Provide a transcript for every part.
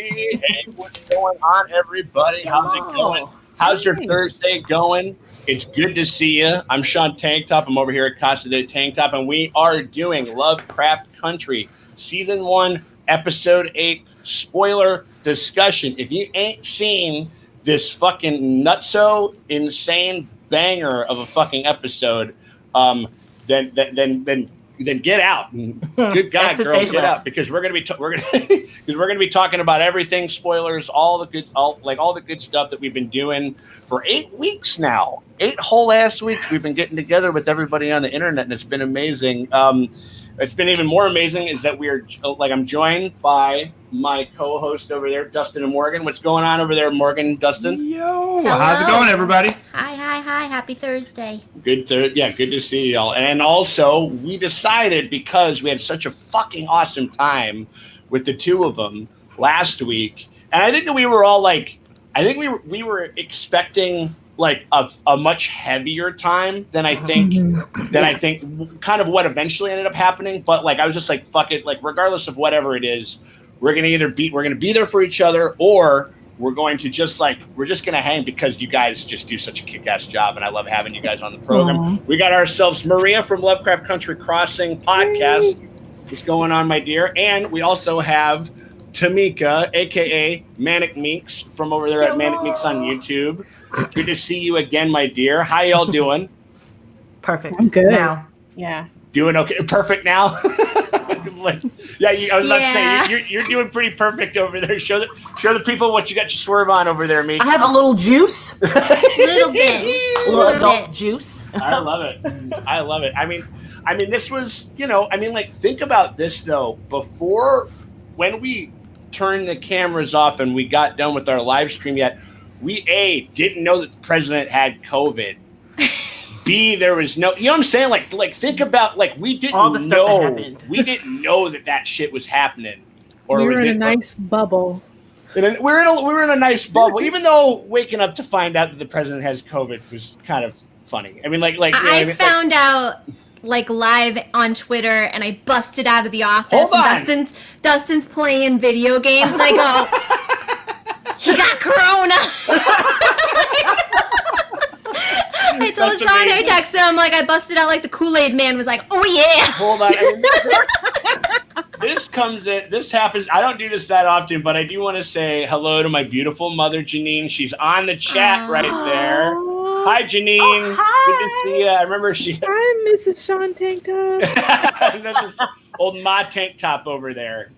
Hey, what's going on, everybody? How's it going? How's your Thursday going? It's good to see you. I'm Sean Tank Top. I'm over here at Casa de Tank Top, and we are doing Lovecraft Country, Season 1, Episode 8, spoiler discussion. If you ain't seen this fucking nutso insane banger of a fucking episode, then get out. Good God, girl, get out, because we're gonna be talking about everything, spoilers, all the good stuff that we've been doing for 8 weeks now. 8 whole ass weeks we've been getting together with everybody on the internet, and it's been amazing. It's been even more amazing is that I'm joined by my co-host over there, Dustin and Morgan. What's going on over there, Morgan, Dustin? Yo, hello. How's it going, everybody? Hi. Happy Thursday. Good to see y'all. And also, we decided, because we had such a fucking awesome time with the two of them last week, and I think that we were all like, we were expecting like a much heavier time than I think kind of what eventually ended up happening. But like, I was just like, fuck it, like regardless of whatever it is, we're gonna be there for each other, or we're just gonna hang, because you guys just do such a kick-ass job, and I love having you guys on the program. Aww. We got ourselves Maria from Lovecraft Country Crossing podcast. What's going on, my dear? And we also have Tamika, aka Manic Meeks, from over there at Manic Meeks on YouTube. Good to see you again, my dear. How y'all doing? Perfect. I'm good now. Yeah. Doing okay? Perfect now? I was about to say, you're doing pretty perfect over there. Show the people what you got your swerve on over there, Meeks. I have a little juice. little bit. A little adult juice. I love it. I mean, this was, think about this, though. When we turned the cameras off and we got done with our live stream yet, we didn't know that the president had COVID. B, there was no, you know what I'm saying? Like think about, like, we didn't know that shit was happening. Or we were in a nice bubble. And we were in a nice bubble, even though waking up to find out that the president has COVID was kind of funny. I mean, I found out like live on Twitter, and I busted out of the office. And Dustin's playing video games, and I go, he got corona. I told Sean, I texted him, like, I busted out like the Kool-Aid man, was like, oh yeah. Hold on. This happens. I don't do this that often, but I do want to say hello to my beautiful mother, Janine. She's on the chat right there. Hi, Janine. Oh, hi. Good to see you. I remember Hi, Mrs. Sean Tank Top. Old Ma Tank Top over there.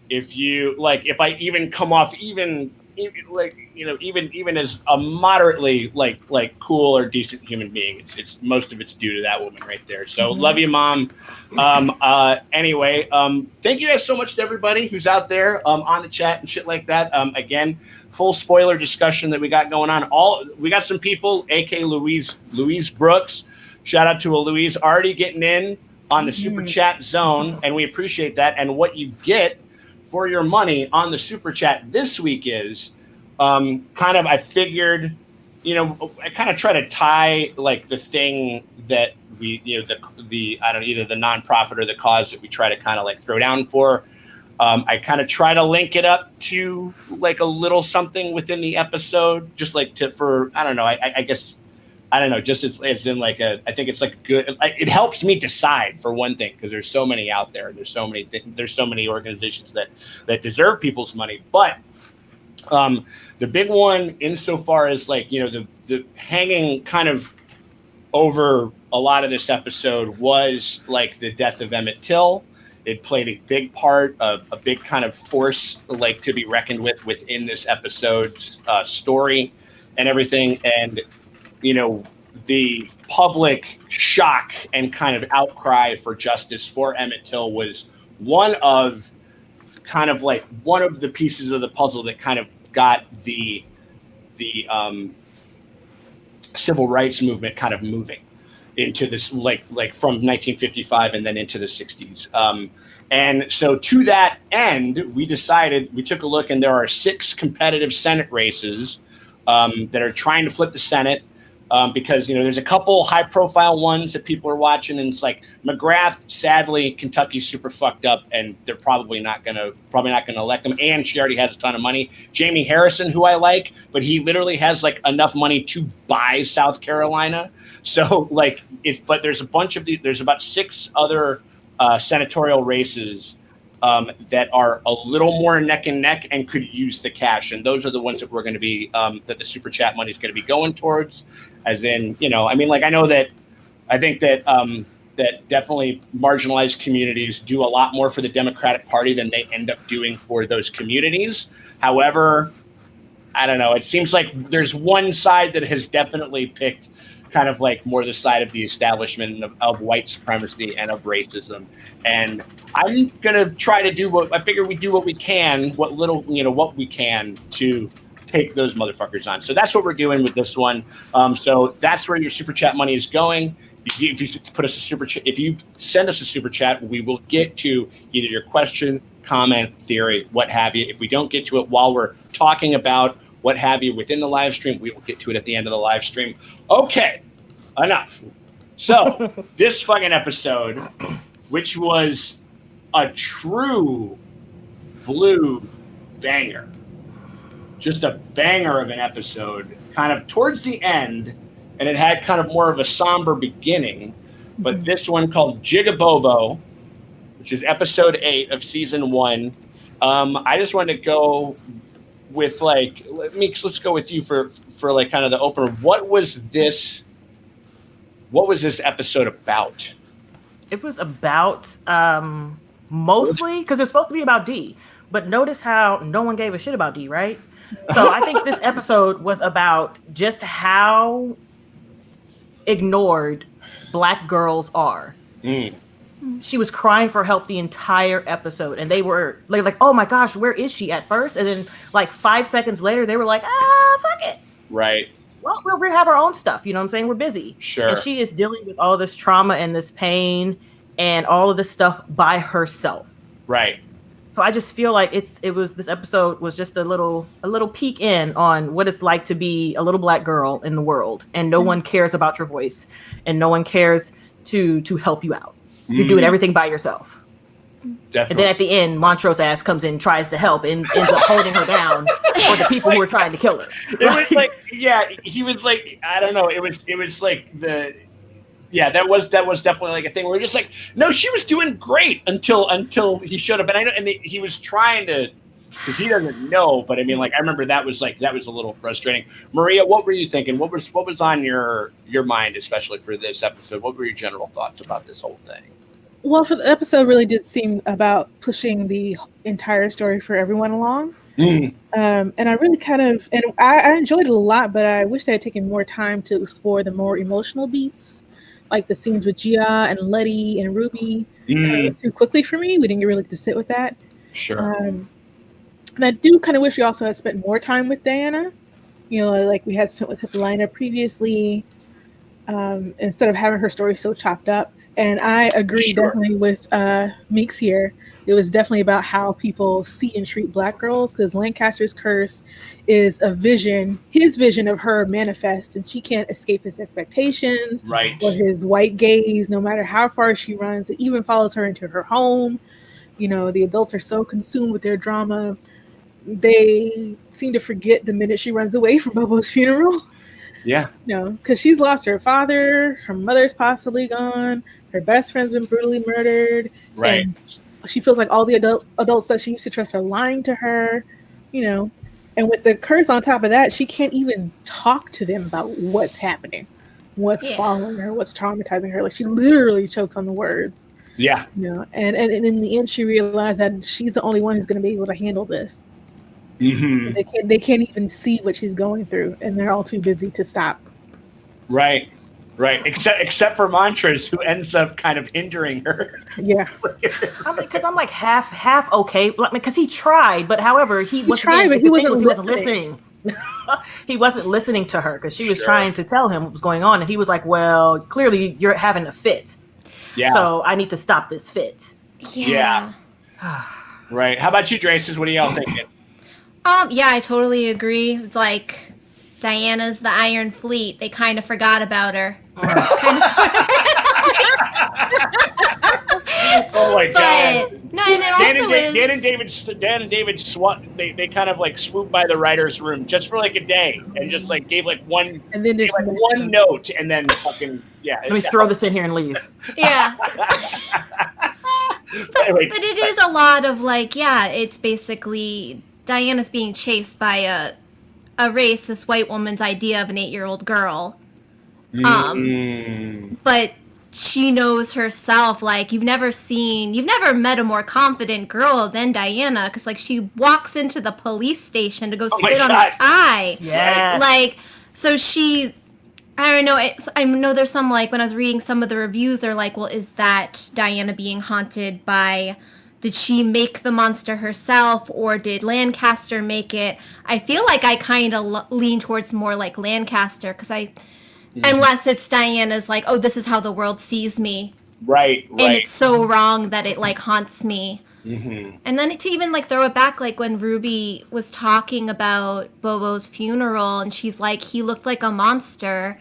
If I even come off even as a moderately like cool or decent human being, it's most of it's due to that woman right there. So love you, Mom. Anyway, thank you guys so much to everybody who's out there on the chat and shit like that. Again, full spoiler discussion that we got going on. We got some people, aka Louise Brooks. Shout out to a Louise already getting in on the super chat zone, and we appreciate that. And what you get for your money on the super chat this week is I figured, I kind of try to tie like the thing that we, either the nonprofit or the cause that we try to kind of like throw down for. I kind of try to link it up to like a little something within the episode, just like just it's in like I think it's like good. It helps me decide, for one thing, because there's so many out there. There's so many organizations that deserve people's money. But the big one, insofar as like, the hanging kind of over a lot of this episode, was like the death of Emmett Till. It played a big part, a big kind of force like to be reckoned with within this episode's story and everything. And the public shock and kind of outcry for justice for Emmett Till was one of the pieces of the puzzle that kind of got the civil rights movement kind of moving into this, like from 1955 and then into the 60s. And so to that end, we took a look, and there are 6 competitive Senate races that are trying to flip the Senate. because there's a couple high-profile ones that people are watching, and it's like McGrath. Sadly, Kentucky's super fucked up, and they're probably not gonna elect him. And she already has a ton of money. Jamie Harrison, who I like, but he literally has like enough money to buy South Carolina. So like, but there's a bunch of there's about 6 other senatorial races that are a little more neck and neck and could use the cash, and those are the ones that we're going to be that the super chat money is going to be going towards. As in, I mean, like, I think that that definitely marginalized communities do a lot more for the Democratic Party than they end up doing for those communities. However, I don't know. It seems like there's one side that has definitely picked kind of like more the side of the establishment of white supremacy and of racism. And I'm going to try to do what we do what we can, what we can to take those motherfuckers on. So that's what we're doing with this one. So that's where your super chat money is going. If you put us a super chat, if you send us a super chat, we will get to either your question, comment, theory, what have you. If we don't get to it while we're talking about what have you within the live stream, we will get to it at the end of the live stream. Okay, enough. So this fucking episode, which was a true blue banger, just a banger of an episode, kind of towards the end, and it had kind of more of a somber beginning. But this one called Jig-a-Bobo, which is episode 8 of season 1. I just wanted to go with like, Meeks, let's go with you for like kind of the opener. What was this episode about? It was about mostly because it was supposed to be about D, but notice how no one gave a shit about D, right? So I think this episode was about just how ignored Black girls are. She was crying for help the entire episode, and they were like, "Oh my gosh, where is she?" at first, and then like 5 seconds later, they were like, "Fuck it." Right. Well, we have our own stuff. You know what I'm saying? We're busy. Sure. And she is dealing with all this trauma and this pain and all of this stuff by herself. Right. So I just feel like this episode was just a little peek in on what it's like to be a little Black girl in the world, and no one cares about your voice, and no one cares to help you out. You're doing everything by yourself. Definitely. And then at the end, Montrose ass comes in, tries to help, and ends up holding her down for the people who are trying to kill her. It was like, yeah, he was like, I don't know. It was like that was definitely like a thing where we're just like, no, she was doing great until he showed up, and I know, and he was trying to, because he doesn't know, but I mean, like, I remember that was a little frustrating. Maria, what were you thinking? What was on your mind, especially for this episode? What were your general thoughts about this whole thing? Well, for the episode, really did seem about pushing the entire story for everyone along. And I really I enjoyed it a lot, but I wish they had taken more time to explore the more emotional beats, like the scenes with Gia and Letty and Ruby. Kind of went too quickly for me. We didn't really get to sit with that. Sure. And I do kind of wish we also had spent more time with Diana, like we had spent with Hippolyta previously, instead of having her story so chopped up. And I agree definitely with Meeks here. It was definitely about how people see and treat Black girls, because Lancaster's curse is his vision of her manifest, and she can't escape his expectations, right, or his white gaze, no matter how far she runs. It even follows her into her home. The adults are so consumed with their drama, they seem to forget the minute she runs away from Bobo's funeral. Yeah. Because she's lost her father, her mother's possibly gone, her best friend's been brutally murdered. Right. And she feels like all the adults that she used to trust are lying to her, and with the curse on top of that, she can't even talk to them about what's happening, what's following her, what's traumatizing her. Like, she literally chokes on the words. Yeah. And in the end, she realized that she's the only one who's going to be able to handle this. Mm-hmm. They can't even see what she's going through, and they're all too busy to stop. Right. Except for Montrose, who ends up kind of hindering her. Yeah. Because I'm like half okay, because he tried, but however he wasn't listening. He wasn't listening to her because she was trying to tell him what was going on, and he was like, "Well, clearly you're having a fit. Yeah. So I need to stop this fit." Yeah. Right. How about you, Draces? What are y'all thinking? Yeah, I totally agree. It's like Diana's the Iron Fleet. They kind of forgot about her. Kind of sort of. Oh my god! No, and it also is Dan and David they kind of like swooped by the writers' room just for like a day and just like gave like one and then there's like one note and then fucking Let me throw this in here and leave. Yeah. But it is a lot of like, yeah, it's basically Diana's being chased by a racist white woman's idea of an 8-year-old girl. But she knows herself, like, you've never met a more confident girl than Diana, because like she walks into the police station to go spit on his tie. Yeah. Like, so she, I don't know, I know there's some, like, when I was reading some of the reviews, they're like, well, is that Diana being haunted by, did she make the monster herself, or did Lancaster make it? I feel like I kind of lean towards more like Lancaster, because unless it's Diana's like, oh, this is how the world sees me. Right. And it's so wrong that it like haunts me. Mm-hmm. And then to even like throw it back, like when Ruby was talking about Bobo's funeral and she's like, he looked like a monster.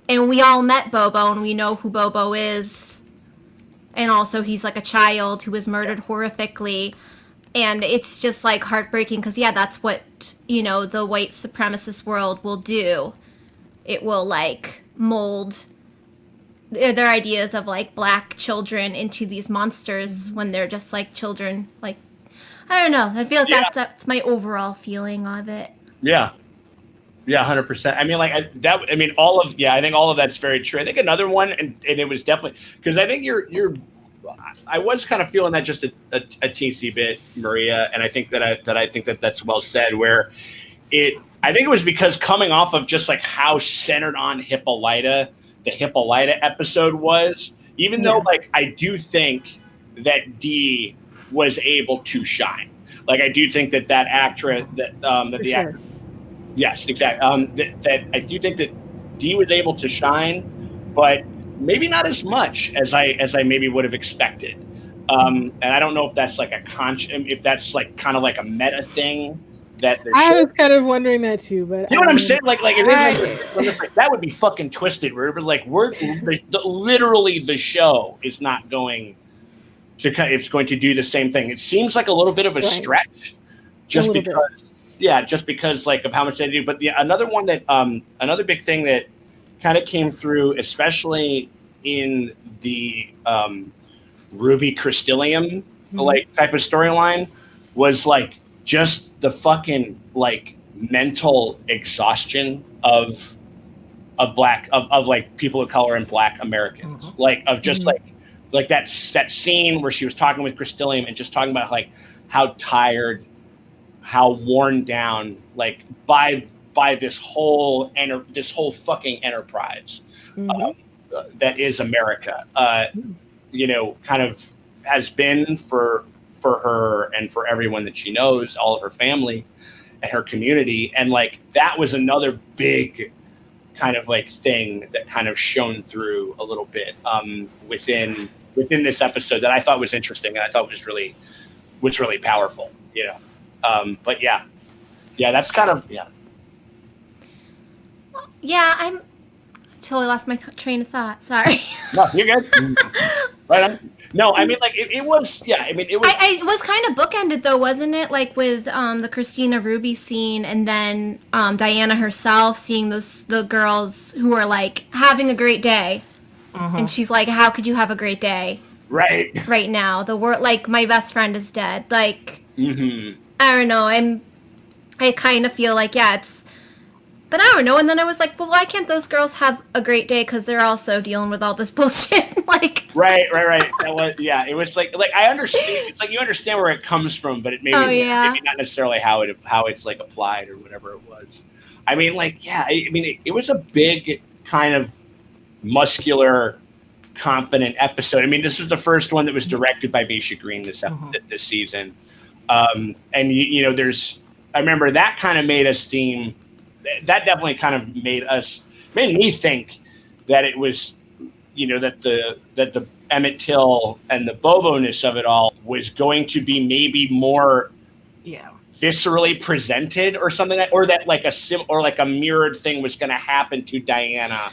And we all met Bobo and we know who Bobo is. And also he's like a child who was murdered horrifically. And it's just like heartbreaking because, yeah, that's what, the white supremacist world will do. It will like mold their ideas of like black children into these monsters when they're just like children. Like, I don't know. I feel like that's my overall feeling of it. Yeah. Yeah, 100%. I mean, like I think all of that's very true. I think another one, and it was definitely because I think I was kind of feeling that just a teensy bit, Maria, and I think that's well said. Where I think it was because coming off of just like how centered on Hippolyta the Hippolyta episode was, even though like I do think that Dee was able to shine. Like I do think that actress actor, yes, exactly. That I do think that Dee was able to shine, but maybe not as much as I maybe would have expected. And I don't know if that's like if that's like kind of like a meta thing. I was kind of wondering that too, but you know what I'm saying? Like that would be fucking twisted. But like literally the show is not going to. It's going to do the same thing. It seems like a little bit of a stretch, just because like of how much they do. But another one that another big thing that kind of came through, especially in the Ruby Crystallium like type of storyline, was like just the fucking like mental exhaustion of like people of color and Black Americans, like of just like that scene where she was talking with Crystallium and just talking about like how tired, how worn down, like by this whole fucking enterprise that is America, kind of has been for her and for everyone that she knows, all of her family and her community. And like, that was another big kind of like thing that kind of shone through a little bit within this episode that I thought was interesting. And I thought was really powerful, but yeah, that's kind of, I totally lost my train of thought. Sorry. No, you're good. Right on. No, I mean, like, it was, it was... It was kind of bookended, though, wasn't it? Like, with the Christina Ruby scene, and then Diana herself seeing the girls who are, like, having a great day. And she's like, how could you have a great day? Right now. The world, like, my best friend is dead. Like, I don't know, I kind of feel like, it's... But I don't know, and then I was like, well, why can't those girls have a great day? Because they're also dealing with all this bullshit. Like, right. That was, it was like I understand. It's like you understand where it comes from, but it maybe not necessarily how it's like applied or whatever it was. I mean, like, it was a big kind of muscular, confident episode. I mean, this was the first one that was directed by Misha Green this season, and there's. I remember that kind of made us seem. That definitely kind of made me think that it was, that the Emmett Till and the Bobo-ness of it all was going to be maybe more viscerally presented or something, or that like a mirrored thing was going to happen to Diana.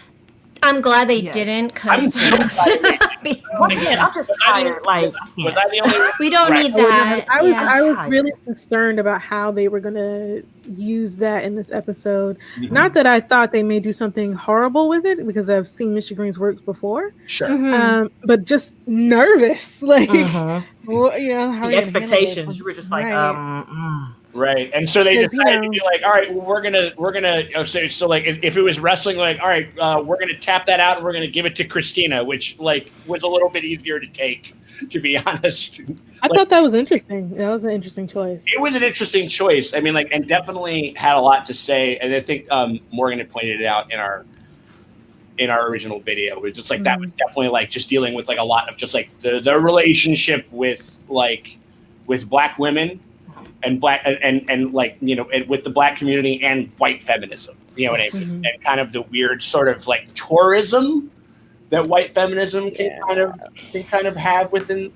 I'm glad they didn't, because I'm just tired. Like, was I the only one? we don't need that. I was really concerned about how they were gonna use that in this episode. Mm-hmm. Not that I thought they may do something horrible with it, because I've seen Mr. Green's works before. Sure. Mm-hmm. But just nervous, like well, how the expectations. You were just like, Right, and so they decided to be like, all right, well, we're gonna so like if it was wrestling, like, all right, we're gonna tap that out and we're gonna give it to Christina, which like was a little bit easier to take, to be honest. I thought that was interesting. That was an interesting choice. It was an interesting choice. I mean, like, and definitely had a lot to say. And I think Morgan had pointed it out in our original video. It was just like that was definitely like just dealing with like a lot of just like the relationship with Black women. And Black and like, with the Black community and white feminism, you know what I mean? And kind of the weird sort of like tourism that white feminism can kind of have within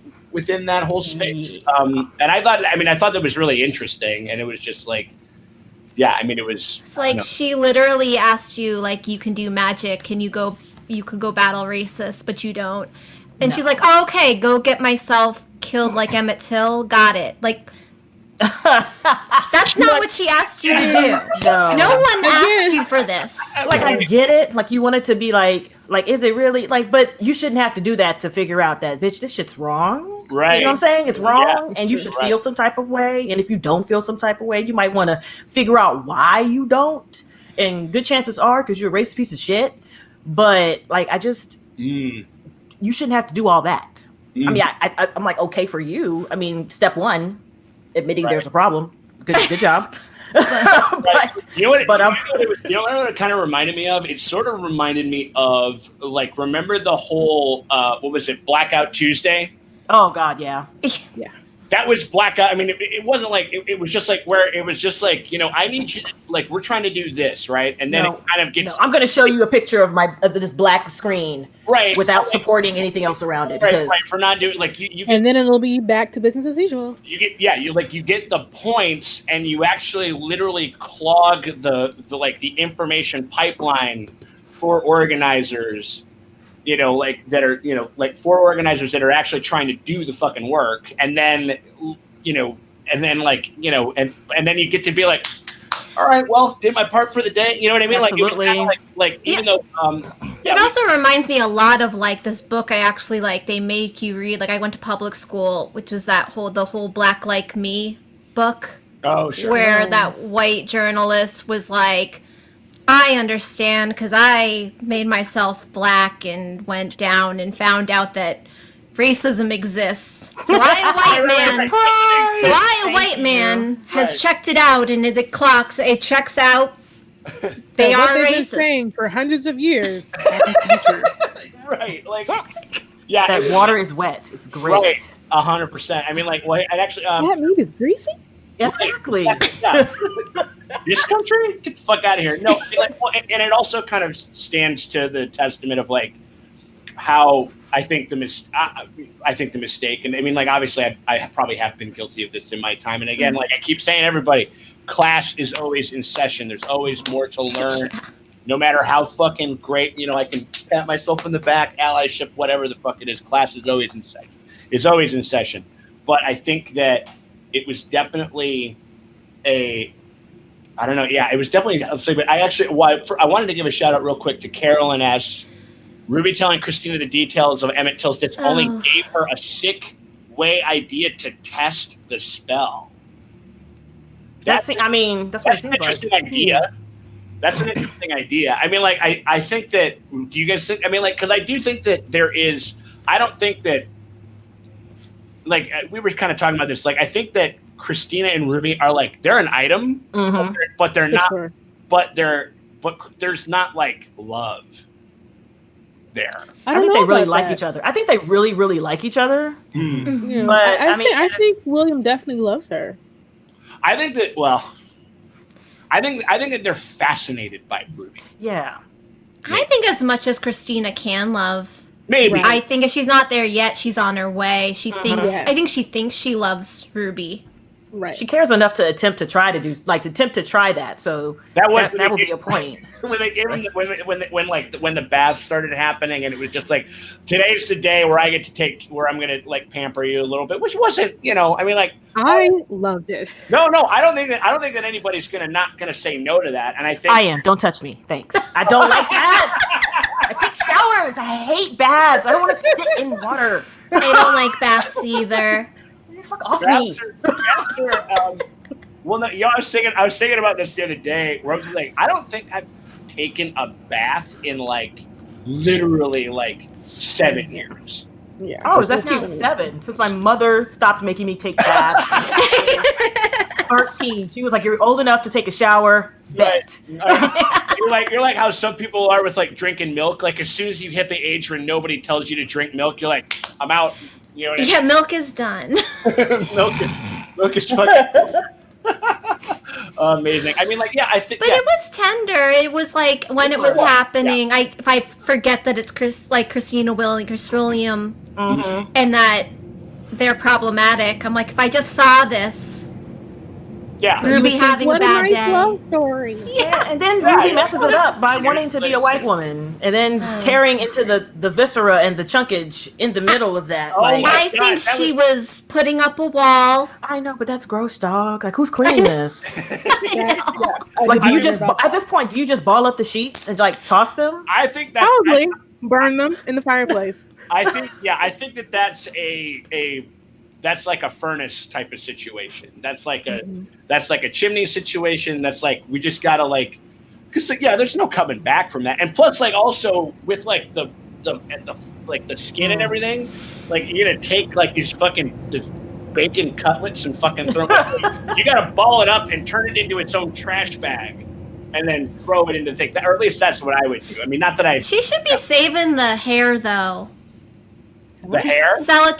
that whole space. And I thought that was really interesting, and it was just like, it was. It's like she literally asked you, like, you can do magic, you could go battle racists, but you don't. And she's like, oh, okay, go get myself killed like Emmett Till. Got it. Like. That's not what she asked you to do. No one asked you for this. Like, I get it. Like, you want it to be like, is it really like? But you shouldn't have to do that to figure out that, bitch, this shit's wrong. Right. You know what I'm saying? It's wrong, and you should feel some type of way. And if you don't feel some type of way, you might want to figure out why you don't. And good chances are because you're a racist piece of shit. But like, you shouldn't have to do all that. I mean, I'm like, okay for you. I mean, step one. Admitting there's a problem. Good job. But, you know what it kind of reminded me of? It sort of reminded me of, like, remember the whole what was it, Blackout Tuesday? Oh God, yeah. Yeah. That was Blackout. I mean, it wasn't like it was just like where it was just like, I need you to, like, we're trying to do this, right? And then it kind of gets. No, I'm going to show you a picture of this black screen, right? Without supporting anything else around it, right? For not doing like you. And then it'll be back to business as usual. You get the points, and you actually literally clog the information pipeline for organizers. That are, for organizers that are actually trying to do the fucking work. And then, and then you get to be like, all right, well, did my part for the day. You know what I mean? Absolutely. Like, it was like even though, it also reminds me a lot of like this book I actually like, they make you read. Like, I went to public school, which was the whole Black Like Me book. Oh, sure. Where that white journalist was like, I understand because I made myself black and went down and found out that racism exists. So I, a white man, has checked it out, and it checks out. They are racist. Saying for hundreds of years. Right, like, that water is wet. It's great. Right, 100%. I mean, like, well, I actually that meat is greasy. Exactly. Yeah. This country? Get the fuck out of here. No, and it also kind of stands to the testament of like how I think the mistake, and I mean, like, obviously I probably have been guilty of this in my time. And again, like I keep saying, everybody, class is always in session. There's always more to learn. No matter how fucking great, I can pat myself in the back, allyship, whatever the fuck it is. Class is always in session. It's always in session. But I think that it was definitely I don't know. Yeah, it was definitely. But I wanted to give a shout out real quick to Carolyn S. Ruby telling Christina the details of Emmett Till's death only gave her a sick way idea to test the spell. That's what it seems like. That's an interesting idea. That's an interesting idea. I mean, like, I think that. Do you guys think? I mean, like, because I do think that there is. I don't think that. Like, we were kind of talking about this. Like, I think that Christina and Ruby are like, they're an item, but they're not. Sure. But there's not like love there. I think they really like each other. I think they really, really like each other. Mm. But I think William definitely loves her. I think that. Well, I think that they're fascinated by Ruby. Yeah. I think as much as Christina can love. Maybe. I think if she's not there yet, she's on her way. I think she thinks she loves Ruby. Right. She cares enough to attempt to try that. So that would be a point. When they gave him when the bath started happening, and it was just like, today's the day where I'm gonna like pamper you a little bit, which wasn't, I mean, like, I loved it. No, I don't think that anybody's not gonna say no to that. And I think I am. Don't touch me, thanks. I don't like baths. I take showers. I hate baths. I don't want to sit in water. I don't like baths either. Fuck off me. Well, no, I was thinking about this the other day, where I was like, I don't think I've taken a bath in like literally like 7 years. Yeah. Oh, that's not 7. Since my mother stopped making me take baths. 13. She was like, "You're old enough to take a shower." Bet. Right. You're like how some people are with like drinking milk. Like as soon as you hit the age where nobody tells you to drink milk, you're like, I'm out. You know what I mean? Yeah, milk is done. milk is fucking amazing. I mean, like, yeah, I think. But it was tender. It was like when it was happening. Yeah. If I forget that it's Christina Will, Chris William, and that they're problematic. I'm like, if I just saw this. Yeah. Ruby having a bad day. Love story. Yeah, and then Ruby messes it up by wanting to be a white woman, and then tearing into the viscera and the chunkage in the middle of that. I think she was putting up a wall. I know, but that's gross, dog. Like, who's cleaning this? Like, do you just at this point do you just ball up the sheets and like toss them? I think that probably burn them in the fireplace. I think that's like a furnace type of situation. That's like a chimney situation. That's like, we just gotta like, because there's no coming back from that. And plus, like, also with like the skin and everything, like you're gonna take like this bacon cutlets and fucking throw it. You gotta ball it up and turn it into its own trash bag, and then throw it into the thing. Or at least that's what I would do. I mean, not that I. She should be saving the hair though. The hair? Sell it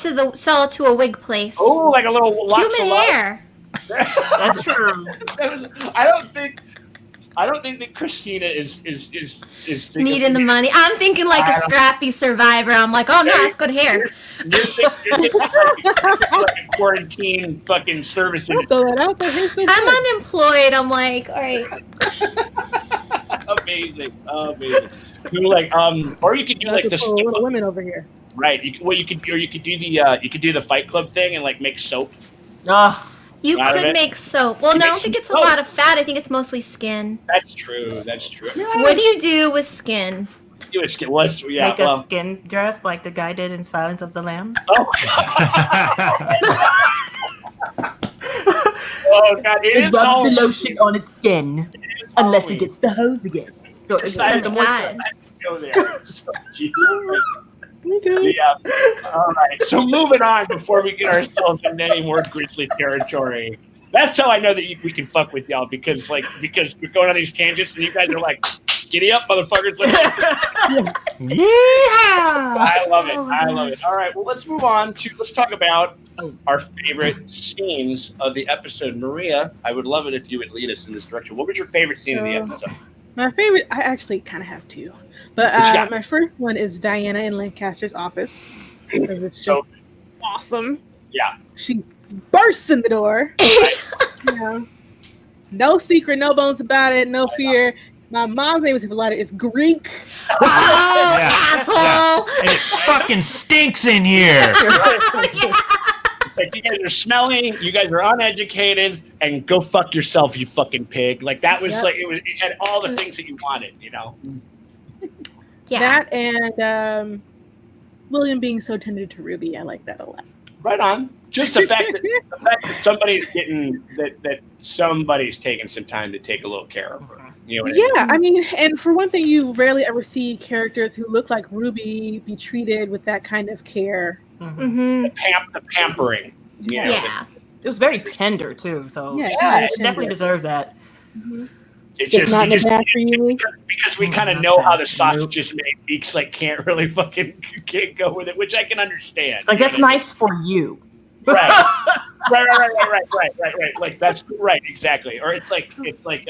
to a wig place. Oh, like a little human hair. That's true. I don't think that Christina is needing the money. I'm thinking like a scrappy survivor. I'm like, oh no, that's good hair. You're thinking like quarantine fucking services. I'm unemployed. I'm like, all right. Amazing. You're like, or you could do like the little women over here. Right. You could do the Fight Club thing and like make soap. You could make soap. Well, no, I don't think it's a lot of fat. I think it's mostly skin. That's true. What do you do with skin? Do a skin. Make a skin dress like the guy did in Silence of the Lambs. Oh, oh God! It rubs the lotion on its skin, unless it gets the hose again. So it's go there. Yeah. All right. So moving on before we get ourselves into any more grisly territory. That's how I know that we can fuck with y'all because we're going on these tangents and you guys are like, giddy up, motherfuckers. Yeah. I love it. All right. Well, let's move on let's talk about our favorite scenes of the episode. Maria, I would love it if you would lead us in this direction. What was your favorite scene of the episode? My favorite, I actually kind of have two. But my first one is Diana in Lancaster's office. Because it's just awesome. Yeah. She bursts in the door. No secret, no bones about it, no fear. My mom's name is Hippolyta. It's Greek. Oh, asshole. Yeah. And it fucking stinks in here. Like, you guys are smelly, you guys are uneducated, and go fuck yourself, you fucking pig. Like, that was like, it had all the things that you wanted, Yeah. That and William being so tender to Ruby, I like that a lot. Right on. Just the fact that somebody's somebody's taking some time to take a little care of her. I mean, and for one thing, you rarely ever see characters who look like Ruby be treated with that kind of care. The pampering. Yeah. It was very tender too, so it definitely deserves that. Mm-hmm. It's just not bad for you because we kind of know how the sausage is made. Meeks like can't really fucking go with it, which I can understand. Like that's nice for you. Right. Like that's right, exactly. Or it's like it's like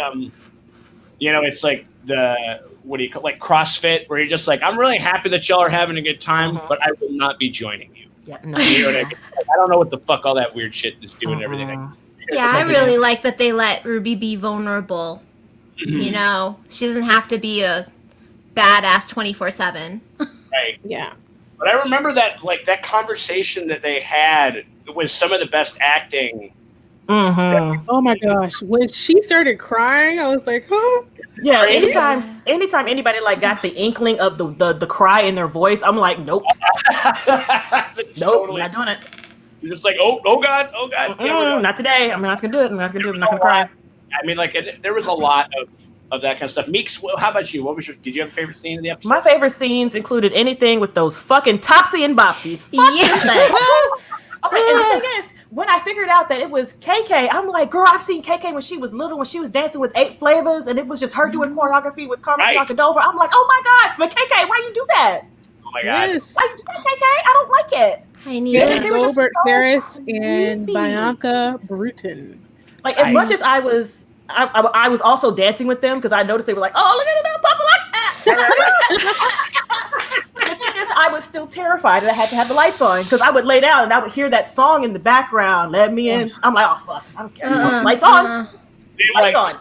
the what do you call like CrossFit, where you're just like, I'm really happy that y'all are having a good time, but I will not be joining you. Yeah, no. You know what I mean? Like, I don't know what the fuck all that weird shit is doing and everything. Yeah, I really like that they let Ruby be vulnerable. You know, she doesn't have to be a badass 24/7. Right. Yeah. But I remember that, like, that conversation that they had was some of the best acting. Oh my gosh. When she started crying, I was like, oh. Yeah, anytime anybody like got the inkling of the cry in their voice, I'm like, nope. Nope, I'm not doing it. You're just like, oh God. Not today. I'm not gonna do it. I'm not gonna cry. I mean, like, there was a lot of that kind of stuff. Meeks, how about you? Did you have a favorite scene of the episode? My favorite scenes included anything with those fucking Topsy and Bopsies. Okay, and the thing is, when I figured out that it was KK, I'm like, girl, I've seen KK when she was little, when she was dancing with 8 Flavors, and it was just her doing choreography with Carmen Dover. I'm like, oh my God, but KK, why you do that? Oh my God. Yes. Why you do that, KK? I don't like it. I need it. Gilbert Ferris and Bianca Bruton. Like, as much as I was also dancing with them, because I noticed they were like, oh, look at it, Papa like that. The thing is, I was still terrified that I had to have the lights on, because I would lay down and I would hear that song in the background, Let Me In. I'm like, oh, fuck, I don't care. Lights on. Lights on.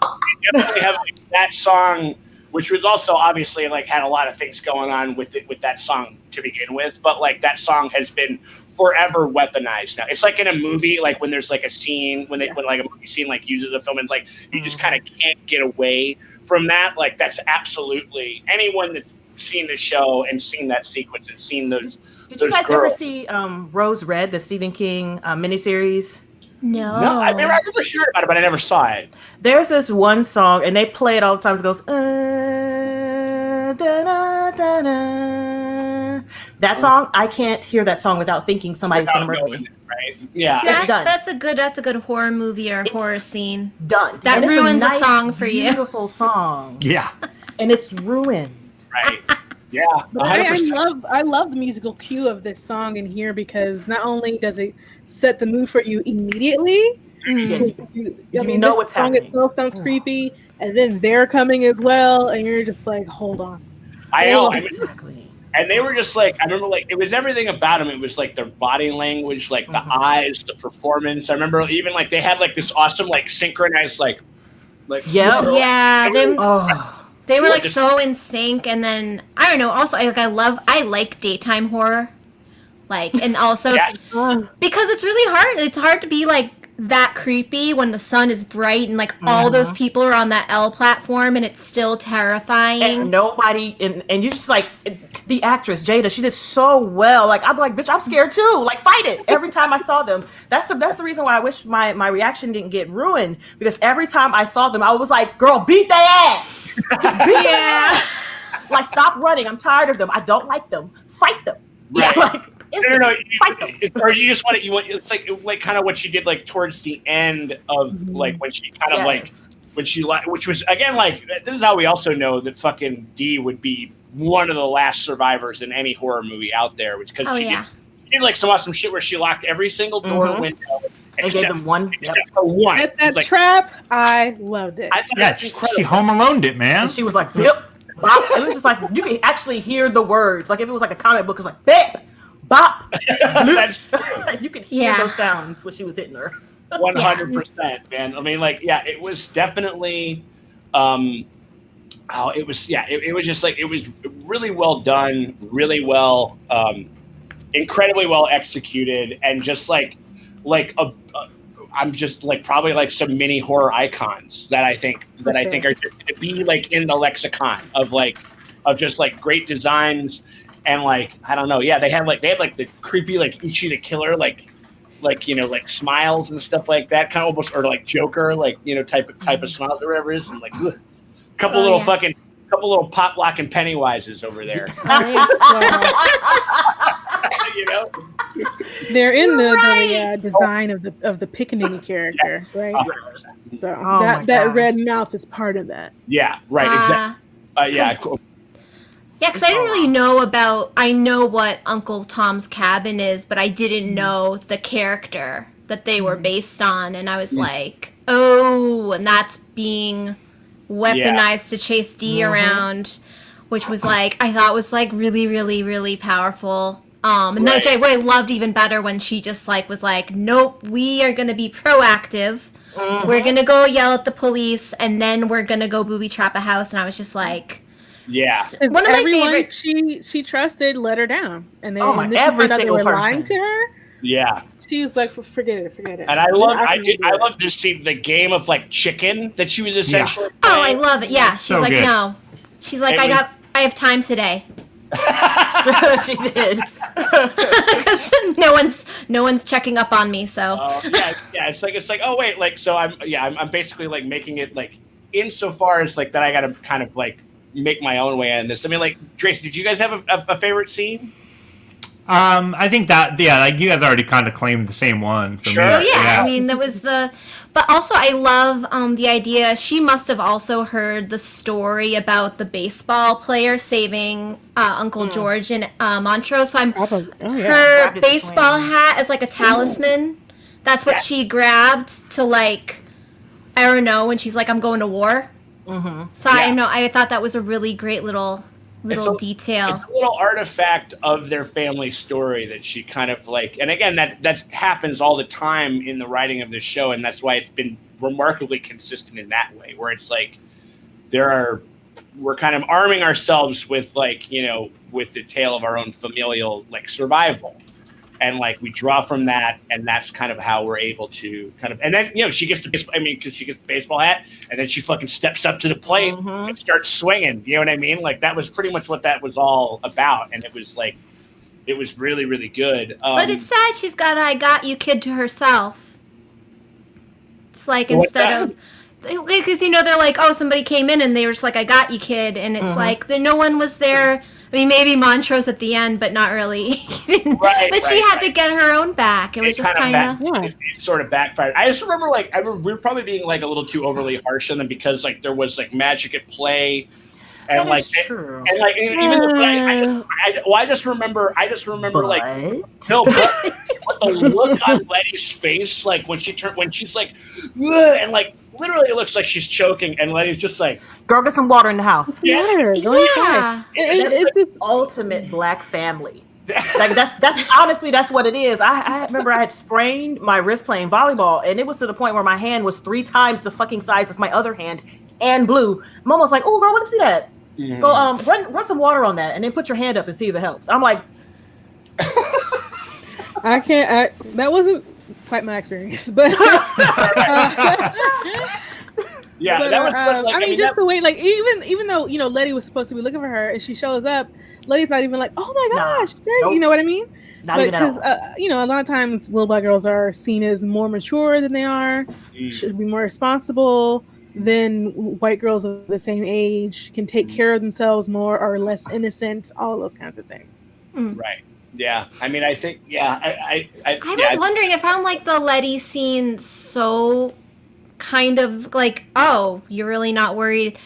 They definitely have that song, which was also obviously like had a lot of things going on with that song to begin with, but like that song has been forever weaponized now. It's like in a movie, like when there's like a scene when like a movie scene like uses a film, and like you just kind of can't get away from that. Like that's absolutely anyone that's seen the show and seen that sequence and seen those. Did you guys ever see Rose Red, the Stephen King miniseries? No, I never heard about it, but I never saw it. There's this one song, and they play it all the time. It goes, that song. I can't hear that song without thinking somebody's gonna murder me. Right? Yeah, that's a good horror movie or horror scene. Done. That ruins a song for you. Beautiful song. Yeah, and it's ruined. Right. Yeah. But I love the musical cue of this song in here, because not only does it set the mood for you immediately, you know what's happening. Itself sounds creepy, and then they're coming as well, and you're just like, hold on. I know. Exactly. And they were just like, I remember, like, it was everything about them. It was like their body language, like the eyes, the performance. I remember even like they had like this awesome like synchronized like They were like so in sync, and then I don't know. Also, I like daytime horror, like, and also because it's really hard. It's hard to be like that creepy when the sun is bright and like all those people are on that L platform, and it's still terrifying. And nobody, and you just like the actress Jada. She did so well. Like I'm like, bitch, I'm scared too. Like fight it. Every time I saw them, that's the reason why I wish my reaction didn't get ruined, because every time I saw them, I was like, girl, beat their ass. Like stop running. I'm tired of them. I don't like them. Fight them. Right. Yeah, like no. fight them. Or you just want it. It's like kind of what she did like towards the end of like when she kind of like when she which was again like this is how we also know that fucking Dee would be one of the last survivors in any horror movie out there, which because she did like some awesome shit where she locked every single door window. And gave them one. For one. At that trap, I loved it. I thought she Home Aloned it, man. And she was like, yep, bop. It was just like, you can actually hear the words. Like if it was like a comic book, it was like, bip, bop. You could hear those sounds when she was hitting her. 100%, man. I mean, like, yeah, it was definitely, it was just like, it was really well done, really well, incredibly well executed, and just I'm just like probably like some mini horror icons that I think are just going to be like in the lexicon of just like great designs and like I don't know, they had the creepy like Ichi the Killer like you know like smiles and stuff like that, kind of almost, or like Joker like you know type of smiles or whatever it is, and like couple little pop lock and Pennywises over there. You know, they're in the design of the Pickaninny character, right? So that red mouth is part of that. Yeah, right. Exactly. Cool. Yeah, because I didn't really know I know what Uncle Tom's Cabin is, but I didn't know the character that they were based on, and I was like, oh, and that's being weaponized to chase Dee around, which was like I thought was like really, really, really powerful. And then what I loved even better when she just like was like, nope, we are gonna be proactive. we're gonna go yell at the police, and then we're gonna go booby trap a house. And I was just like, yeah. one of my Everyone favorite. she trusted let her down, and then, Oh and my, then she every found out they single were person. lying to her. Yeah. She was like, forget it. And I love to see the game of like chicken that she was essentially playing. Oh, I love it. Yeah, she's So like, good. no. She's like, I have time today. She did. Because no one's checking up on me. So yeah. It's like oh wait, like so I'm basically like making it like insofar as like that I got to kind of like make my own way in this. I mean, like Trace, did you guys have a favorite scene? I think that like you guys already kind of claimed the same one. For Sure. me. Oh, yeah, I mean, that was but also I love the idea. She must have also heard the story about the baseball player saving Uncle George in Montrose. So her baseball hat is like a talisman. That's what she grabbed to like, I don't know, when she's like, I'm going to war. So I thought that was a really great little detail. It's a little artifact of their family story that she kind of like, and again, that happens all the time in the writing of this show, and that's why it's been remarkably consistent in that way, where it's like we're kind of arming ourselves with like, you know, with the tale of our own familial like survival. And like we draw from that, and that's kind of how we're able to kind of. And then she gets because she gets the baseball hat, and then she fucking steps up to the plate and starts swinging. You know what I mean? Like that was pretty much what that was all about, and it was like, it was really really good. But it's sad she's got "I got you" kid to herself. It's like instead of. Because they're like, oh, somebody came in and they were just like, I got you, kid, and it's like no one was there. I mean, maybe Montrose at the end, but not really. But she had to get her own back. It was just kind of it sort of backfired. I just remember we were probably being like a little too overly harsh on them because like there was like magic at play, and like true. And like even I just remember like no, but the look on Letty's face, like when she's like, ugh, and like. Literally, it looks like she's choking, and Letty's just like, "Girl, get some water in the house." Yeah. It's the ultimate black family. Like that's honestly that's what it is. I remember I had sprained my wrist playing volleyball, and it was to the point where my hand was 3 times the fucking size of my other hand and blue. Mom was like, "Oh, girl, let me see that. Go run some water on that, and then put your hand up and see if it helps." I'm like, I can't. That wasn't quite my experience, but yeah, but, that was. Like, I mean, just the way, like, even though Letty was supposed to be looking for her, and she shows up, Letty's not even like, oh my gosh, nope. You know what I mean? Not even at all. A lot of times little black girls are seen as more mature than they are, should be more responsible than white girls of the same age, can take care of themselves more, or less innocent, all those kinds of things. Right. Yeah, I mean, I think, I was wondering, I found like the Letty scene so kind of like, oh, you're really not worried.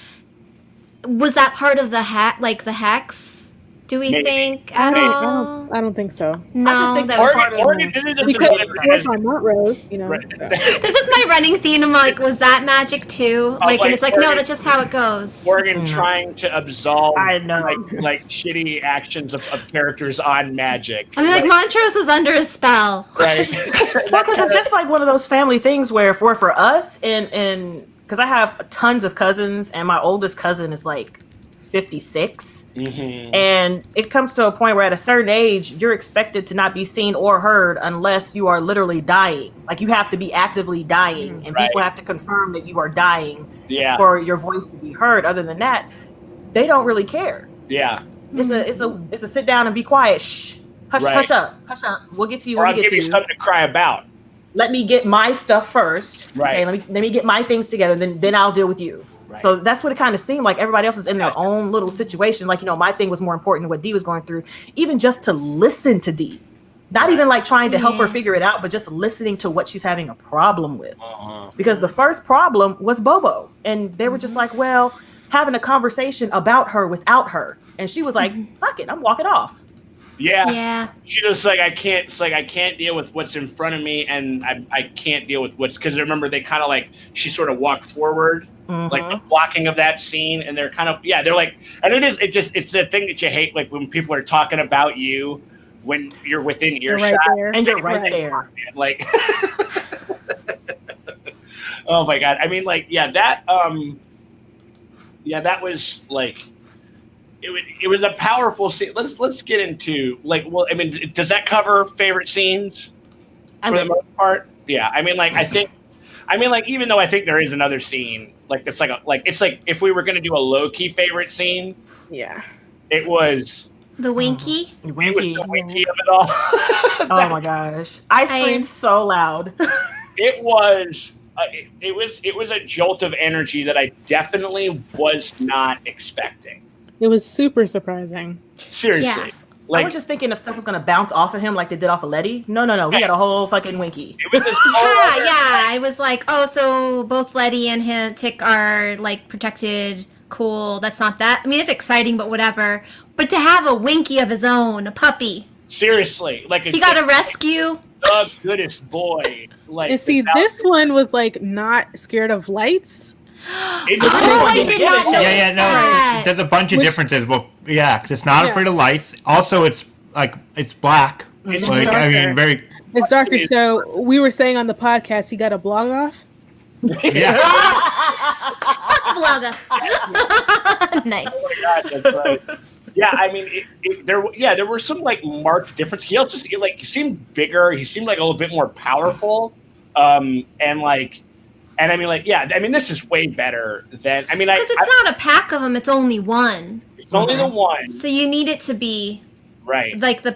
Was that part of the hex? Do we think at all? I don't think so. No, I just think that was part of because on Montrose, Right. So. This is my running theme. I'm like, was that magic too? Like, and it's like, no, that's just how it goes. Morgan trying to absolve I know. like shitty actions of characters on magic. I mean, like Montrose was under a spell. Right. because it's just like one of those family things where for us and because I have tons of cousins, and my oldest cousin is like 56. And it comes to a point where at a certain age, you're expected to not be seen or heard unless you are literally dying. Like you have to be actively dying, and people have to confirm that you are dying for your voice to be heard. Other than that, they don't really care. Yeah. It's a sit down and be quiet. Shh. Hush up. We'll get to you. Or I'll give you something to cry about. Let me get my stuff first. Right. Okay, let me get my things together. Then I'll deal with you. Right. So that's what it kind of seemed like. Everybody else is in their own little situation. Like, my thing was more important than what Dee was going through. Even just to listen to Dee. Not even like trying to help her figure it out, but just listening to what she's having a problem with. Because the first problem was Bobo. And they were just like, well, having a conversation about her without her. And she was like, fuck it, I'm walking off. Yeah. She just like, I can't deal with what's in front of me, and I can't deal with because remember they kind of like, she sort of walked forward, like the blocking of that scene, and they're kind of, they're like, and it's the thing that you hate, like when people are talking about you when you're within earshot. And you're right there. Like, Oh my god! I mean, like, that was like, it was a powerful scene. Let's get into like, well, I mean, does that cover favorite scenes for the most part? Yeah, I mean, like, even though I think there is another scene, like, that's it's like if we were gonna do a low-key favorite scene, it was the Winky. It was the Winky of it all. Oh my gosh! I screamed so loud. It was a jolt of energy that I definitely was not expecting. It was super surprising. Seriously. Yeah. Like, I was just thinking if stuff was gonna bounce off of him like they did off of Letty. No. We got a whole fucking Winky. It was this I was like, oh, so both Letty and him Tick are like protected. Cool. That's not that. I mean, it's exciting, but whatever. But to have a Winky of his own, a puppy. Seriously, like he got a rescue. The goodest boy. Like, and see, this one was like not scared of lights. I did not know that. There's a bunch of differences. Well, because it's not afraid of lights. Also, it's black. It's like, darker. I mean, very. It's darker. So we were saying on the podcast, he got a blog off. Yeah. Blog off. Nice. Oh my god, that's right. Yeah, I mean, there were some like marked differences. He also he seemed bigger. He seemed like a little bit more powerful. And I mean, like, I mean, this is way better than, I mean, because it's not a pack of them; it's only one. It's only the one. So you need it to be right, like the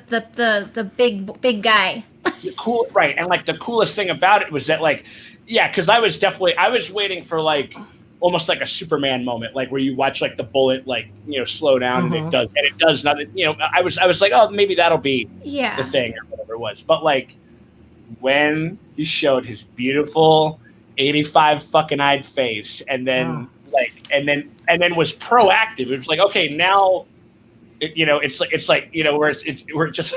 big guy. The cool, right? And like the coolest thing about it was that, like, because I was waiting for like almost like a Superman moment, like where you watch like the bullet like slow down and it does nothing. I was like, oh, maybe that'll be the thing or whatever it was. But like when he showed his beautiful 85 fucking eyed face and then and then was proactive. It was like, okay, now it's like where we're just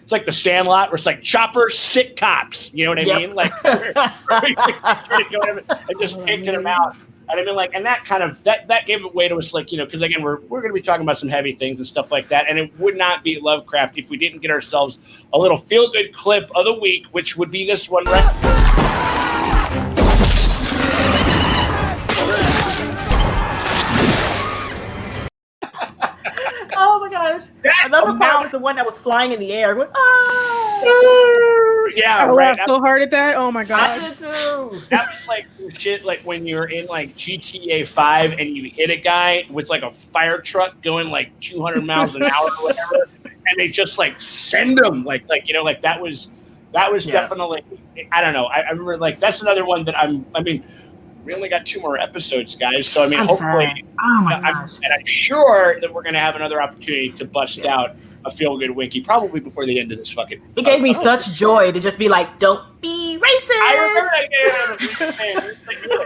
it's like the Sandlot, where it's like choppers, sick cops. You know what I mean? Like, and just picking them out. And I mean, like, and that kind of that gave it way to us, like, because again, we're going to be talking about some heavy things and stuff like that. And it would not be Lovecraft if we didn't get ourselves a little feel good clip of the week, which would be this one, right? Oh my gosh! Another part was the one that was flying in the air. Went, yeah, I right. laughed so hard at that. Oh my god! I did too. That was like some shit, like when you're in like GTA 5 and you hit a guy with like a fire truck going like 200 miles an hour or whatever, and they just like send them like that was definitely, I don't know. I remember, like, that's another one that I mean, we only got 2 more episodes, guys. So I mean, hopefully, I'm sure that we're gonna have another opportunity to bust out a feel good Winky, probably before the end of this fucking. It gave me such joy to just be like, "Don't be racist." I remember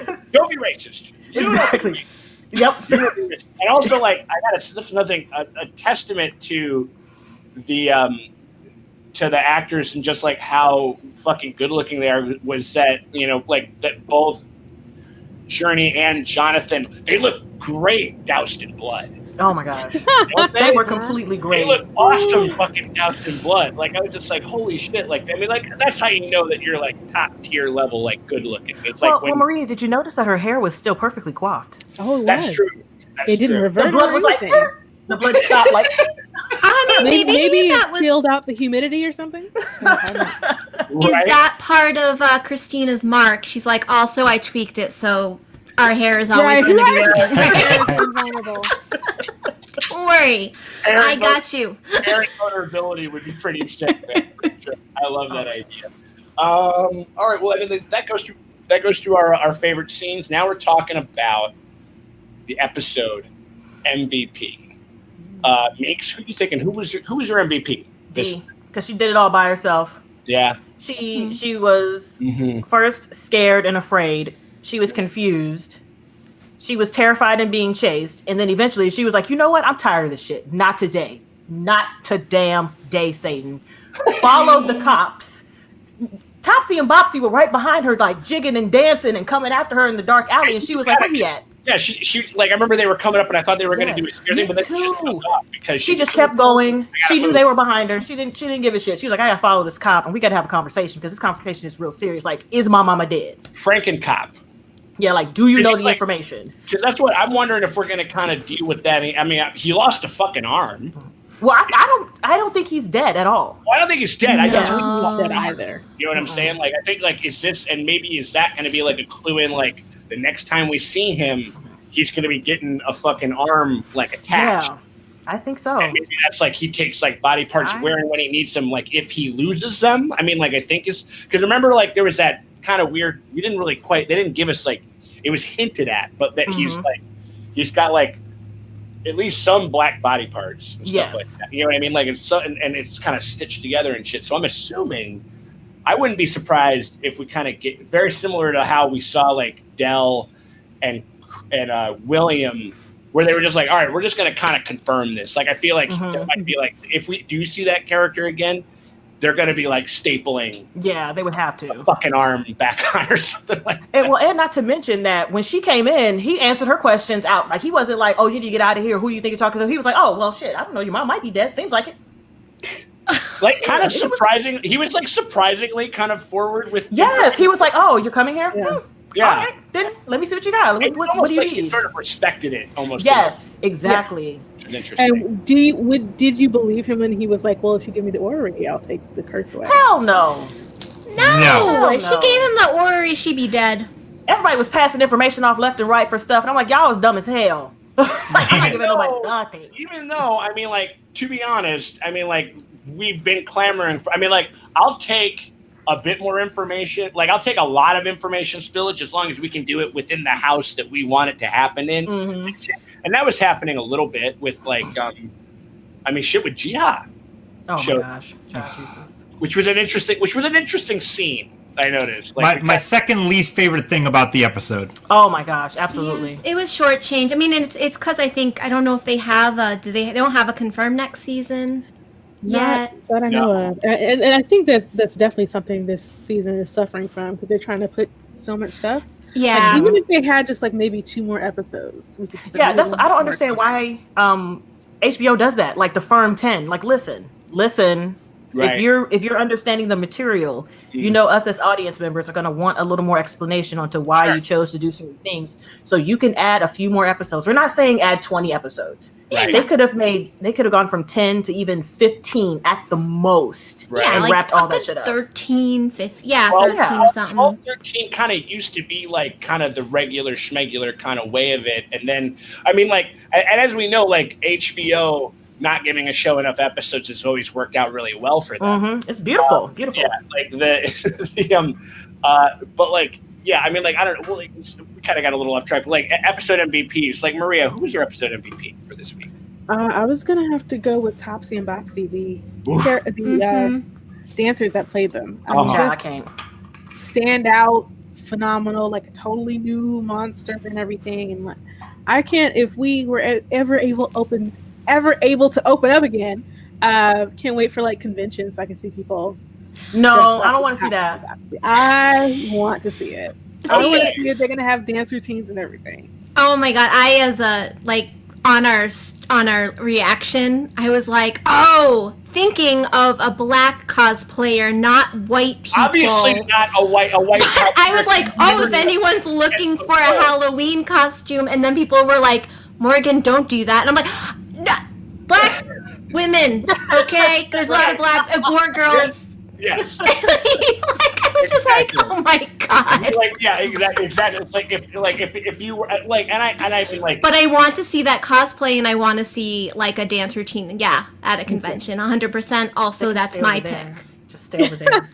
that. Don't be racist. Exactly. Yep. And also, like, that's another thing. A testament to the actors and just like how fucking good looking they are was that like that both Journey and Jonathan, they look great doused in blood. Oh my gosh. They were completely great. They look awesome fucking doused in blood. Like, I was just like, holy shit. Like, I mean, like, that's how you know that you're like top tier level, like, good looking. It's like well, Maria, did you notice that her hair was still perfectly coiffed? Oh, it that's was. true. It didn't revert. The blood was like, the blood stopped like. I mean, maybe that it was sealed out the humidity or something. Is that part of Christina's mark? She's like, also, I tweaked it, so our hair is always going to be vulnerable. Don't worry, I got you. Hair vulnerability would be pretty sick. Sure. I love that idea. All right, well, I mean, that goes through our favorite scenes. Now we're talking about the episode MVP. Meeks, who are you thinking? Who was your MVP? Because she did it all by herself. Yeah. She was first scared and afraid. She was confused. She was terrified and being chased. And then eventually she was like, you know what? I'm tired of this shit. Not today. Not to damn day, Satan. Followed the cops. Topsy and Bopsy were right behind her, like jigging and dancing and coming after her in the dark alley. And she was like, where he at? Yeah, she like, I remember they were coming up and I thought they were going to do a scare thing, but then she just hung up because she just kept going. She knew they were behind her. She didn't give a shit. She was like, I gotta follow this cop and we gotta have a conversation because this conversation is real serious. Like, is my mama dead? Franken cop. Yeah, like, do you know the information? Because that's what I'm wondering if we're going to kind of deal with that. I mean, he lost a fucking arm. Well, I don't think he's dead at all. Well, I don't think he's dead. I don't think he's not dead either. You know what I'm saying? Like, I think, like, is this, and maybe is that going to be like a clue in, like, the next time we see him, he's going to be getting a fucking arm, like, attached. Yeah, I think so. And maybe that's like he takes like body parts wearing when he needs them, like if he loses them. I mean, like, I think it's because remember, like, there was that kind of weird, they didn't give us, like, it was hinted at, but that he's got like at least some black body parts and stuff like that. You know what I mean? Like, it's and it's kind of stitched together and shit. So I'm assuming, I wouldn't be surprised if we kind of get very similar to how we saw like Del and William, where they were just like, all right, we're just going to kind of confirm this. Like, I feel like there might be like, if we do see that character again, they're going to be like stapling. Yeah, they would have to. A fucking arm back on or something like that. And not to mention that when she came in, he answered her questions out. Like, he wasn't like, oh, you need to get out of here. Who you think you're talking to? He was like, oh, well, shit, I don't know. Your mom might be dead. Seems like it. Like, kind of surprising. He was like surprisingly kind of forward with. Yes, he was like, oh, you're coming here? Yeah. Yeah. All right, then let me see what you got. What do you like need? He sort of respected it almost. Yes, exactly. Yes. Which is interesting. And did you believe him when he was like, well, if you give me the orrery, I'll take the curse away? Hell no. No, No. she gave him the orrery, she'd be dead. Everybody was passing information off left and right for stuff, and I'm like, y'all was dumb as hell. Like, I'm not giving nobody nothing. Even though, I mean, like, to be honest, I mean, like, we've been clamoring for, I mean, like, I'll take a bit more information. Like, I'll take a lot of information spillage as long as we can do it within the house that we want it to happen in. And that was happening a little bit with, like, I mean, shit with Jihad. Oh my gosh. Jesus. Which was an interesting scene. I noticed. Like, my second least favorite thing about the episode. Oh my goch, absolutely. Yeah, it was shortchanged. I mean, it's because I think, I don't know if they have they don't have a confirmed next season yet. Not that I know of. And I think that's definitely something this season is suffering from, because they're trying to put so much stuff. Yeah. Like, even if they had just like maybe 2 more episodes, we could. Yeah, that's. I don't understand why HBO does that. Like the firm 10. Like, listen. Right. If you're understanding the material, you know, us as audience members are going to want a little more explanation onto why you chose to do certain things. So you can add a few more episodes. We're not saying add 20 episodes. Right. They could have gone from 10 to even 15 at the most. Right. Yeah, and like wrapped all that shit up. 13, 15, yeah, Well, 13 or something. 12, 13 kind of used to be like kind of the regular schmegular kind of way of it. And then, I mean, like, and as we know, like, HBO not giving a show enough episodes has always worked out really well for them. It's beautiful. Beautiful. Yeah, like but like, yeah, I mean, like, I don't know, well, like, we kind of got a little off track, but like episode MVPs, like, Maria, who was your episode MVP for this week? I was gonna have to go with Topsy and Bopsy, the dancers that played them. I can't stand out, phenomenal, like a totally new monster and everything. And like, I can't, if we were ever able to open up again, can't wait for like conventions so I can see people. No, I don't want to see that. I want to see it. I want to see it. They're gonna have dance routines and everything. Oh my god! I as a like on our reaction, I was like, oh, thinking of a black cosplayer, not white people. Obviously not a white. I was like, oh, if anyone's looking for a Halloween costume, and then people were like, Morgan, don't do that, and I'm like, no, black women, okay? There's a lot of black Gore girls. Yes. Like, I was just like, oh my god. Like, yeah, exactly. It's like if you were like, and I mean, like. But I want to see that cosplay, and I want to see like a dance routine. Yeah, at a convention, 100%. Also, that's my pick. Just stay over there.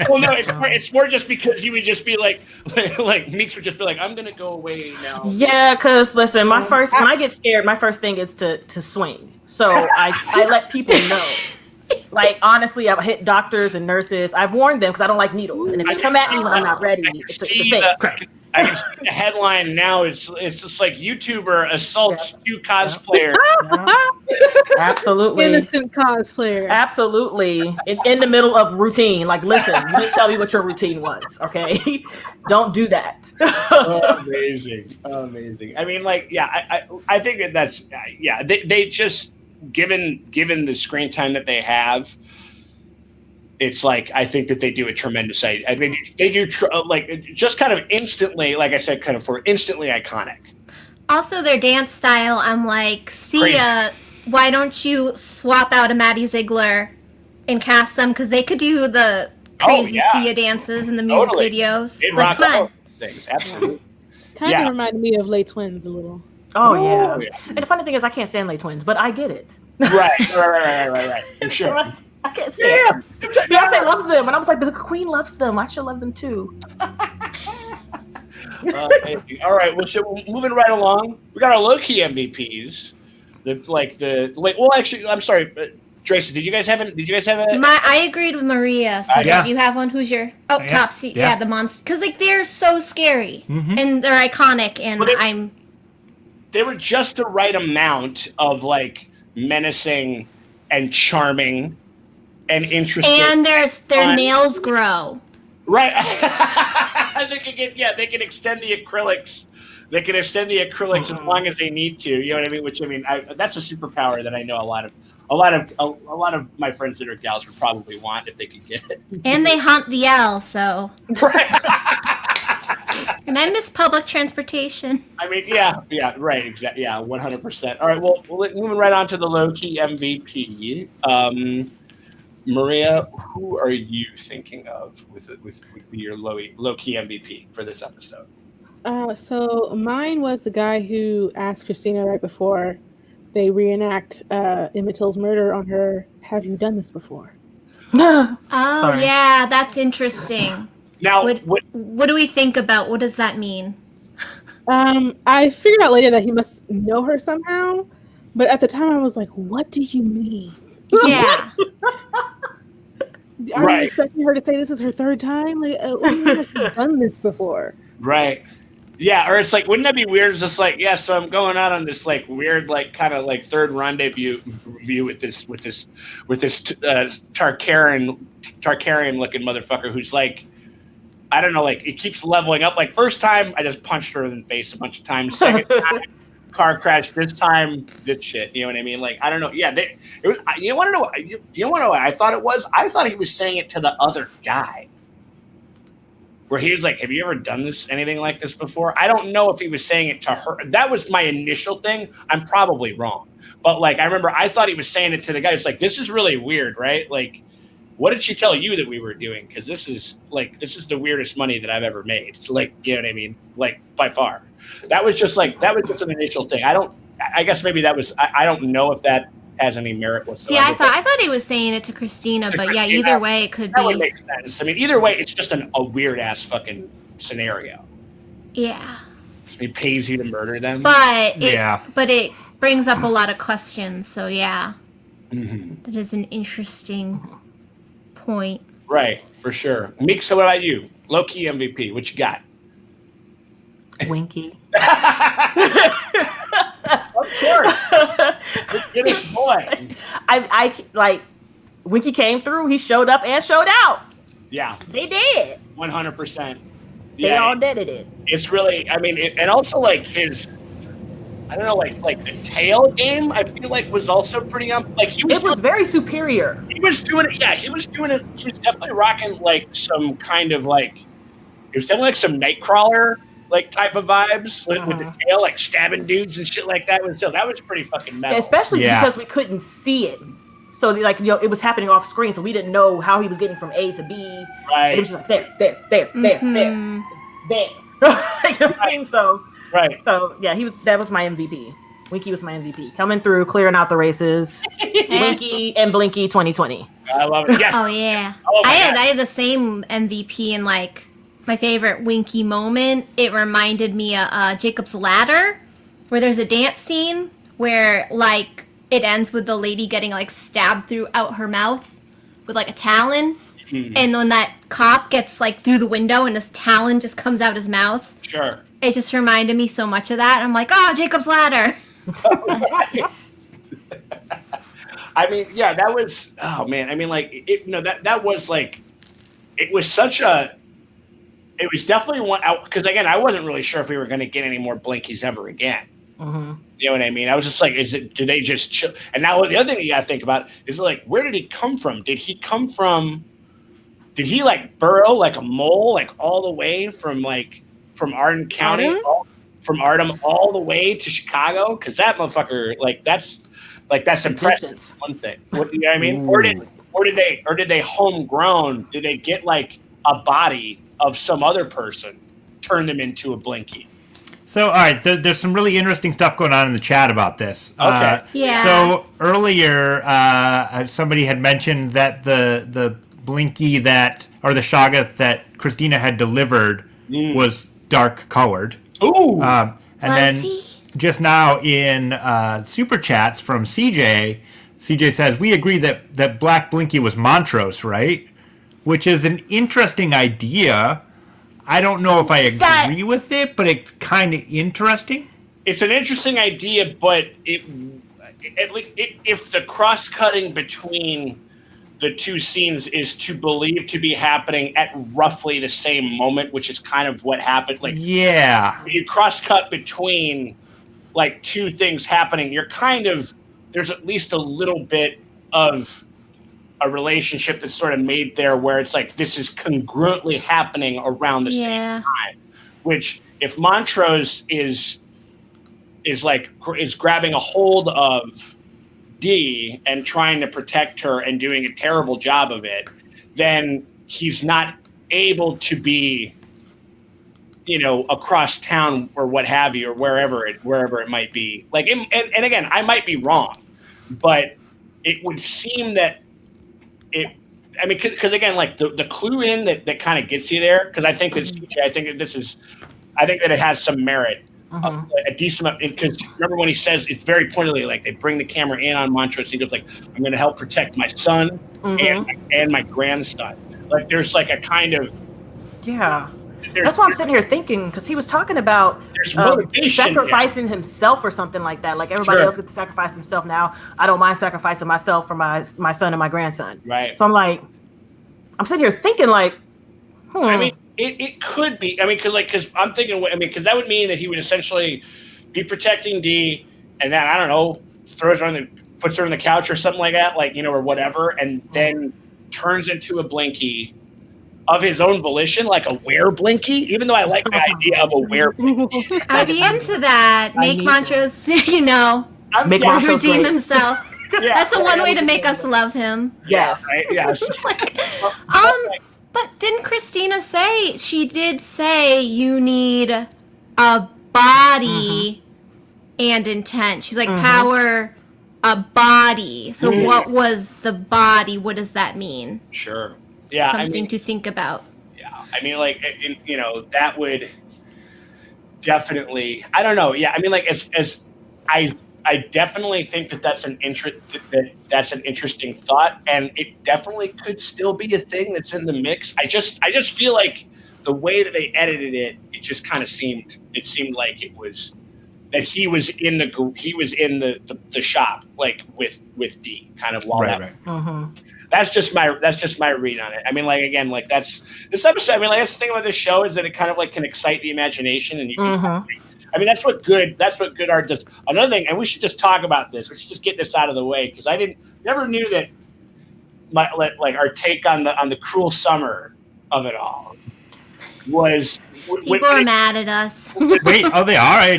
Well, no, it's more just because you would just be like Meeks would just be like, I'm gonna go away now. Yeah, because listen, when I get scared, my first thing is to swing. So I let people know. Like, honestly, I've hit doctors and nurses. I've warned them because I don't like needles, and if they come at me when I'm not ready, it's a thing. I can see the headline now. It's just like YouTuber assaults 2 cosplayers. Absolutely. Innocent cosplayer. Absolutely. In the middle of routine. Like, listen, you didn't tell me what your routine was, okay? Don't do that. Amazing. I mean, like, yeah, I think that's, yeah, they just, given the screen time that they have, it's like I think that they do a tremendous. I mean, they do like just kind of instantly, like I said, kind of for instantly iconic. Also, their dance style, I'm like, Sia, why don't you swap out a Maddie Ziegler and cast them? Because they could do the crazy Sia dances in the music videos. Like, come on. Things. Absolutely. Kind of reminded me of Lay Twins a little. Oh, yeah. And the funny thing is, I can't stand Lay Twins, but I get it. Right. For sure. I can't stand them. Beyonce loves them, and I was like, but the Queen loves them. I should love them too. All right. Well, so moving right along, we got our Lowkey MVPs. Well, actually, I'm sorry, Tracy. Did you guys have a? I agreed with Maria. So do you have one? Who's your? Oh, Topsy. Yeah, the monster. Because like they're so scary and they're iconic, and They were just the right amount of like menacing and charming and interesting. And their nails grow. Right. They can extend the acrylics. They can extend the acrylics as long as they need to. You know what I mean? Which I mean, that's a superpower that I know a lot of my friends that are gals would probably want if they could get it. And they hunt the L, so. Right. And I miss public transportation. I mean, right, exactly, 100%. All right, well, moving right on to the Lowkey MVP. Maria, who are you thinking of with your Lowkey MVP for this episode? So mine was the guy who asked Christina right before they reenact Emmett Till's murder on her, have you done this before? Sorry. Yeah, that's interesting. Now, what do we think about? What does that mean? I figured out later that he must know her somehow, but at the time I was like, what do you mean? Yeah. Are you expecting her to say this is her third time? Like, has she done this before? Right. Yeah, or it's like, wouldn't that be weird? It's just like, so I'm going out on this like weird, like kind of like third rendezvous with this Tarkarian looking motherfucker who's like, I don't know, like it keeps leveling up. Like first time, I just punched her in the face a bunch of times. Second time, car crash. This time, this shit. You know what I mean? Like I don't know. Yeah, it was. You want to know? Do you want to know what I thought it was? I thought he was saying it to the other guy. Where he was like, have you ever done anything like this before? I don't know if he was saying it to her. That was my initial thing. I'm probably wrong. But like, I remember I thought he was saying it to the guy. It's like, this is really weird, right? Like, what did she tell you that we were doing? Because this is the weirdest money that I've ever made. It's like, you know what I mean? Like by far. That was just an initial thing. I guess maybe that was, I don't know if that has any merit whatsoever. See, I thought he was saying it to Christina, but yeah, either way it could be. That would make sense. I mean, either way, it's just a weird ass fucking scenario. Yeah. He pays you to murder them. But it brings up a lot of questions. So yeah, that is an interesting point. Right, for sure. Meeks, so what about you? Lowkey MVP, what you got? Winky. Of course. Goodness boy. I like Winky came through. He showed up and showed out. Yeah, they did. 100%. They all did it. It's really, I mean, and also like his, I don't know, like the tail game. I feel like was also pretty like he was. It was very superior. He was doing it. Yeah, he was doing it. He was definitely rocking like some kind of like. It was definitely like some Nightcrawler like type of vibes with the tail, like stabbing dudes and shit like that. That was pretty fucking metal. Yeah, especially because we couldn't see it. So like, you know, it was happening off screen, so we didn't know how he was getting from A to B. Right. And it was just like there. You know what I mean? So yeah, that was my MVP. Winky was my MVP. Coming through, clearing out the races. Winky and Blinky 2020. I love it. Yeah. Oh yeah. I had the same MVP and like my favorite Winky moment. It reminded me of Jacob's Ladder, where there's a dance scene where like it ends with the lady getting like stabbed throughout her mouth with like a talon. And when that cop gets like through the window and this talon just comes out his mouth. Sure. It just reminded me so much of that. I'm like, oh, Jacob's Ladder. I mean, yeah, that was, oh man. I mean, like, that was like, it was definitely one out, because again, I wasn't really sure if we were going to get any more Blinkies ever again. You know what I mean? I was just like, do they just chill? And now the other thing you got to think about is like, where did he come from? Did he come from did he like burrow like a mole like all the way from Arden County, from Arden all the way to Chicago? Because that motherfucker, that's impressive. Distance. One thing, what, you know what I mean? Or did they homegrown? Did they get like a body of some other person, turn them into a blinky? So, all right, so there's some really interesting stuff going on in the chat about this. Okay. Yeah. So earlier, somebody had mentioned that the blinky or the Shoggoth that Christina had delivered was dark colored. Ooh. And then just now in super chats from CJ says, we agree that Black Blinky was Montrose, right? Which is an interesting idea. I don't know if I agree with it, but it's kind of interesting. It's an interesting idea, but if the cross-cutting between the two scenes is to believe to be happening at roughly the same moment, which is kind of what happened. You cross-cut between like two things happening. There's at least a little bit of a relationship that's sort of made there where it's like this is congruently happening around the same time. Which, if Montrose is grabbing a hold of Dee and trying to protect her and doing a terrible job of it, then he's not able to be, across town or what have you, or wherever it might be. And again, I might be wrong, but it would seem that because again, like the clue in that kind of gets you there, because I think that it has some merit, a decent. Because remember when he says it's very pointedly, like they bring the camera in on Montrose, he goes like, "I'm going to help protect my son and my grandson." Like there's like a kind of That's why I'm sitting here thinking, because he was talking about sacrificing himself or something like that. Like everybody else gets to sacrifice himself now. I don't mind sacrificing myself for my son and my grandson. Right. So I'm sitting here thinking like, I mean, it could be. I mean, because I'm thinking. I mean, because that would mean that he would essentially be protecting Dee, and then I don't know, puts her on the couch or something like that, or whatever, and then turns into a blinky of his own volition, like a were-blinky, even though I like the idea of a were-blinky. I'd be into that. Make Montrose, make Montrose redeem great. himself. That's the one way to make us love him. Yes. Right? Yes. But didn't Christina say, she did say you need a body and intent. She's like, power, a body. So what was the body? What does that mean? Sure. Yeah, something to think about. Yeah, I mean, that would definitely. I don't know. Yeah, I mean, as I definitely think that's an interesting thought, and it definitely could still be a thing that's in the mix. I just feel like the way that they edited it, it just kind of seemed like it was that he was in the shop like with Dee kind of while That's just my read on it. I mean, that's this episode. I mean, that's the thing about this show is that it kind of can excite the imagination, and you can. I mean, that's what good art does. Another thing, and we should just talk about this. We should just get this out of the way because I never knew that. Our take on the cruel summer of it all was. People are mad at us. Wait, they are?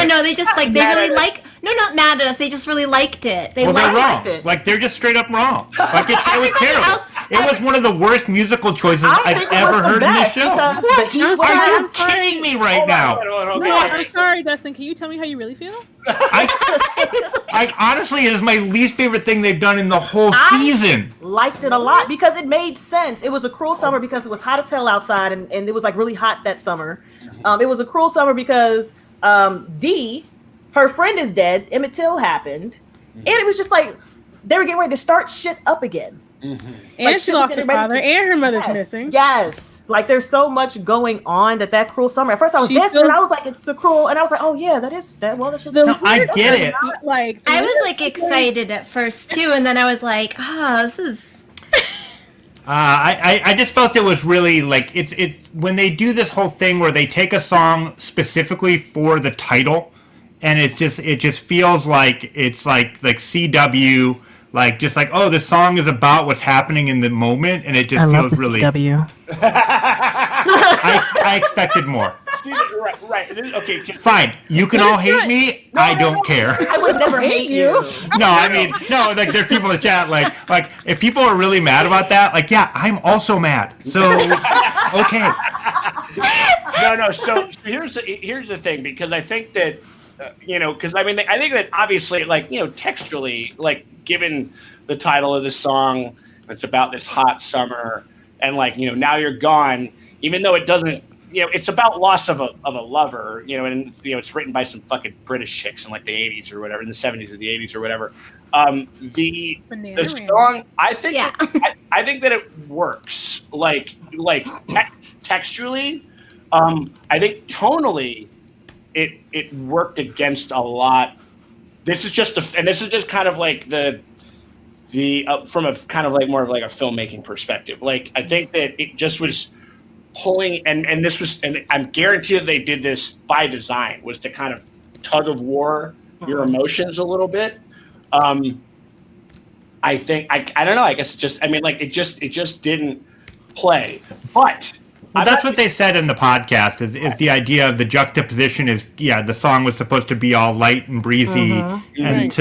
No. They just they really like. No, not mad at us. They just really liked it. They're wrong. They're just straight up wrong. It was terrible. It was one of the worst musical choices I've ever heard in this show. What? Are you kidding me right now? I'm sorry, Dustin. Can you tell me how you really feel? Honestly, it is my least favorite thing they've done in the whole season. Liked it a lot because it made sense. It was a cruel summer because it was hot as hell outside and it was really hot that summer. It was a cruel summer because Dee, her friend is dead. Emmett Till happened, and it was just like they were getting ready to start shit up again. And she lost her father, and her mother's missing. Yes, there's so much going on that cruel summer. At first, I was dancing, and I was like, "It's a cruel," and I was like, "Oh yeah, that is that." Well, that should. No, I get it. I was excited at first too, and then I was like, this is. I just felt it was really it's when they do this whole thing where they take a song specifically for the title, and it just feels like it's like CW like just like, oh, this song is about what's happening in the moment, and it just feels really. I expected more. Right. Okay. Fine. You can all hate me. I don't care. I would never hate you. No, I mean, no. Like, there's people in the chat. Like, if people are really mad about that, like, yeah, I'm also mad. So, okay. No. So here's the thing, because I think that because I think that obviously, like, textually, like, given the title of the song, it's about this hot summer, and like, now you're gone, even though it doesn't. It's about loss of a lover, and it's written by some fucking British chicks in like the 80s or whatever, in the 70s or the 80s or whatever. The song, I think that it works like textually. I think tonally, it worked against a lot. This is just kind of like the from a kind of like more of like a filmmaking perspective. Like, I think that it just was pulling, and I'm guaranteed that they did this by design, was to kind of tug of war your emotions a little bit. I think I don't know. I guess it just didn't play. But that's what they said in the podcast. Is the idea of the juxtaposition is the song was supposed to be all light and breezy, and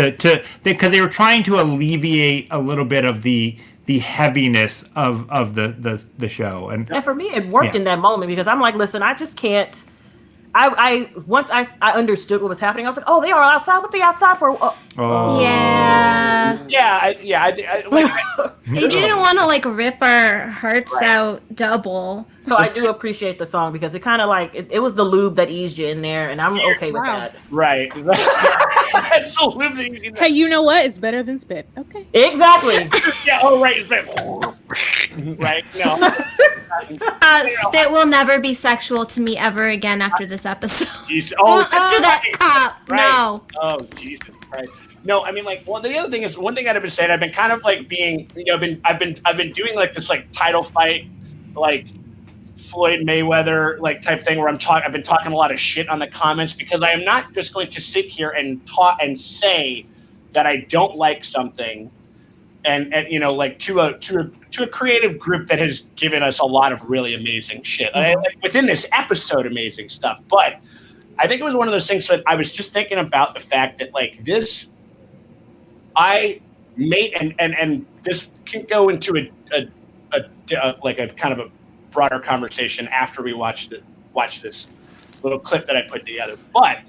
because they were trying to alleviate a little bit of the heaviness of the show, and for me it worked in that moment, because I'm like, listen, I just can't. Once I understood what was happening, I was like, oh, they are outside. What they outside for? Yeah. They didn't want to like rip our hearts out double. So I do appreciate the song, because it kind of like it was the lube that eased you in there, and I'm okay with that. Right. Hey, you know what? It's better than spit. Okay. Exactly. Yeah. Oh, right. Right. No. Spit will never be sexual to me ever again after this episode. After that cop. Right. No. Oh, Jesus Christ. No, I mean, like, well, the other thing is, one thing that I've been saying, I've been kind of like being, I've been doing like this like title fight, like Floyd Mayweather like type thing, where I've been talking a lot of shit on the comments, because I am not just going to sit here and talk and say that I don't like something, and like to a creative group that has given us a lot of really amazing shit. Like, within this episode, amazing stuff. But I think it was one of those things that I was just thinking about the fact that like this. I made and this can go into a like a kind of a broader conversation after we watch this little clip that I put together. But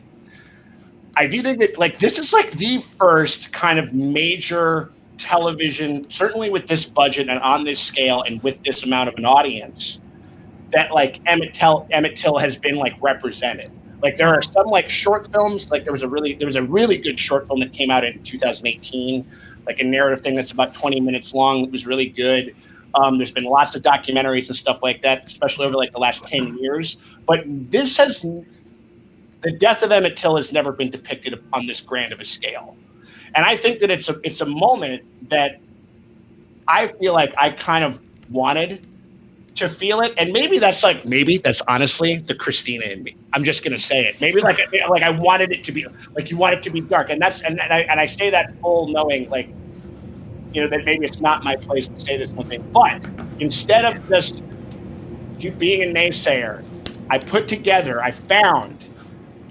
I do think that like this is like the first kind of major television, certainly with this budget and on this scale and with this amount of an audience, that like Emmett Till has been like represented. Like, there are some like short films, like there was a really good short film that came out in 2018, like a narrative thing that's about 20 minutes long. It was really good. There's been lots of documentaries and stuff like that, especially over like the last 10 years. But the death of Emmett Till has never been depicted on this grand of a scale. And I think that it's a moment that I feel like I kind of wanted to feel it, and maybe that's honestly the Christina in me. I'm just gonna say it. Maybe like I wanted it to be like, you want it to be dark, and I say that full knowing like, that maybe it's not my place to say this one thing, but instead of just being a naysayer, I found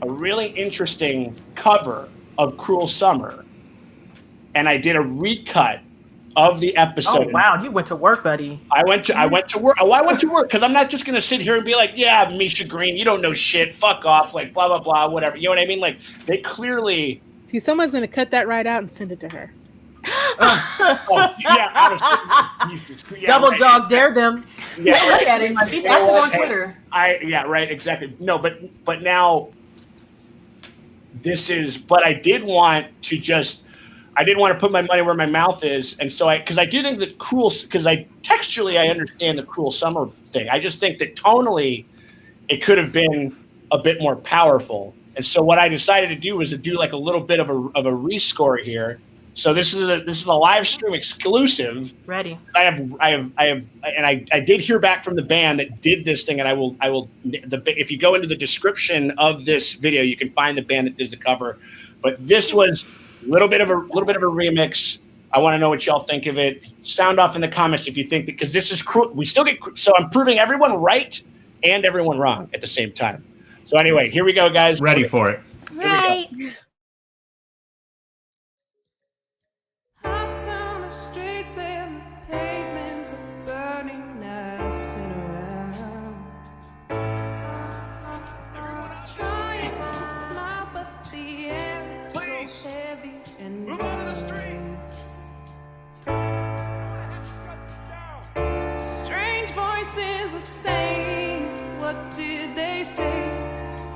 a really interesting cover of Cruel Summer, and I did a recut of the episode. Oh wow, you went to work, buddy. I went to work. Oh, I went to work because I'm not just gonna sit here and be like, yeah, Misha Green, you don't know shit, fuck off, like blah blah blah, whatever. You know what I mean? Like, they clearly see someone's gonna cut that right out and send it to her. Double dog dare them. Yeah, look at him. She's active on Twitter. Right, exactly. No, but now this is. But I did want to put my money where my mouth is, and so because I do think that textually I understand the Cruel Summer thing. I just think that tonally it could have been a bit more powerful. And so what I decided to do was to do like a little bit of a rescore here. So this is a live stream exclusive. Ready. I have, and I did hear back from the band that did this thing, and I will. If you go into the description of this video, you can find the band that did the cover. But this was a little bit of a remix. I want to know what y'all think of it. Sound off in the comments if you think that, because this is cruel. We still get, so I'm proving everyone right and everyone wrong at the same time. So anyway, here we go, guys. Ready for it. Right.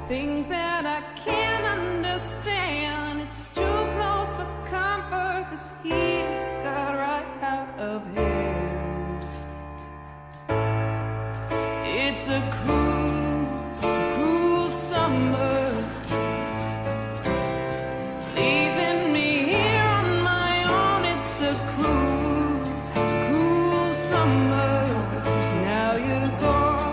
Things that I can't understand. It's too close for comfort. This heat's got right out of hand. It's a cruel summer. Leaving me here on my own. It's a cruel summer. Now you're gone.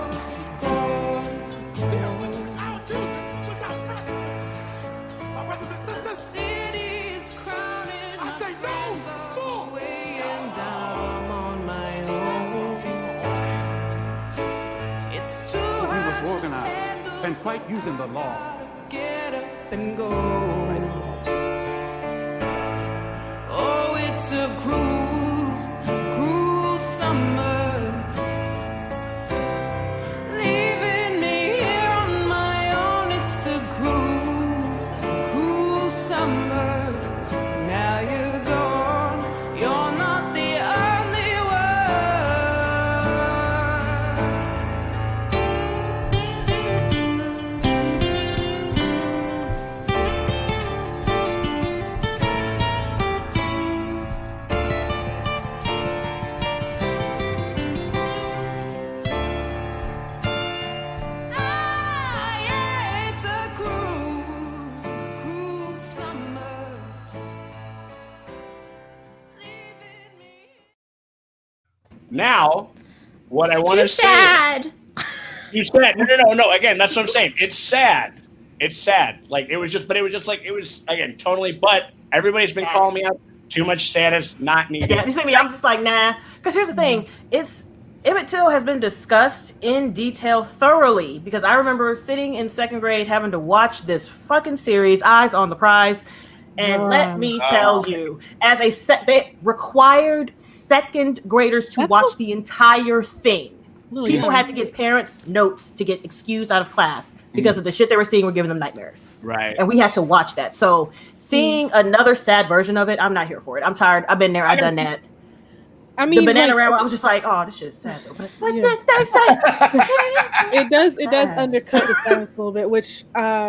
And fight using the law. Get up and go. Oh, it's a cruel summer. Leaving me here on my own. It's a cruel summer. Now you're gone. You're not the only Now, what I want to say. Sad. You said no. Again, that's what I'm saying. It's sad. It's sad. Like it was just again totally. But everybody's been calling me out. Too much sadness, not needed. Yeah, you see me? I'm just like, nah. Because here's the thing: Emmett Till has been discussed in detail thoroughly. Because I remember sitting in second grade having to watch this fucking series, Eyes on the Prize. And let me tell you, as they required second graders to watch the entire thing. People had to get parents' notes to get excused out of class because of the shit they were seeing were giving them nightmares. Right. And we had to watch that. So seeing another sad version of it, I'm not here for it. I'm tired. I've been there. I've done that. I mean, the banana round, I was just like, oh, this shit is sad though. But that's sad. It does undercut the sadness a little bit, which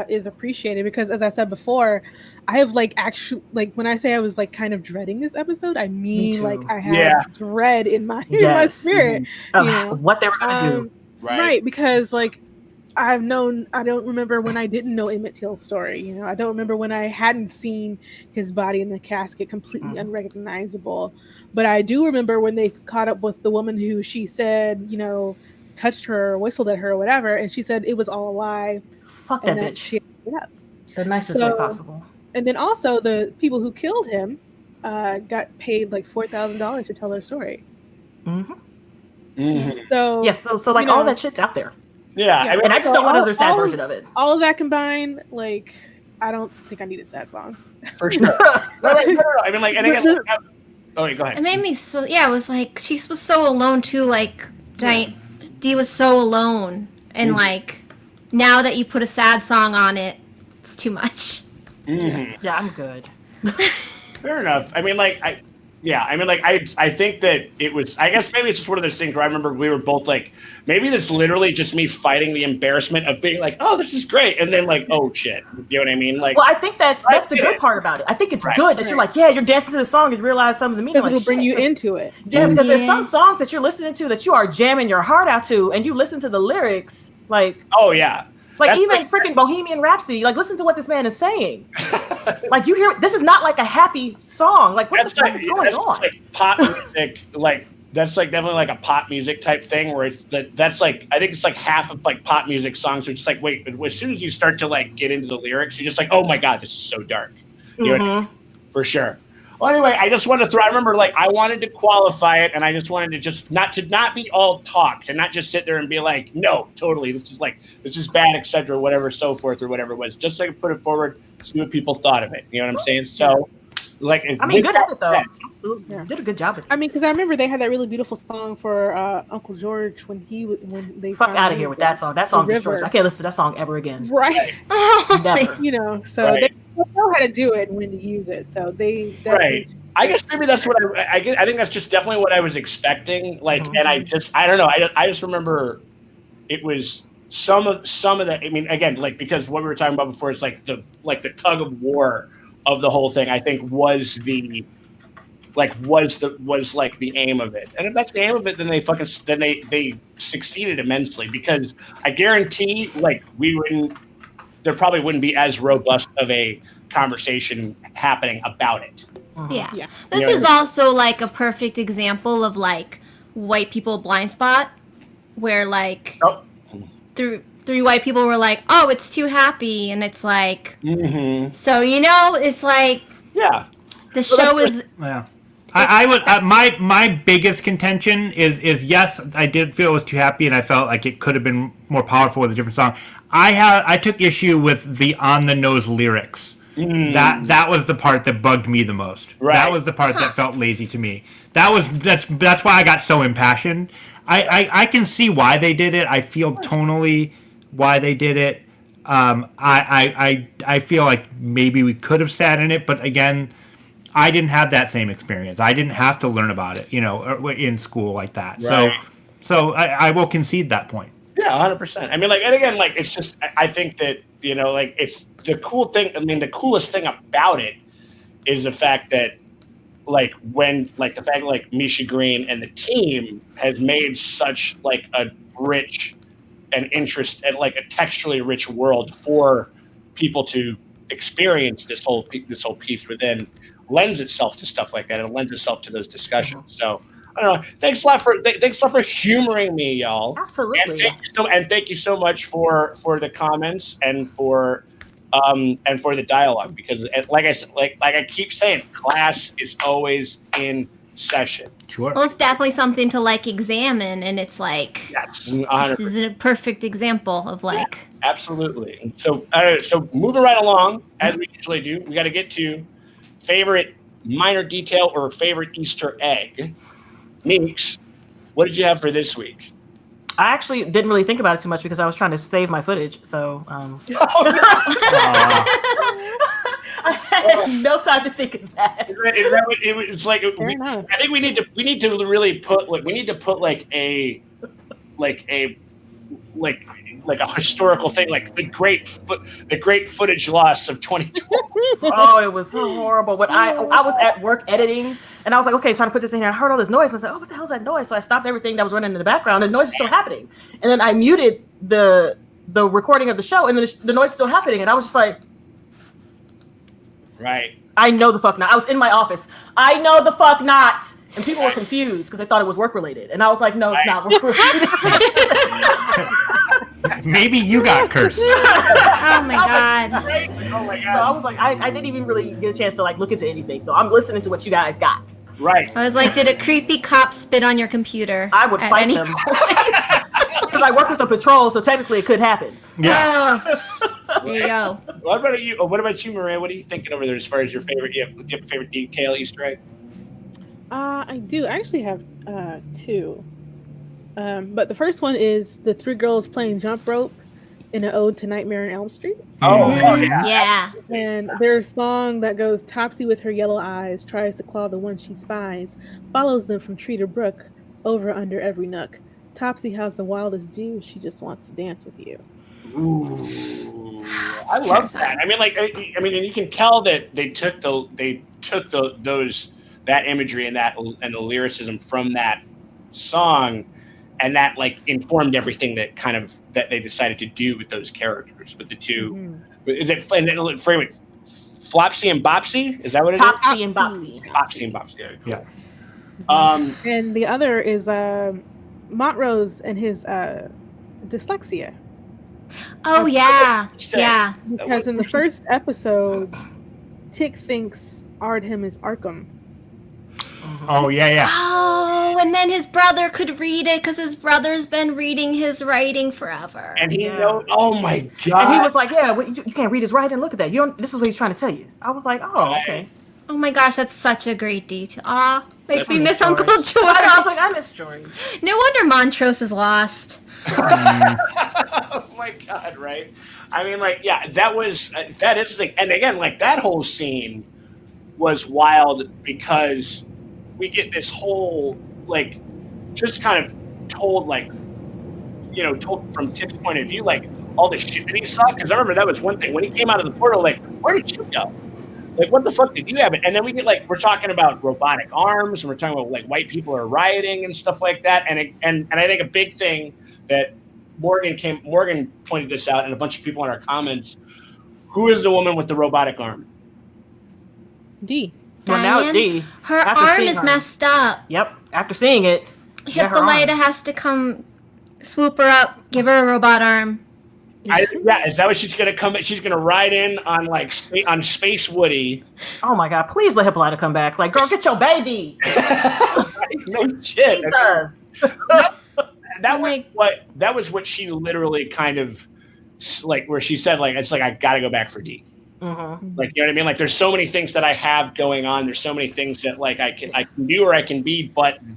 is appreciated because, as I said before, I have actually when I say I was kind of dreading this episode, I mean I had dread in my spirit. You know? What they were gonna do. Right, because I don't remember when I didn't know Emmett Till's story. You know, I don't remember when I hadn't seen his body in the casket, completely unrecognizable. But I do remember when they caught up with the woman who she said, touched her or whistled at her or whatever, and she said it was all a lie. Fuck that bitch. She, the nicest way possible. And then also the people who killed him got paid $4,000 to tell their story. Mm-hmm. Mm-hmm. So yes, so all that shit's out there. Yeah, I mean, I just don't want another sad version of it. All of that combined, I don't think I need a sad song. For sure. No. I mean, and again, go ahead. It made me so. Yeah, it was she was so alone too. Dee was so alone, and now that you put a sad song on it, it's too much. Mm-hmm. Yeah, I'm good. Fair enough. I mean, I think that it was, I guess maybe it's just one of those things where I remember we were both maybe that's literally just me fighting the embarrassment of being oh, this is great. And then oh shit. You know what I mean? Well, I think that's the good part about it. I think it's good that you're you're dancing to the song and realize some of the meaning. Because it'll bring you into it. Yeah, because there's some songs that you're listening to that you are jamming your heart out to, and you listen to the lyrics oh yeah. Even freaking Bohemian Rhapsody, listen to what this man is saying. You hear, this is not a happy song. What the fuck is going on? Pop music, that's definitely a pop music type thing where that's I think it's half of pop music songs are just wait, as soon as you start to get into the lyrics, you're just oh my god, this is so dark. You know what I mean? For sure. Well, anyway, I just wanted to throw. I remember, like, I wanted to qualify it, and I just wanted to just not be all talk, to not just sit there and be like, no, totally, this is bad, etc., whatever, so forth, or whatever it was. Just so I could put it forward, see what people thought of it. You know what I'm saying? So, like, I mean, good at it though. Absolutely, Yeah. did a good job with it. I mean, because I remember they had that really beautiful song for Uncle George when they Fuck out of here with that song. That song destroys. river. I can't listen to that song ever again. Right. Never. You know, so Right. they know how to do it and when to use it. So they Right. I guess maybe that's what I think that's just definitely what I was expecting. Like, and I don't know. I just remember it was some of the. I mean, again, like, because what we were talking about before is like the tug of war of the whole thing. I think was the aim of it. And if that's the aim of it, then they succeeded immensely, because I guarantee, like, there probably wouldn't be as robust of a conversation happening about it. Yeah. Yeah. This You know is also like a perfect example of like white people blind spot, where like Oh. three white people were like, "Oh, it's too happy," and it's like, Mm-hmm. so it's like Yeah. the show is. Yeah. I would my biggest contention is yes, I did feel it was too happy, and I felt like it could have been more powerful with a different song. I took issue with the on the nose lyrics. That was the part that bugged me the most. Right. That was the part that felt lazy to me. That's why I got so impassioned. I can see why they did it. I feel tonally why they did it. I feel like maybe we could have sat in it, but again, I didn't have that same experience. I didn't have to learn about it, in school like that. Right. So I will concede that point. Yeah, 100%. I mean, like, and again, like, it's just, I think that, like, it's the cool thing. I mean, the coolest thing about it is the fact that, like, Misha Green and the team has made such, like, a rich and interest and, like, a texturally rich world for people to experience this whole piece within, lends itself to stuff like that, and lends itself to those discussions. So, I don't know. Thanks a lot for humoring me, y'all. Absolutely. And thank you so much for the comments and for the dialogue, because, like I said, like I keep saying, class is always in session. Sure. Well, it's definitely something to like examine, and it's like Yes, this 100%. is a perfect example of like. Absolutely. So moving right along, as we usually do, we got to get to favorite minor detail or favorite Easter egg. Meeks, what did you have for this week? I actually didn't really think about it too much because I was trying to save my footage. So I had no time to think of that. It's like Fair enough. I think we need to really put like a historical thing, like the great footage loss of 2020. Oh, it was so horrible. But I was at work editing, and I was like, okay, trying to put this in here. I heard all this noise, and I said, oh, what the hell is that noise? So I stopped everything that was running in the background. The noise is still happening, and then I muted the recording of the show, and then the noise is still happening, and I was just like, Right. I know the fuck not. I was in my office. I know the fuck not. And people were confused because they thought it was work related, and I was like, no, it's not work related. Maybe you got cursed. Oh my god. Oh my So I god. was like, I didn't even really get a chance to like look into anything. So I'm listening to what you guys got. Right. I was like, did a creepy cop spit on your computer? I would at fight any them. point? Because I work with the patrol, so technically it could happen. Yeah. Oh, there you go. What about you, Maria? What are you thinking over there as far as your favorite? Do you have a favorite detail Easter egg? I do. I actually have two. But the first one is the three girls playing jump rope in an ode to Nightmare on Elm Street. Oh, Yeah. And there's a song that goes, Topsy with her yellow eyes tries to claw the one she spies, follows them from tree to brook, over under every nook. Topsy has the wildest dew, she just wants to dance with you. Ooh, I love that. I mean, and you can tell that they took that imagery and the lyricism from that song, and that like informed everything that they decided to do with those characters, with the two. Mm-hmm. Is it frame it? Flopsy and Bopsy? Is that what it is? Topsy and Bopsy. Bopsy and Bopsy. Yeah. And the other is Montrose and his dyslexia. Oh yeah. Yeah. Because in the first episode, Tick thinks Ardham is Arkham. Oh, yeah. Oh, and then his brother could read it because his brother's been reading his writing forever. And he knows. Oh my god! And he was like, "Yeah, you can't read his writing. Look at that. You don't. This is what he's trying to tell you." I was like, "Oh, okay." Oh my gosh, that's such a great detail. Aw, makes me miss George. Uncle George. I was like, I miss George. No wonder Montrose is lost. Oh my god! Right? I mean, like, yeah, that is the thing. And again, like that whole scene was wild because we get this whole like just kind of told like told from Tick's point of view, like all the shit that he saw. Because I remember that was one thing when he came out of the portal. Like, where did you go? Like, what the fuck did you have? And then we get like we're talking about robotic arms, and we're talking about like white people are rioting and stuff like that. And I think a big thing that Morgan pointed this out, and a bunch of people in our comments. Who is the woman with the robotic arm? D. Well, now it's D. Her After arm seeing is her. messed up. Yep. After seeing it, Hippolyta has to come swoop her up, give her a robot arm. Is that what she's gonna come? She's gonna ride in on like on Space Woody. Oh my god! Please let Hippolyta come back. Like, girl, get your baby. No shit. He does. That was what she literally kind of like where she said like it's like I gotta go back for D. Mm-hmm. Like, you know what I mean? Like, there's so many things that I have going on. There's so many things that like I can do or I can be, but I'm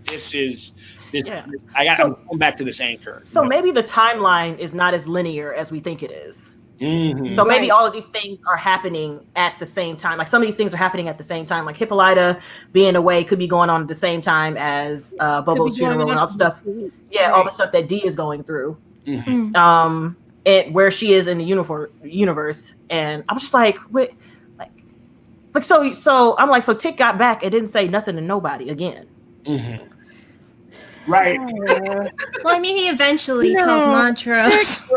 going back to this anchor. So maybe the timeline is not as linear as we think it is. Mm-hmm. So maybe all of these things are happening at the same time. Like some of these things are happening at the same time. Like Hippolyta being away could be going on at the same time as Bobo's funeral and all the stuff. Yeah, all the stuff that D is going through. Mm-hmm. And where she is in the universe. And I'm just like, wait, like so I'm like, so Tick got back and didn't say nothing to nobody again. Mm-hmm. Right. Well, I mean, he eventually tells Montrose.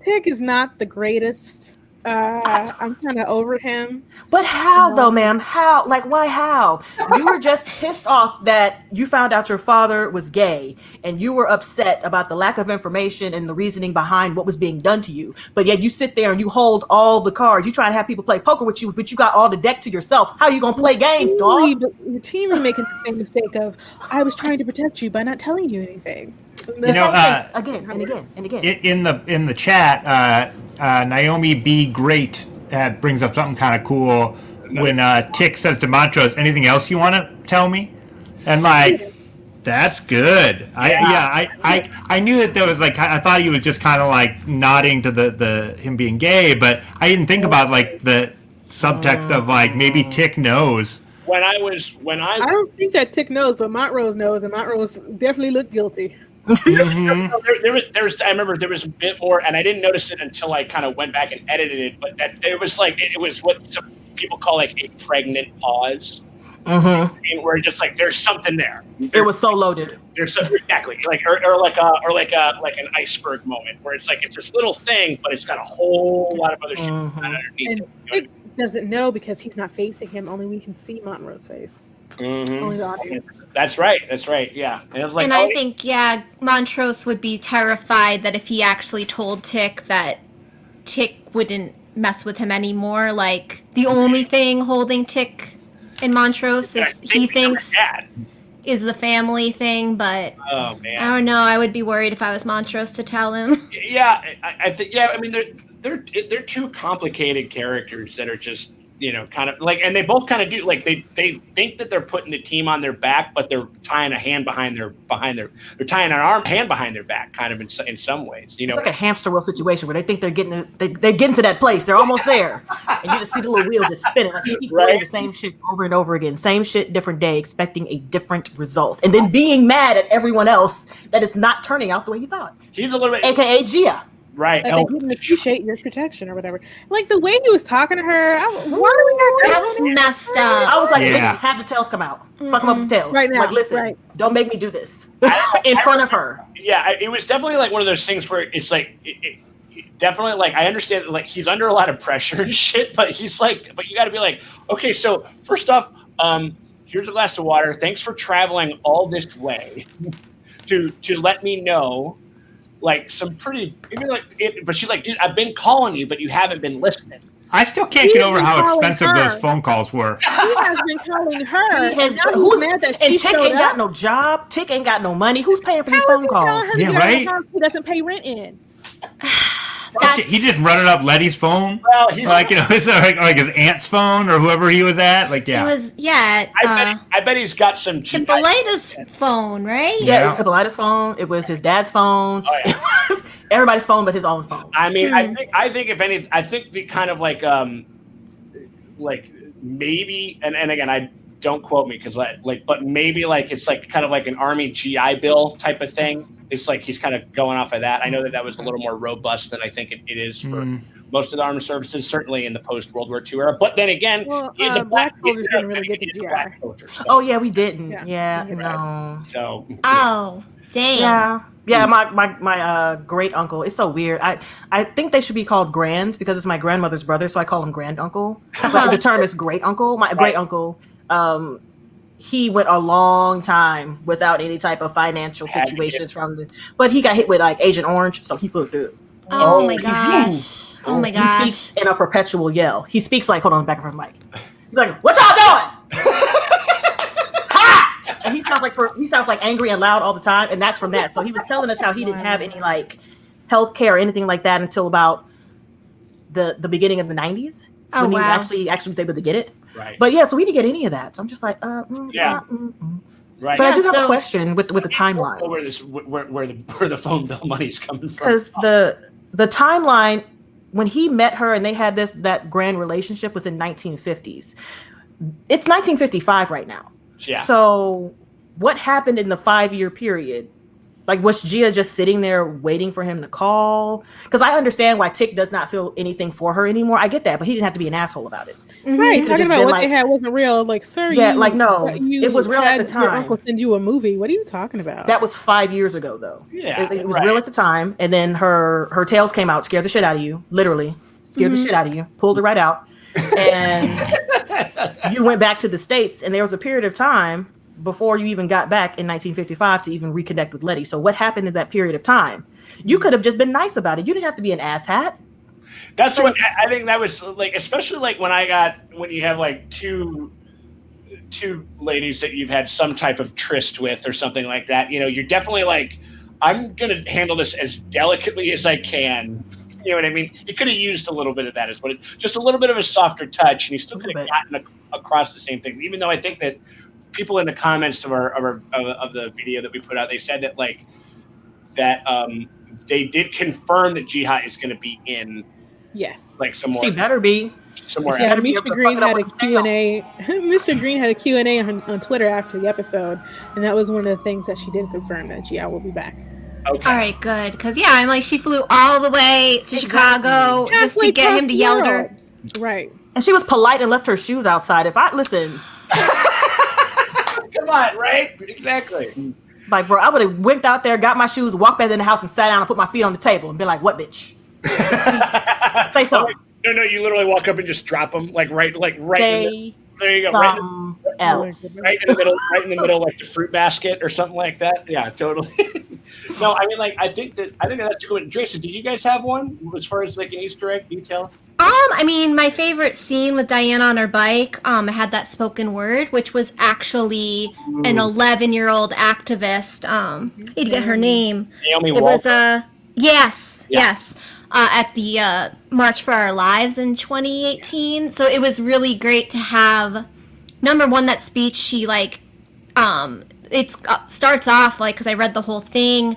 Tick is not the greatest. I'm kind of over him. But how though, ma'am? How? Like, why? How? You were just pissed off that you found out your father was gay, and you were upset about the lack of information and the reasoning behind what was being done to you. But yet you sit there and you hold all the cards. You try to have people play poker with you, but you got all the deck to yourself. How are you gonna play games, dog? Routinely making the same mistake of I was trying to protect you by not telling you anything. Again and again and again. In the chat, Naomi B. Great brings up something kind of cool when Tick says to Montrose, "Anything else you want to tell me?" And like, that's good. I knew that there was like I thought he was just kind of like nodding to the him being gay, but I didn't think about like the subtext of like maybe Tick knows. I don't think that Tick knows, but Montrose knows, and Montrose definitely looked guilty. Mm-hmm. I remember there was a bit more, and I didn't notice it until I kind of went back and edited it. But that it was like it was what some people call like a pregnant pause, and where just like there's something there. It was so loaded. There's something exactly like or like an iceberg moment where it's like it's this little thing, but it's got a whole lot of other shit underneath. And Tick doesn't know because he's not facing him. Only we can see Monroe's face. Mm-hmm. Only the audience. That's right. Yeah. And, it was like, I think, Montrose would be terrified that if he actually told Tick that Tick wouldn't mess with him anymore. Like, the only thing holding Tick and Montrose is he thinks is the family thing, but oh man, I don't know. I would be worried if I was Montrose to tell him. Yeah, I think. Yeah, I mean, they're two complicated characters that are just, kind of like, and they both kind of do like they think that they're putting the team on their back, but they're tying a hand they're tying an hand behind their back, kind of in some ways. It's like a hamster wheel situation where they think they're getting to that place, they're almost there, and you just see the little wheels just spinning. Like you keep doing the same shit over and over again, same shit, different day, expecting a different result, and then being mad at everyone else that it's not turning out the way you thought. He's a little bit, aka Gia. Right. Like they didn't appreciate your protection or whatever. Like the way he was talking to her, that was messed up. I was like, listen, have the tails come out. Fuck them up with the tails. Right now. Like, listen, don't make me do this in front of her. Yeah, it was definitely like one of those things where it's like, it definitely like, I understand like he's under a lot of pressure and shit, but he's like, but you got to be like, okay, so first off, here's a glass of water. Thanks for traveling all this way to let me know. Like some pretty, maybe like it, but she's like, dude, I've been calling you, but you haven't been listening. I still can't He's get over been how calling expensive her. those phone calls were. He has been calling her, and now Who's he's mad that and she Tick showed ain't got up. no job. Tick ain't got no money. Who's paying for these How is phone he calls? telling her to Yeah, get out of right? the house he doesn't pay rent in? He just running up Letty's phone, Well, he's like it's like his aunt's phone or whoever he was at. Like, It yeah, was I bet he's got some Hippolyta's phone, right? Yeah, it was Hippolyta's phone. It was his dad's phone. Oh, yeah. It was everybody's phone but his own phone. I mean, I think if any, I think the kind of like maybe, and again, I don't quote me because but maybe like it's like kind of like an Army GI Bill type of thing. It's like he's kind of going off of that. I know that was a little more robust than I think it is for most of the armed services, certainly in the post World War II era. But then again, he's a black soldiers didn't really get the GI. soldier. So. Oh yeah, we didn't. Yeah. Yeah, You're no. So Oh, dang. Yeah, my great uncle. It's so weird. I think they should be called grand because it's my grandmother's brother, so I call him grand uncle. But the term is great uncle. My great uncle. He went a long time without any type of financial situations but he got hit with like Agent Orange, so he fucked up. Oh my gosh. Oh my He gosh. speaks in a perpetual yell. He speaks like, hold on, back of her mic. He's like, what y'all doing? Ha! And he sounds like angry and loud all the time, and that's from that. So he was telling us how he didn't have any like health care or anything like that until about the beginning of the 90s. Oh, when wow. he actually was able to get it. right, But yeah, so we didn't get any of that. So I'm just like, right. But I do have so- a question with the timeline. Where the phone bill money is coming from? Because the timeline when he met her and they had that grand relationship was in 1950s. It's 1955 right now. Yeah. So what happened in the 5-year period? Like, was Gia just sitting there waiting for him to call? Because I understand why Tick does not feel anything for her anymore. I get that, but he didn't have to be an asshole about it. Right, could've talking just about been what like- they had wasn't real. Like, sir, Yeah, you, like, no, you it was real at had the Your time. uncle send you a movie. What are you talking about? That was 5 years ago, though. Yeah, it was right. real at the time. And then her tails came out, scared the shit out of you, literally scared the shit out of you, pulled it right out, and you went back to the States. And there was a period of time before you even got back in 1955 to even reconnect with Letty. So what happened in that period of time? You could have just been nice about it. You didn't have to be an asshat. That's what I think. That was like, especially like when you have like two ladies that you've had some type of tryst with or something like that. You know, you're definitely like, I'm gonna handle this as delicately as I can. You know what I mean? He could have used a little bit of that as well, just a little bit of a softer touch, and he still could have gotten across the same thing. Even though I think that people in the comments of the video that we put out, they said that they did confirm that Jihad is going to be in. Yes. Like some more. She better be. Somewhere. Yeah, Better be Misha able to Green fuck it up had a with the tail. Q&A. Mr. Green had a Q&A on Twitter after the episode, and that was one of the things that she did confirm, that Gia will be back. Okay. All right, good. Because, yeah, I'm like, she flew all the way to Chicago just to get him to yell at her. Right. And she was polite and left her shoes outside. Listen, Come on, right? Exactly. like, bro, I would have went out there, got my shoes, walked back in the house and sat down and put my feet on the table and been like, what, bitch? Say something. No, you literally walk up and just drop them, right. Say There you go. something else. Right in the middle, like the fruit basket or something like that. Yeah, totally. No, I mean, like, I think that's a good one. Jason, did you guys have one as far as like an Easter egg detail? I mean, my favorite scene with Diana on her bike, had that spoken word, which was actually an 11-year-old activist. I need to get her name. Naomi It Walter. was yes. At the March for Our Lives in 2018. So it was really great to have, number one, that speech. She it starts off because I read the whole thing,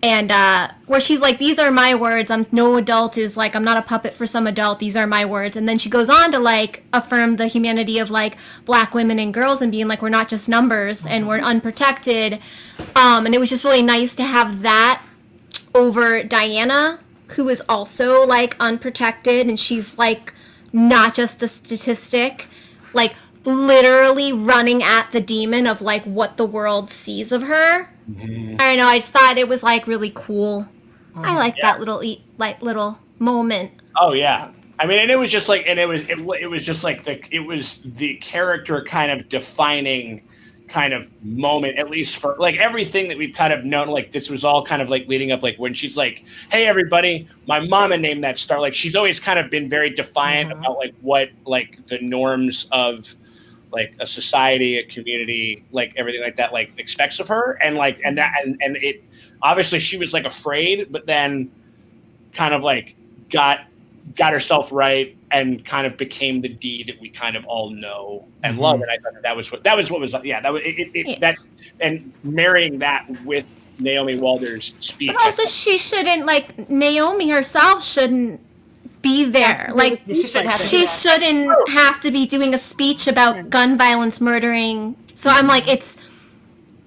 and where she's like, these are my words. No adult is I'm not a puppet for some adult. These are my words. And then she goes on to affirm the humanity of Black women and girls and being we're not just numbers and we're unprotected. And it was just really nice to have that over Diana, who is also unprotected, and she's not just a statistic, literally running at the demon of what the world sees of her. Mm-hmm. I don't know, I just thought it was really cool. I like that little moment. Oh yeah. I mean, and it was just it was just it was the character kind of defining, kind of moment, at least for like everything that we've kind of known. Like this was all kind of like leading up, like when she's like, "Hey, everybody, my mama named that star." Like she's always kind of been very defiant about like what like the norms of like a society, a community, like everything like that, like expects of her, and like and it obviously she was like afraid, but then kind of like got herself right and kind of became the Dee that we kind of all know and love. And I thought that was what was that, and marrying that with Naomi Walder's speech. But also, she shouldn't, like, Naomi herself shouldn't be there. Like, she shouldn't have to be doing a speech about gun violence, murdering. So I'm like,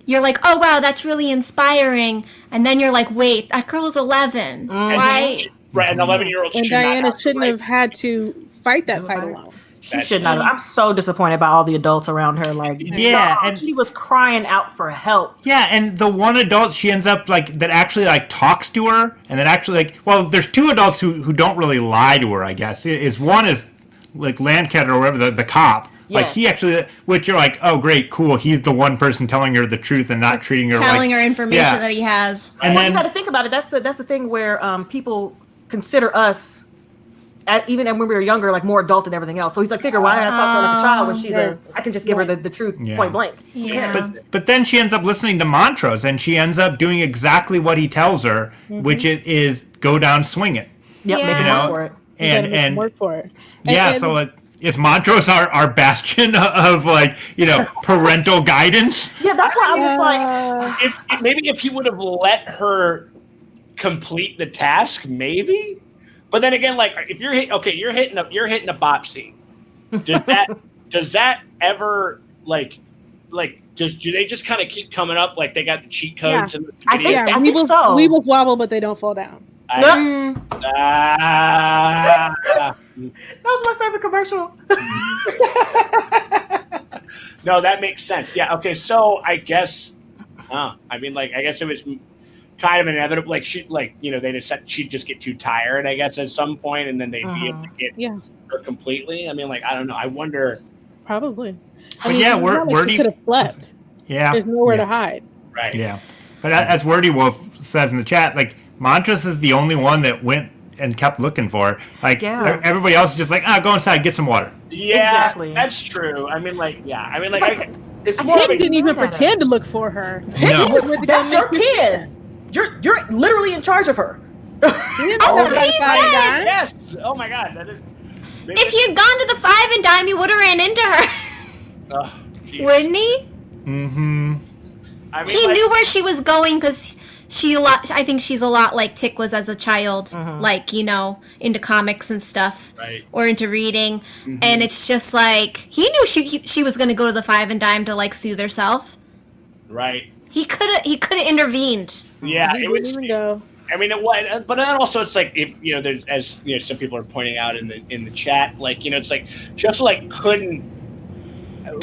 you're like, oh wow, that's really inspiring, and then you're like, wait, that girl is 11. Why? Right, an 11-year-old. And Diana shouldn't have had to fight that fight alone. She should not. I'm so disappointed by all the adults around her. Like, and she was crying out for help. Yeah, and the one adult she ends up like that actually like talks to her, and that actually like, well, there's two adults who don't really lie to her. I guess one is like Landcatter or whatever, the cop. Like he actually, which you're like, oh great, cool. He's the one person telling her the truth and not treating her telling her information that he has. And then you got to think about it. That's the thing where people consider us, even when we were younger, like more adult than everything else. So he's like, figure why did I talk to her like a child when she's I can just give her the truth point blank. Yeah. But then she ends up listening to Montrose, and she ends up doing exactly what he tells her, which it is go down swinging. Yep, making work for it. And work for it. So is Montrose our bastion of like, parental guidance? Yeah, that's why I'm just like, if he would have let her complete the task, maybe. But then again, like if you're hitting a bop scene. Does that ever like do they just kind of keep coming up like they got the cheat codes in the video? I think so. Weebles wobble, but they don't fall down. That was my favorite commercial. No, that makes sense. Yeah. Okay. So I guess, I guess it was kind of inevitable. Like they just said she'd just get too tired, I guess, at some point, and then they'd be able to get her completely. I mean, like, I don't know. I wonder. Probably. But Wordy could have slept. Yeah. There's nowhere to hide. Right. Yeah. But as Wordy Wolf says in the chat, like Montrose is the only one that went and kept looking for her. Like everybody else is just like, go inside, get some water. Yeah, exactly. That's true. I mean, like, it's more Tick didn't even pretend to look for her. That's your kid. You're literally in charge of her. Yes. Oh my God. That is. If he had gone to the 5 and dime, he would have ran into her. Wouldn't he? Mm-hmm. I mean, he knew where she was going because I think she's a lot like Tick was as a child, like, into comics and stuff, right, or into reading. And it's just like, he knew she was going to go to the 5 and dime to like soothe herself. Right. He could have intervened. Yeah, it was. Go. I mean, but then also it's like, if there's, as some people are pointing out in the chat, like, it's like she also like couldn't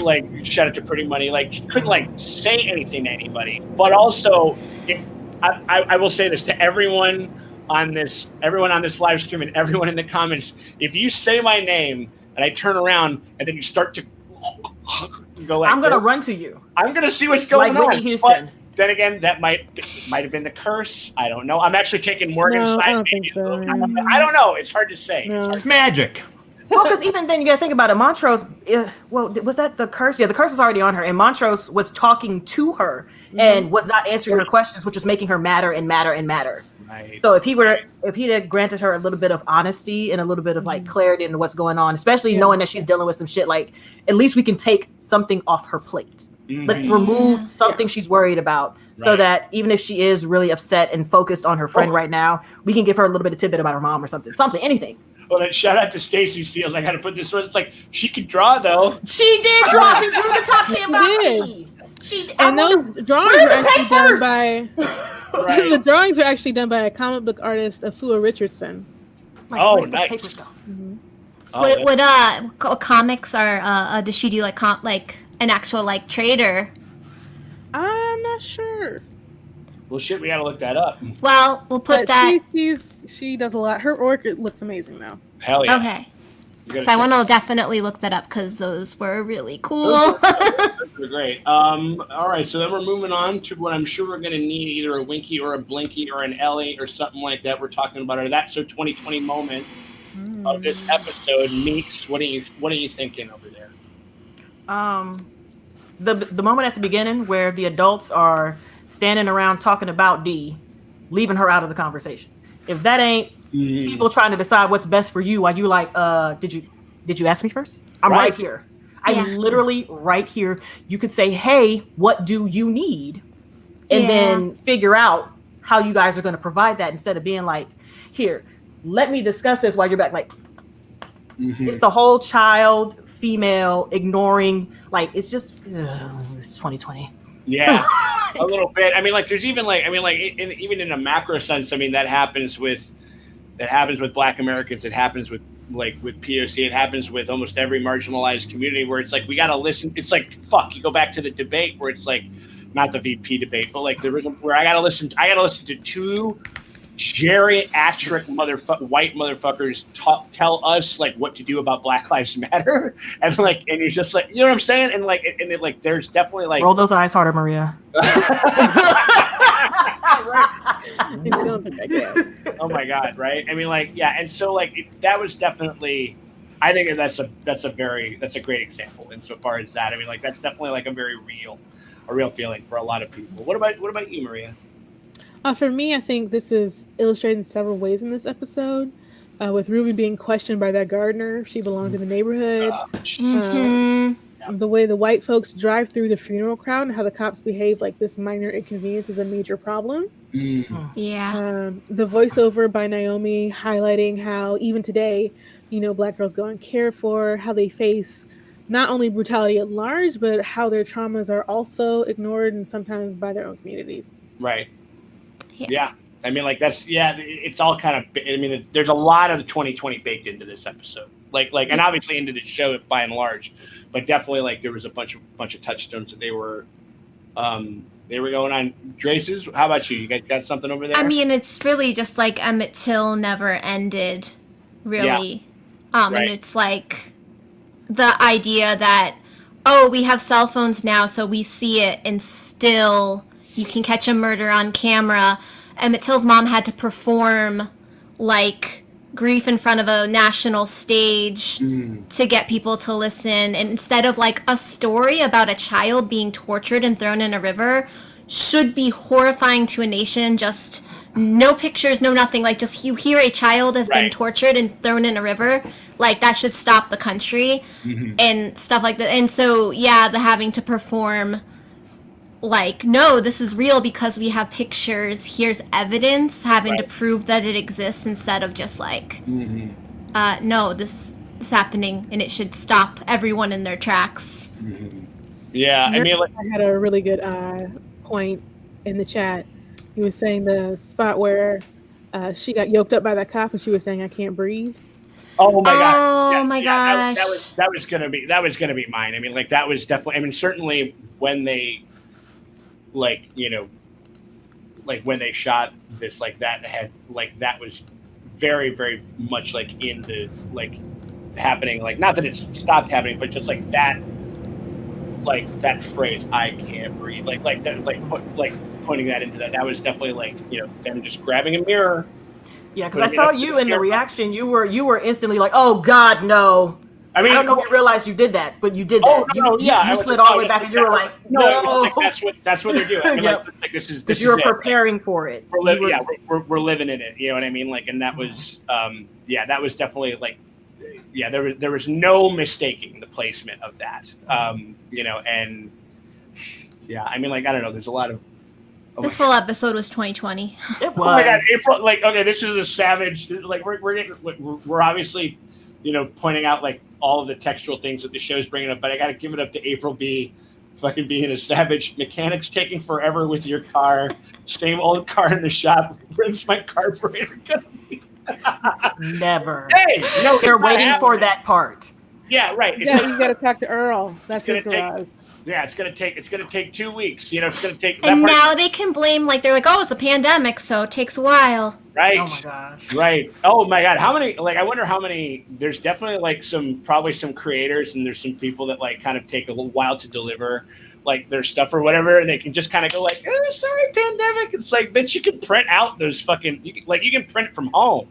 like shout it to Pretty Money, like she couldn't like say anything to anybody. But also, if I will say this to everyone on this live stream and everyone in the comments: if you say my name and I turn around and then you start to go like, I'm gonna run to you. I'm gonna see what's going like on. Whitney Houston. But then again, that might have been the curse. I don't know. I'm actually taking Morgan's side. I don't think so. I don't know. It's hard to say. No. It's magic. Well, because even then, you gotta think about it. Montrose, was that the curse? Yeah, the curse was already on her, and Montrose was talking to her and was not answering her questions, which was making her madder and madder and madder. Right. So if he'd have granted her a little bit of honesty and a little bit of like clarity into what's going on, especially knowing that she's dealing with some shit, like at least we can take something off her plate. Let's remove something she's worried about, so that even if she is really upset and focused on her friend right now, we can give her a little bit of tidbit about her mom or something, anything. Well, then shout out to Stacey Steele. I got to put this one. It's like she could draw though. She did draw. She drew the top 10 boxy. And those drawings were actually done by. The drawings were actually done by a comic book artist, Afua Richardson. Nice. What comics are? Does she do like an actual like trader? I'm not sure. Well, shit, we gotta look that up. Well, we'll put that. She does a lot. Her orchid looks amazing though. Hell yeah. Okay. So I want to definitely look that up because those were really cool. Those were great. All right, so then we're moving on to what I'm sure we're going to need, either a Winky or a Blinky or an Ellie or something like that. We're talking about our That's So 2020 moment of this episode. Meeks, what are you thinking over there? The moment at the beginning where the adults are standing around talking about Dee, leaving her out of the conversation. If that ain't people trying to decide what's best for you, while you like, did you ask me first? I'm right here. I'm literally right here. You could say, hey, what do you need? And then figure out how you guys are going to provide that instead of being like, here, let me discuss this while you're back. Like, it's the whole child, female, ignoring. Like, it's just, it's 2020. Yeah, a little bit. I mean, like, there's even like, even in a macro sense, I mean, that happens with Black Americans. It happens with POC. It happens with almost every marginalized community where it's like, we got to listen. It's like, fuck, you go back to the debate where it's like, not the VP debate, but like where I got to listen to two geriatric white motherfuckers tell us like what to do about Black Lives Matter, and you're just like, you know what I'm saying, and there's definitely like, roll those eyes harder, Maria. Oh my God, right? I mean, like, yeah, and so like that was definitely, I think that's a great example insofar as that. I mean, like, that's definitely like a real feeling for a lot of people. What about you, Maria? For me, I think this is illustrated in several ways in this episode. With Ruby being questioned by that gardener, she belonged in the neighborhood. The way the white folks drive through the funeral crowd and how the cops behave like this minor inconvenience is a major problem. Yeah. The voiceover by Naomi highlighting how even today, Black girls go uncared for, how they face not only brutality at large, but how their traumas are also ignored and sometimes by their own communities. Right. Yeah. I mean, like, it's all kind of, I mean, there's a lot of the 2020 baked into this episode, and obviously into the show by and large, but definitely like there was a bunch of touchstones that they were going on. Draces, how about you? You got something over there? I mean, it's really just like Emmett Till never ended, really. Right. And it's like the idea that, we have cell phones now, so we see it, and still you can catch a murder on camera. Emmett Till's mom had to perform like grief in front of a national stage to get people to listen. And instead of like a story about a child being tortured and thrown in a river should be horrifying to a nation, just no pictures, no nothing. Like, just you hear a child has been tortured and thrown in a river, like that should stop the country and stuff like that. And so, the having to perform like, no, this is real because we have pictures, here's evidence, having to prove that it exists instead of just like, no, this is happening and it should stop everyone in their tracks. Yeah, I mean, like, I had a really good point in the chat. He was saying the spot where she got yoked up by that cop and she was saying, I can't breathe. Oh my God! Oh my gosh! That was gonna be mine. I mean, like, that was definitely. I mean, certainly when they, like, when they shot this, like, that had, like, that was very, very much like in the, like, happening. Like, not that it's stopped happening, but just like that that phrase, I can't breathe. Like that, like pointing that into that. That was definitely like, them just grabbing a mirror. Yeah, because I saw you in the reaction. You were instantly like, "Oh God, no!" I mean, I don't know if you realized you did that, but you did that. You slid all the way back, and you were like, "No." Like, that's what they're doing. I mean, like this is because you were preparing for it. We're living in it. You know what I mean? Like, and that was, that was definitely like, there was no mistaking the placement of that. And I mean, like, I don't know. There's a lot of. This whole episode was 2020. It was. Oh my God, April! Like, okay, this is a savage. Like, we're obviously, pointing out like all of the textual things that the show's bringing up, but I got to give it up to April B. Fucking being a savage. Mechanics taking forever with your car. Same old car in the shop. When's my carburetor gonna be? Never. Hey, no, they're waiting for that part. Yeah, right. You got to talk to Earl. That's his garage. Yeah, it's gonna take 2 weeks. You know, it's gonna take. And now they can blame, like, they're like, oh, it's a pandemic, so it takes a while. Right. Oh my gosh. Right. Oh my God. How many? Like, I wonder how many. There's definitely like probably some creators, and there's some people that like kind of take a little while to deliver like their stuff or whatever, and they can just kind of go like, oh, sorry, pandemic. It's like, bitch, you can print out those fucking. You can print it from home.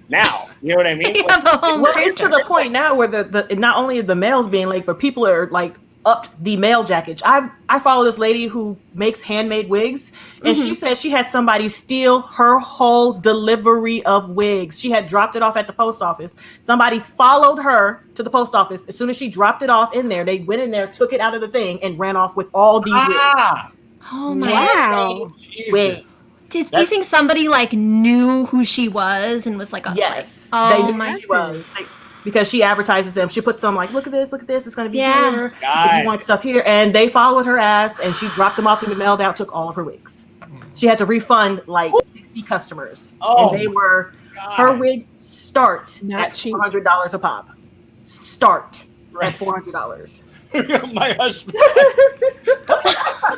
Now, you know what I mean? You have a home Well, printer. it's to the point now where the not only are the mails being late, but people are like upped the mail jackage. I follow this lady who makes handmade wigs, and she says she had somebody steal her whole delivery of wigs. She had dropped it off at the post office. Somebody followed her to the post office. As soon as she dropped it off in there, they went in there, took it out of the thing, and ran off with all these wigs. Oh my Wow. Wigs. Do you think somebody like knew who she was and was like, Yes. like, They oh knew my who she was. Because she advertises them. She puts some like, look at this, it's going to be here. God. If you want stuff here. And they followed her ass, and she dropped them off in the mail down, took all of her wigs. She had to refund like 60 customers. Oh, and they were, God. her wigs start Not at cheap. $400 a pop. Start Right. at $400. My husband.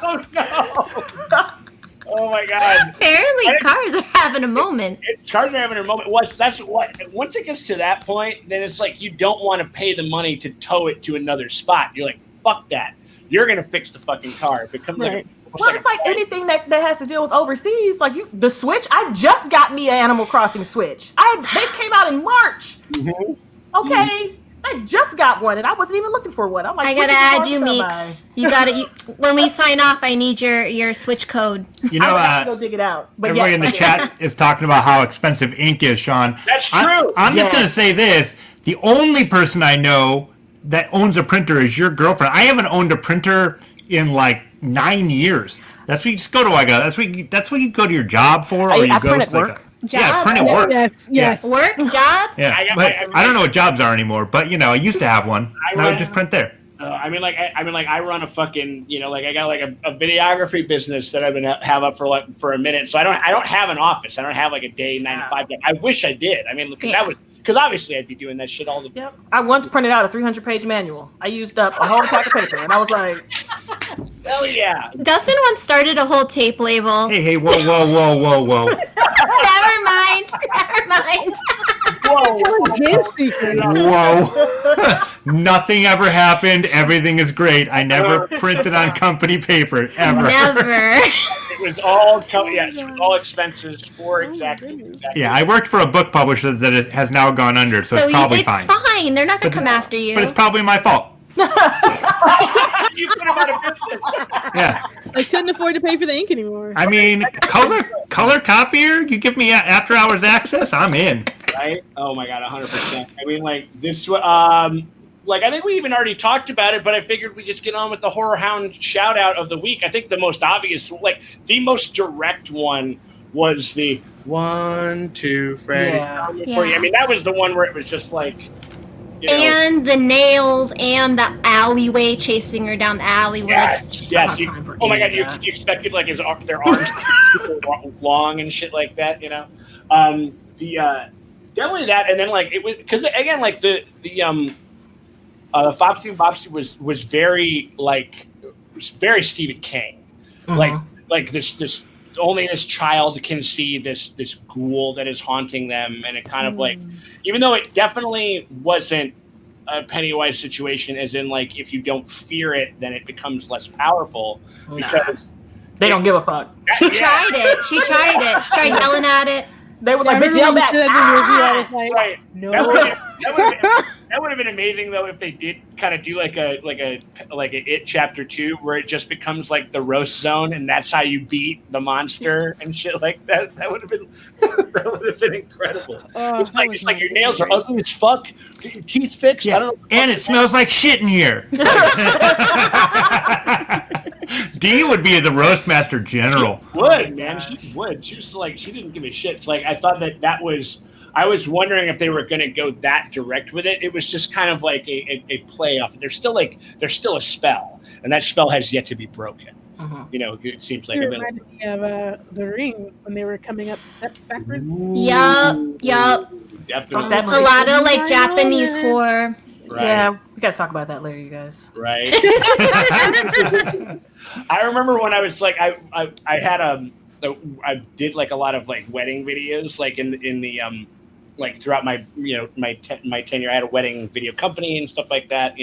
Oh no. Oh my God. Apparently cars are having a moment. Cars are having a moment. That's what. Once it gets to that point, then it's like you don't want to pay the money to tow it to another spot. You're like, fuck that. You're gonna fix the fucking car. If it comes Right. Well, it's like anything that has to deal with overseas. Like the Switch, I just got me an Animal Crossing Switch. They came out in March. Mhm. Okay. I just got one, and I wasn't even looking for one. I'm like, I gotta add you, Meeks. You gotta. When we sign off, I need your Switch code. You know, I have to go dig it out. But everybody in the chat is talking about how expensive ink is, Sean. That's true. I'm just Yes. going to say this. The only person I know that owns a printer is your girlfriend. I haven't owned a printer in like 9 years. That's what you just go to. That's what you go to your job for, or you I go print to at like work. yeah, print at Job? work. Yes. Work job. Yeah, but I don't know what jobs are anymore. But you know, I used to have one. And I would just print there. I run a fucking, you know, like I got like a videography business that I've been have up for a minute. So I don't have an office. I don't have like a day 9 to 5 job. I wish I did. I mean, because obviously I'd be doing that shit all the. Yep. I once printed out a 300-page manual. I used up a whole pack of paper, and I was like, Hell yeah. Dustin once started a whole tape label. Hey, whoa. Never mind. His secret. Whoa. Nothing ever happened. Everything is great. I never printed on company paper, ever. Never. It was all it was all expenses for exactly. Yeah, I worked for a book publisher that has now gone under, so it's probably it's fine. They're not gonna come after you. But it's probably my fault. You put him out of business. Yeah. I couldn't afford to pay for the ink anymore. I mean, color copier, you give me after hours access, I'm in. Right? Oh my God, 100%. I mean, like this. Like I think we even already talked about it, but I figured we just get on with the Horror Hound shout out of the week. I think the most obvious, like the most direct one, was the 1, 2, Freddy. Yeah. Yeah. I mean, that was the one where it was just like. You know, And the nails and the alleyway chasing her down the alley. yes. time for Oh my God, any you of that. expected like their arms super long and shit like that, you know. Definitely that, and then like it was because again like the Foxy and Bopsy was very very Stephen King, like this only this child can see this ghoul that is haunting them, and it kind of like, even though it definitely wasn't a Pennywise situation, as in like if you don't fear it, then it becomes less powerful because they don't give a fuck. She tried it. She tried yelling at it. They was I like, bitch, remember yell when you back. said that in the review, I was like, right. no. That would have been amazing though if they did kind of do like a It Chapter 2 where it just becomes like the roast zone and that's how you beat the monster and shit like that. That would have been incredible. It's like your nails are ugly as fuck. Get your teeth fixed. Yeah. I don't know. And it smells like shit in here. Dee would be the roast master general. Would, man. She would. She was like, she didn't give a shit. It's like, I thought that was, I was wondering if they were going to go that direct with it. It was just kind of like a play off. There's still a spell, and that spell has yet to be broken. You know, it seems like. It reminded me of The Ring when they were coming up steps backwards. Yup. Definitely. A lot of like Japanese horror. Right. Yeah, We got to talk about that later, you guys. Right. I remember when I was like, I had I did like a lot of like wedding videos, like in the like throughout my my tenure. I had a wedding video company and stuff like that,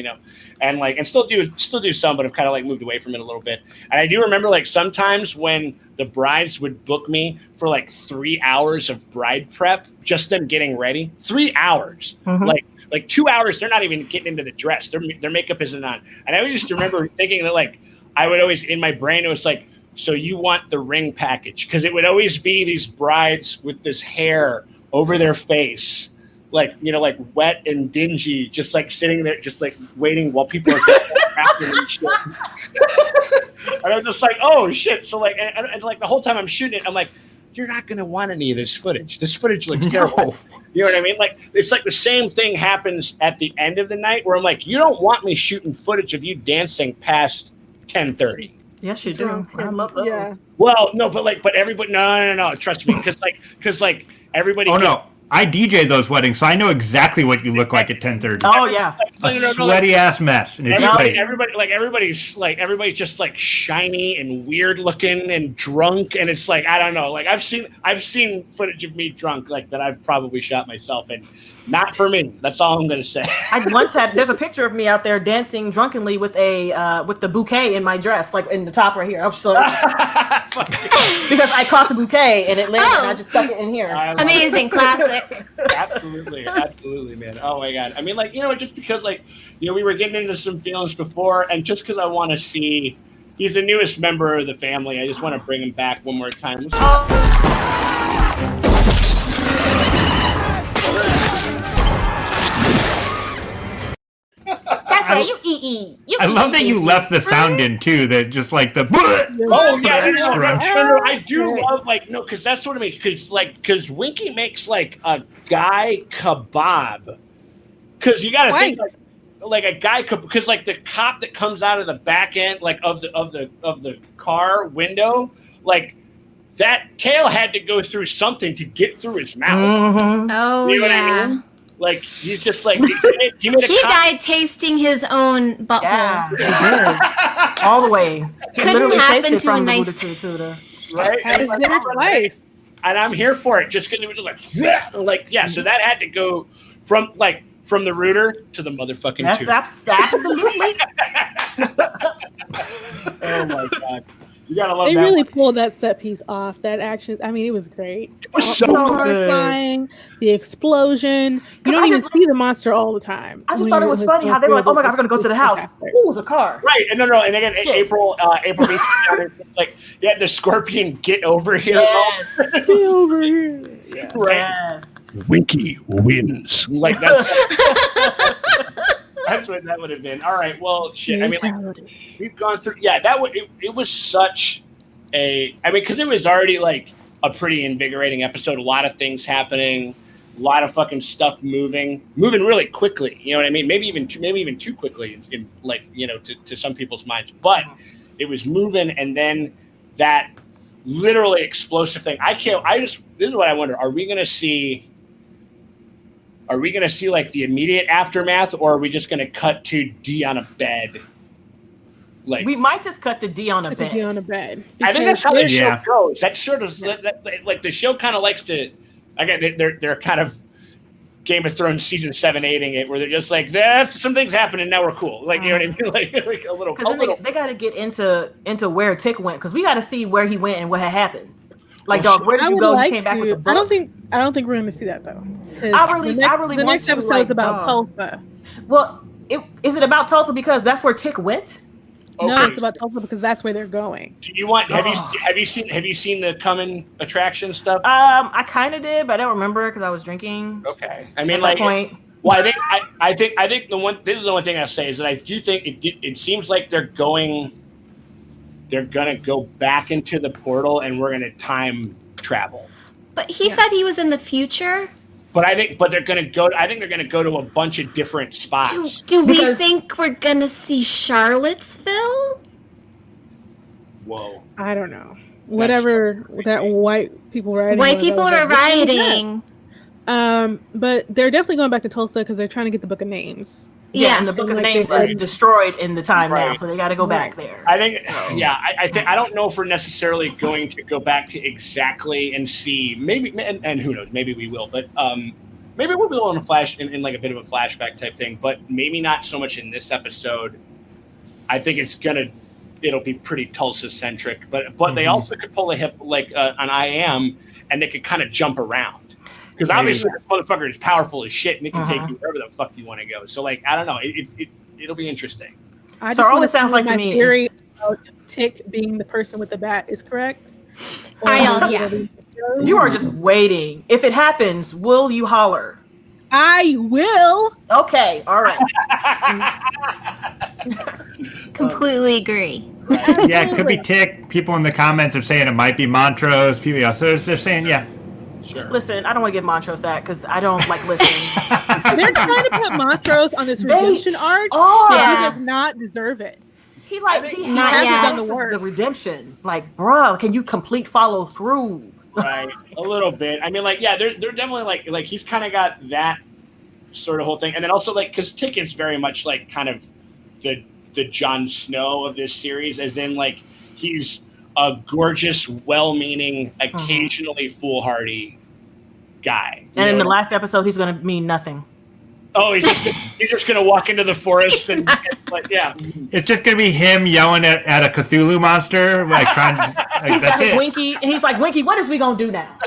and like and still do some, but I've kind of like moved away from it a little bit. And I do remember like sometimes when the brides would book me for like 3 hours of bride prep, just them getting ready, 3 hours, like 2 hours, they're not even getting into the dress. Their makeup isn't on. And I always just remember thinking that like I would always in my brain it was like, so you want the ring package, because it would always be these brides with this hair over their face, like like wet and dingy, just like sitting there, just like waiting while people are after and shit. And I'm just like, oh shit! So like, and like the whole time I'm shooting it, I'm like, you're not gonna want any of this footage. This footage looks terrible. You know what I mean? Like it's like the same thing happens at the end of the night, where I'm like, you don't want me shooting footage of you dancing past 10:30. Yes, you do. I love those. Yeah. Well, no, but everybody, no. Trust me, because everybody. Oh no, I DJ those weddings, so I know exactly what you look like at 10:30. Oh yeah, a sweaty ass mess, and it's great. Everybody's just like shiny and weird looking and drunk, and it's like I don't know. Like I've seen footage of me drunk like that I've probably shot myself, and not for me. That's all I'm gonna say. I once there's a picture of me out there dancing drunkenly with with the bouquet in my dress, like in the top right here. I was so because I caught the bouquet and it landed, and I just stuck it in here. Amazing, classic. Absolutely, man. Oh my god. I mean, like just because like we were getting into some feelings before, and just because I want to see, he's the newest member of the family. I just want to bring him back one more time. That's right, you eat. I love that you left the sound in too. That just like the. Oh yeah, no, I do love because that's what I mean. Because Winky makes like a guy kebab. Because you got to think like a guy because like the cop that comes out of the back end like of the car window, like that tail had to go through something to get through his mouth. Mm-hmm. Oh you know yeah. what I mean? Like he's just like he died tasting his own butthole. Yeah, he did. All the way. He Couldn't happen tasted to a from the nice. Buddha right. Had his dinner twice. And I'm here for it just because it was like yeah. So that had to go from the rooter to the motherfucking tube. Absolutely. Oh my god. You gotta love They that really one. pulled that set piece off. That action, I mean, it was great. It was The so car good. flying, the explosion. You don't even see the monster all the time. I just thought it was funny how they were like, "Oh my god, we're gonna go to the house." Ooh, it was a car. Right, and no, and again, April Beach, like, yeah, the scorpion get over here. Yes. Get over here. Yeah. Right. Yes. Winky wins. Like that's that's what that would have been. All right, well, shit. I mean, like, we've gone through. Yeah, it was such a. I mean, because it was already like a pretty invigorating episode. A lot of things happening. A lot of fucking stuff moving really quickly. You know what I mean? Maybe even too quickly, in like to some people's minds. But it was moving, and then that literally explosive thing. This is what I wonder. Are we gonna see like the immediate aftermath, or are we just gonna cut to D on a bed? Like we might just cut to D on a bed. Be on a bed. I think that's how the show Yeah. goes. That sure does. Like the show kind of likes to. Again, they're kind of Game of Thrones season 7-8ing it, where they're just like, "That's some things happening. Now we're cool." Like you know what I mean? Like a little. They got to get into where Tick went, because we got to see where he went and what had happened. Like, dog, where did you go? You came back with the book. I don't think we're going to see that though. I really the want next to, episode like, is about Tulsa. Well, is it about Tulsa because that's where Tick went? Okay. No, it's about Tulsa because that's where they're going. Do you want? Have you seen the coming attraction stuff? I kind of did, but I don't remember because I was drinking. Okay, I mean, At like, that point. well, I think this is the one thing I say is that I do think it seems like they're gonna go back into the portal and we're gonna time travel. But he said he was in the future. But they're gonna go. I think they're gonna go to a bunch of different spots. Do we think we're gonna see Charlottesville? Whoa! I don't know. Whatever that white people rioting. White people are rioting. But they're definitely going back to Tulsa because they're trying to get the Book of Names. Yeah, and the Book of Names is destroyed in the time now, so they got to go back there. I think, I think I don't know if we're necessarily going to go back to exactly and see maybe, and who knows, maybe we will, but maybe we'll be on a flash in like a bit of a flashback type thing, but maybe not so much in this episode. I think it'll be pretty Tulsa centric, but they also could pull a hip like an I Am, and they could kind of jump around. Because obviously this motherfucker is powerful as shit, and it can take you wherever the fuck you want to go. So, like, I don't know. It'll be interesting. So all it sounds like to me theory about Tick being the person with the bat is correct. You are just waiting. If it happens, will you holler? I will. Okay. All right. Completely agree. Right. Yeah, it could be Tick. People in the comments are saying it might be Montrose. People, so they're saying, yeah. Sure. Listen, I don't want to give Montrose that because I don't like listening. They're trying to put Montrose on this redemption arc. Oh, he does not deserve it. He hasn't done the redemption. Like, bruh, can you complete follow through? Right, a little bit. I mean, like, yeah, they're definitely like he's kind of got that sort of whole thing, and then also like because Tick is very much like kind of the Jon Snow of this series, as in like he's a gorgeous, well-meaning, occasionally foolhardy guy. And in the last episode, he's going to mean nothing. Oh, he's just going to walk into the forest and like, yeah. It's just going to be him yelling at a Cthulhu monster, like trying to. Like, he's got his Winky, and he's like, Winky, what is we going to do now?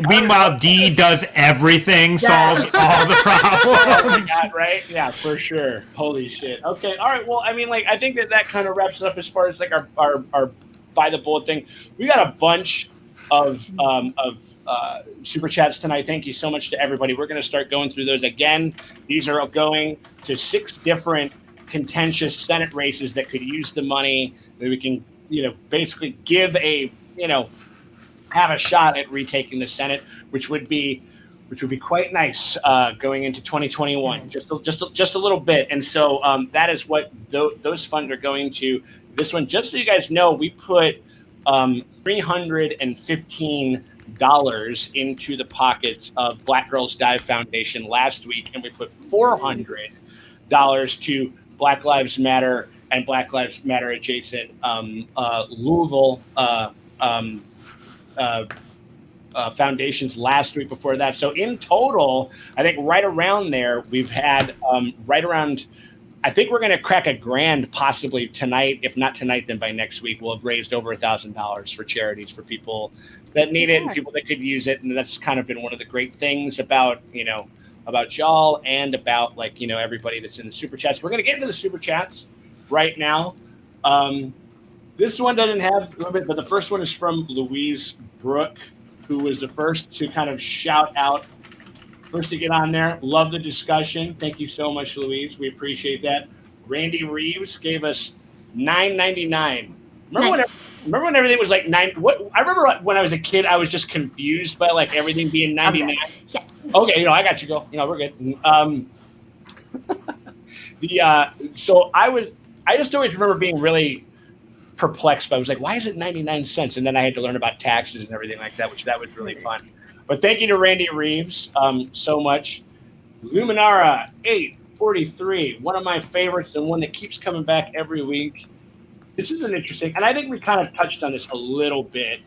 Meanwhile, D does everything, solves all the problems. Yeah, right? Yeah, for sure. Holy shit. Okay, all right. Well, I mean, like, I think that kind of wraps it up as far as like our by the bullet thing. We got a bunch of super chats tonight. Thank you so much to everybody. We're going to start going through those again. These are going to 6 different contentious Senate races that could use the money that we can, basically give have a shot at retaking the Senate, which would be quite nice going into 2021. Just a little bit, and so that is what those funds are going to. This one, just so you guys know, we put $315 into the pockets of Black Girls Dive Foundation last week, and we put $400 to Black Lives Matter and Black Lives Matter adjacent Louisville foundations last week before that. So in total, I think right around there, we've had right around, I think we're going to crack $1,000 possibly tonight. If not tonight, then by next week, we'll have raised over $1,000 for charities for people that need it and people that could use it. And that's kind of been one of the great things about, about y'all and about like, everybody that's in the super chats. We're going to get into the super chats right now. This one doesn't have, but the first one is from Louise Brooke, who was the first to kind of shout out, first to get on there. Love the discussion. Thank you so much, Louise. We appreciate that. Randy Reeves gave us $9.99. Remember when everything was like $9? I remember when I was a kid, I was just confused by like everything being $99. Yeah. Okay, I got you. Go. We're good. So I just always remember being really perplexed by. I was like, why is it 99 cents? And then I had to learn about taxes and everything like that, which that was really fun. But thank you to Randy Reeves so much. Luminara 843, one of my favorites and one that keeps coming back every week. This is an interesting, and I think we kind of touched on this a little bit.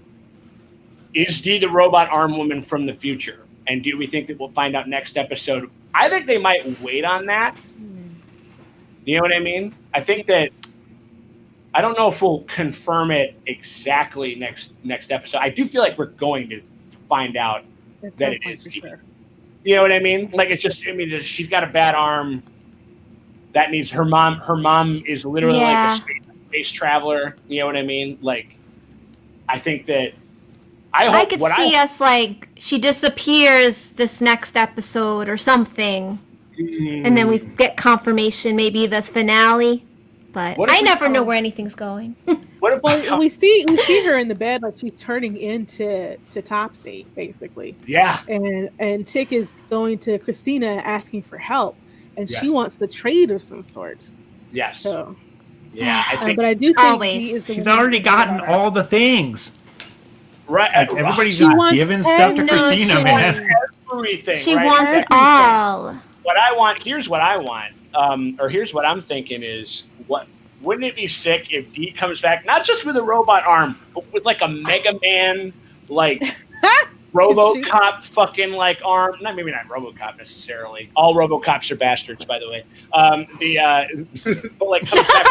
Is Dee the robot arm woman from the future? And do we think that we'll find out next episode? I think they might wait on that. You know what I mean? I think that, I don't know if we'll confirm it exactly next episode. I do feel like we're going to find out that it is. Sure. You know what I mean? Like it's just, she's got a bad arm. That needs her mom. Her mom is literally like a space traveler. You know what I mean? Like, I think that I could see us like she disappears this next episode or something, and then we get confirmation maybe this finale. But I never know where anything's going. We see her in the bed like she's turning into Topsy, basically. Yeah. And Tick is going to Christina asking for help, and she wants the trade of some sorts. Yes. So. Yeah, I think. But I do think she's already gotten all the things. Right. Everybody's just giving stuff to Christina, man. Ruby thing. She right? wants it all. What I want. Here's what I want. Or here's what I'm thinking is what. Wouldn't it be sick if Dee comes back, not just with a robot arm, but with like a Mega Man, like RoboCop fucking like arm? Not RoboCop necessarily. All RoboCops are bastards, by the way. But like comes back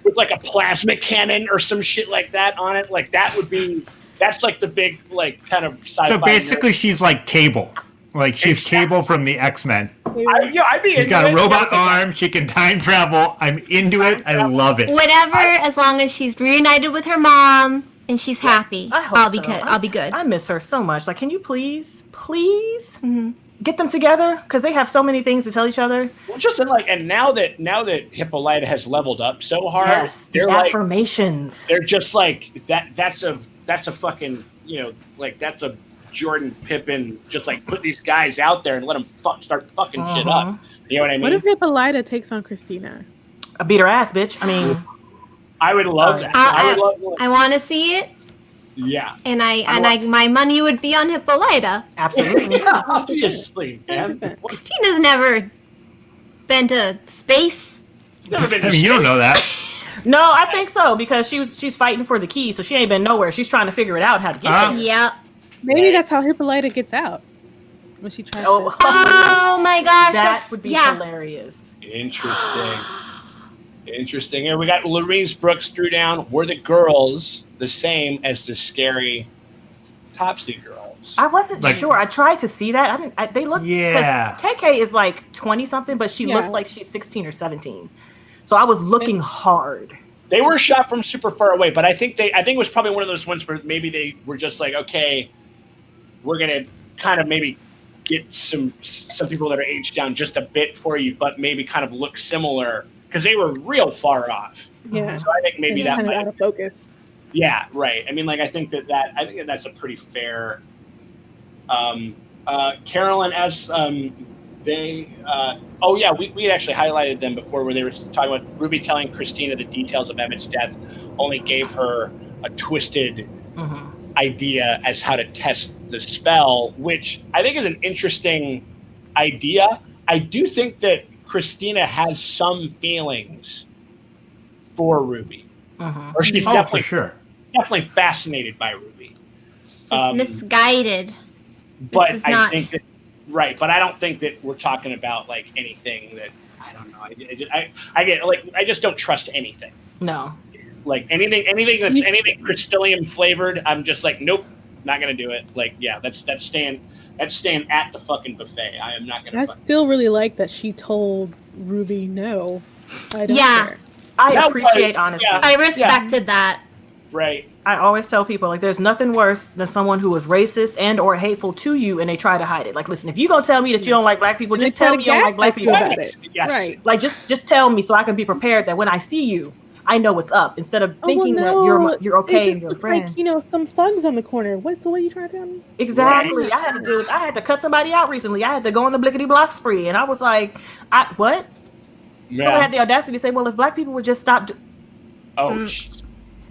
with like a plasma cannon or some shit like that on it. Like that would be. That's like the big like kind of sci-fi. So basically, she's like Cable. Like she's Cable from the X-Men. I'd be. She's got a robot arm. She can time travel. I'm into it. I love it. Whatever, as long as she's reunited with her mom and she's happy, I'll be good. I'll be good. I miss her so much. Like, can you please get them together? Because they have so many things to tell each other. Well, just like, and now that Hippolyta has leveled up so hard, yes, they're the like affirmations. They're just like that. That's a fucking like that's a Jordan Pippen. Just like put these guys out there and let them start fucking shit up. You know what I mean? What if Hippolyta takes on Christina? I beat her ass, bitch. I mean, I would love that. I want to see it. Yeah. And my money would be on Hippolyta. Absolutely. Yeah, obviously, man. Christina's never been to space. Never been to you don't know that. No, I think so because she's fighting for the key, so she ain't been nowhere. She's trying to figure it out how to get there. Yep. Maybe that's how Hippolyta gets out when she tries. Oh my gosh, that would be hilarious. Interesting. And we got Louise Brooks threw down. Were the girls the same as the scary Topsy girls? I wasn't sure. I tried to see that. They look. Yeah. KK is like 20 something, but she looks like she's 16 or 17. So I was looking hard. They were shot from super far away, but I think it was probably one of those ones where maybe they were just like, okay, we're gonna kind of maybe get some people that are aged down just a bit for you, but maybe kind of look similar because they were real far off. Yeah. So I think maybe that kind of might out of focus. Yeah, right. I mean, like I think that's a pretty fair. Carolyn, as we actually highlighted them before where they were talking about Ruby telling Christina the details of Emmett's death only gave her a twisted idea as how to test the spell, which I think is an interesting idea. I do think that Christina has some feelings for Ruby, or she's definitely fascinated by Ruby. She's misguided. But I think that but I don't think that we're talking about like anything that I don't know. I get like I just don't trust anything. No. Like anything crystallium flavored, I'm just like, nope, not gonna do it. Like, yeah, that's staying at the fucking buffet. I am not gonna. I still really like that she told Ruby no. I don't care. I appreciate honesty. Yeah. I respected that. Right. I always tell people like there's nothing worse than someone who is racist and or hateful to you and they try to hide it. Like, listen, if you gonna tell me that you don't like black people, just tell me you don't like black people. About it. Yes. Right. Like just tell me so I can be prepared that when I see you, I know what's up instead of thinking that you're okay and you're a friend. Like, some thugs on the corner. What are you trying to tell me? Exactly. I had to cut somebody out recently. I had to go on the blickety block spree, and I was like, what? Yeah. So I had the audacity to say, well, if black people would just stop.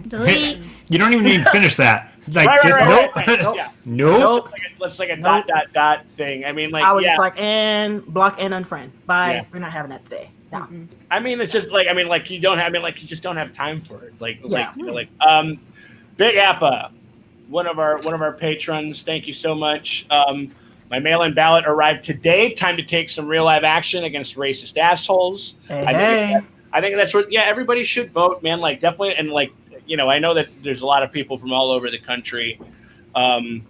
Delete. You don't even need to finish that. It's like, nope. It's like a dot thing. I mean, like, I was just like, and block and unfriend. Bye. Yeah. We're not having that today. No. Mm-hmm. I mean, it's just like, you don't have, you just don't have time for it. Big Appa, one of our patrons. Thank you so much. My mail-in ballot arrived today. Time to take some real live action against racist assholes. Hey. I think that's what. Yeah, everybody should vote, man. Like, definitely, and like, I know that there's a lot of people from all over the country, and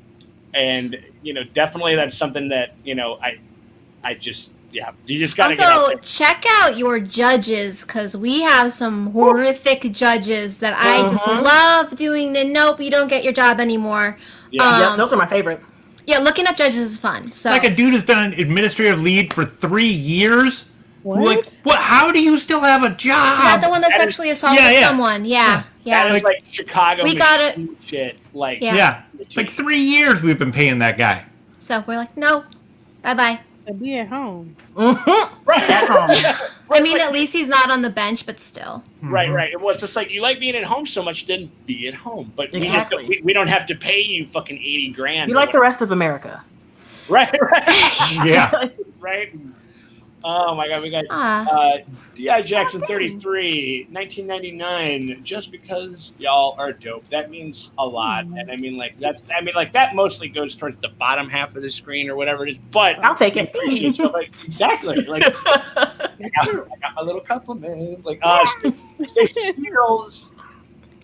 definitely that's something that I just. Yeah, you just gotta also check out your judges because we have some horrific judges that I just love doing. And nope, you don't get your job anymore. Yeah, those are my favorite. Yeah, looking up judges is fun. So like a dude who's been an administrative lead for 3 years. What? Like, what? How do you still have a job? Is that the one that sexually assaulted someone? Yeah. That is like Chicago. We got it. Shit. Like It's like 3 years we've been paying that guy. So we're like, no, bye. I'd be at home. Right at home. I mean, at least he's not on the bench, but still. Right. It was just like, you like being at home so much, then be at home. But exactly. we don't have to pay you fucking $80,000. You like the rest of America. Right. Yeah. Right. Oh my God, we got D.I. Jackson 33, 1999. Just because y'all are dope, that means a lot. And I mean, like that mostly goes towards the bottom half of the screen or whatever it is. But I'll take it. Appreciate you. Like, exactly. Like I got a little compliment. Like Stacey Fields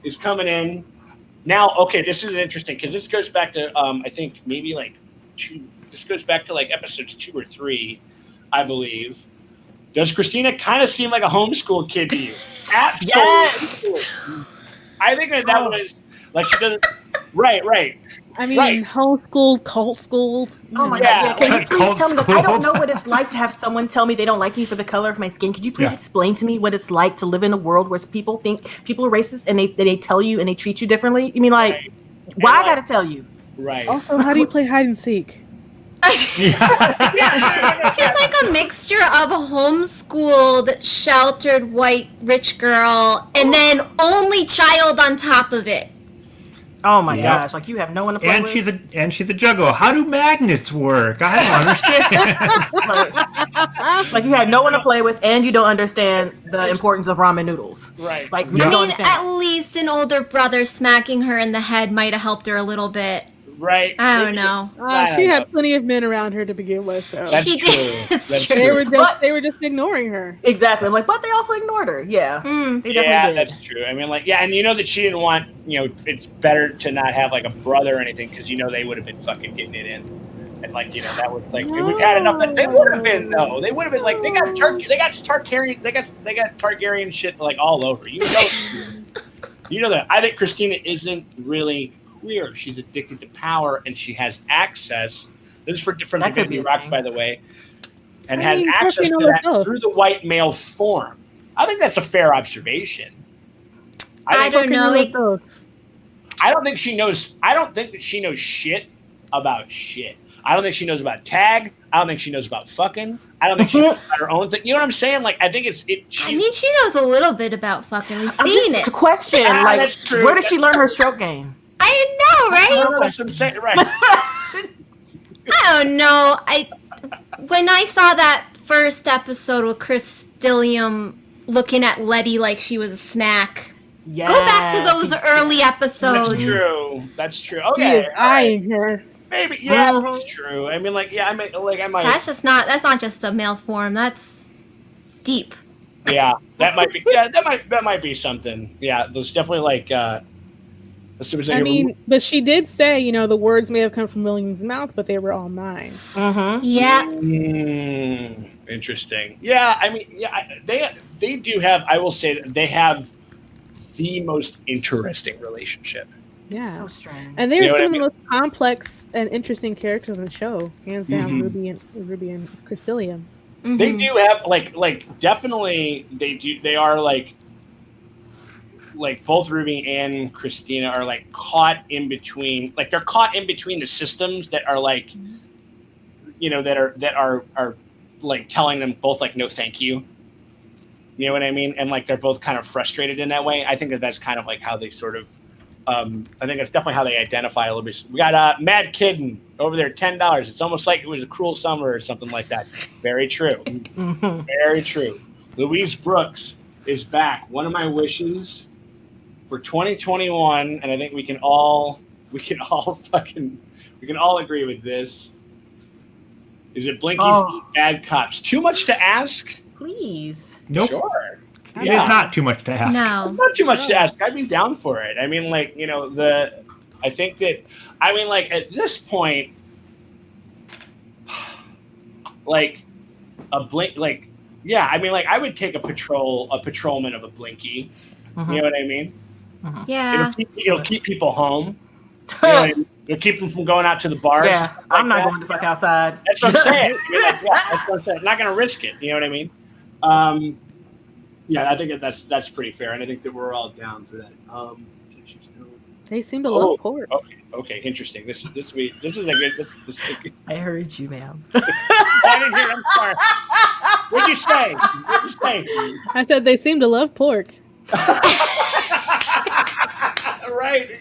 is coming in now. Okay, this is interesting because this goes back to I think maybe like this goes back to like episodes 2 or 3. I believe. Does Christina kind of seem like a homeschool kid to you? Absolutely. Yes. I think that was like she doesn't. Right. I mean, homeschooled, cult schooled. Oh my Yeah. God! Yeah. Can you please tell me? Like, I don't know Schooled. what it's like to have someone tell me they don't like me for the color of my skin. Could you please explain to me what it's like to live in a world where people think people are racist and they tell you and they treat you differently? You mean like, Right. why And I gotta tell you? Right. Also, how do you play hide and seek? She's like a mixture of a homeschooled, sheltered, white, rich girl, and then only child on top of it. Oh my gosh! Like you have no one to play And with. she's a juggalo. How do magnets work? I don't understand. like you have no one to play with, and you don't understand the importance of ramen noodles. Right. Like Yeah. you I don't mean, understand. at least an older brother smacking her in the head might have helped her a little bit. Right. I don't know. She had plenty of men around her to begin with, so That's She true. did. It's That's true. they were But- just ignoring her. Exactly. I'm like, but they also ignored her. Yeah. Mm. They Yeah, definitely did. that's true. I mean, like, yeah, and you know that she didn't want, it's better to not have like a brother or anything because they would have been fucking getting it in, and like, that was like we've had enough. They would have been though. They would have been like they got Targaryen shit like all over. You know that. I think Christina isn't really queer. She's addicted to power, and she has access. This is from That could Divinity be a Rocks, thing. by the way, and I has mean, access to Christina that knows. through the white male form. I think that's a fair observation. I don't know. I don't think she knows. I don't think that she knows shit about shit. I don't think she knows about tag. I don't think she knows about fucking. I don't think she knows about her own thing. You know what I'm saying? Like, I think I mean, she knows a little bit about fucking. We've seen it. To question, Yeah, like, that's true. where did she learn her stroke game? I know, right? That's what I'm saying. Right. I don't know. When I saw that first episode with Chris Dilliam looking at Letty like she was a snack. Yeah. Go back to those early episodes. That's true. That's true. He Okay. is eyeing her. Maybe. Yeah, that's true. I mean, like, yeah, I might. That's not just a male form. That's deep. Yeah, that might be. Yeah, that might be something. Yeah, there's definitely like. I mean, but she did say, the words may have come from William's mouth, but they were all mine. Yeah. Interesting. Yeah, I mean, yeah, they do have. I will say that they have the most interesting relationship. Yeah. So strange. And they were You know some of what I the most complex and interesting characters in the show. Hands down, Ruby and Chrisillium. They do have like definitely they do. They are like both Ruby and Christina are like caught in between. Like they're caught in between the systems that are like, that are like telling them both like no thank you. You know what I mean? And like they're both kind of frustrated in that way. I think that's kind of like how they sort of. I think that's definitely how they identify a little bit. We got Mad Kidden over there, $10. It's almost like it was a cruel summer or something like that. Very true. Very true. Louise Brooks is back. One of my wishes for 2021, and I think we can all agree with this. Is it Blinky Bad Cops? Too much to ask? Please. Nope. Sure. It is not too much to ask. No. Not too much to ask. I'd be down for it. I mean, like, I think that, I mean, like, at this point, like, I mean, like, I would take a patrolman of a Blinky. You know what I mean? Yeah. It'll keep people home. You know what I mean? It'll keep them from going out to the bars. Yeah, and stuff I'm like not that. going to fuck outside. That's what I'm saying. I mean, like, yeah, that's what I'm saying. I'm not going to risk it. You know what I mean? Yeah, I think that's pretty fair, and I think that we're all down for that. They seem to love pork. Okay, interesting. This is a good. I heard you, ma'am. I didn't hear. I'm sorry. What'd you say? I said they seem to love pork. Right.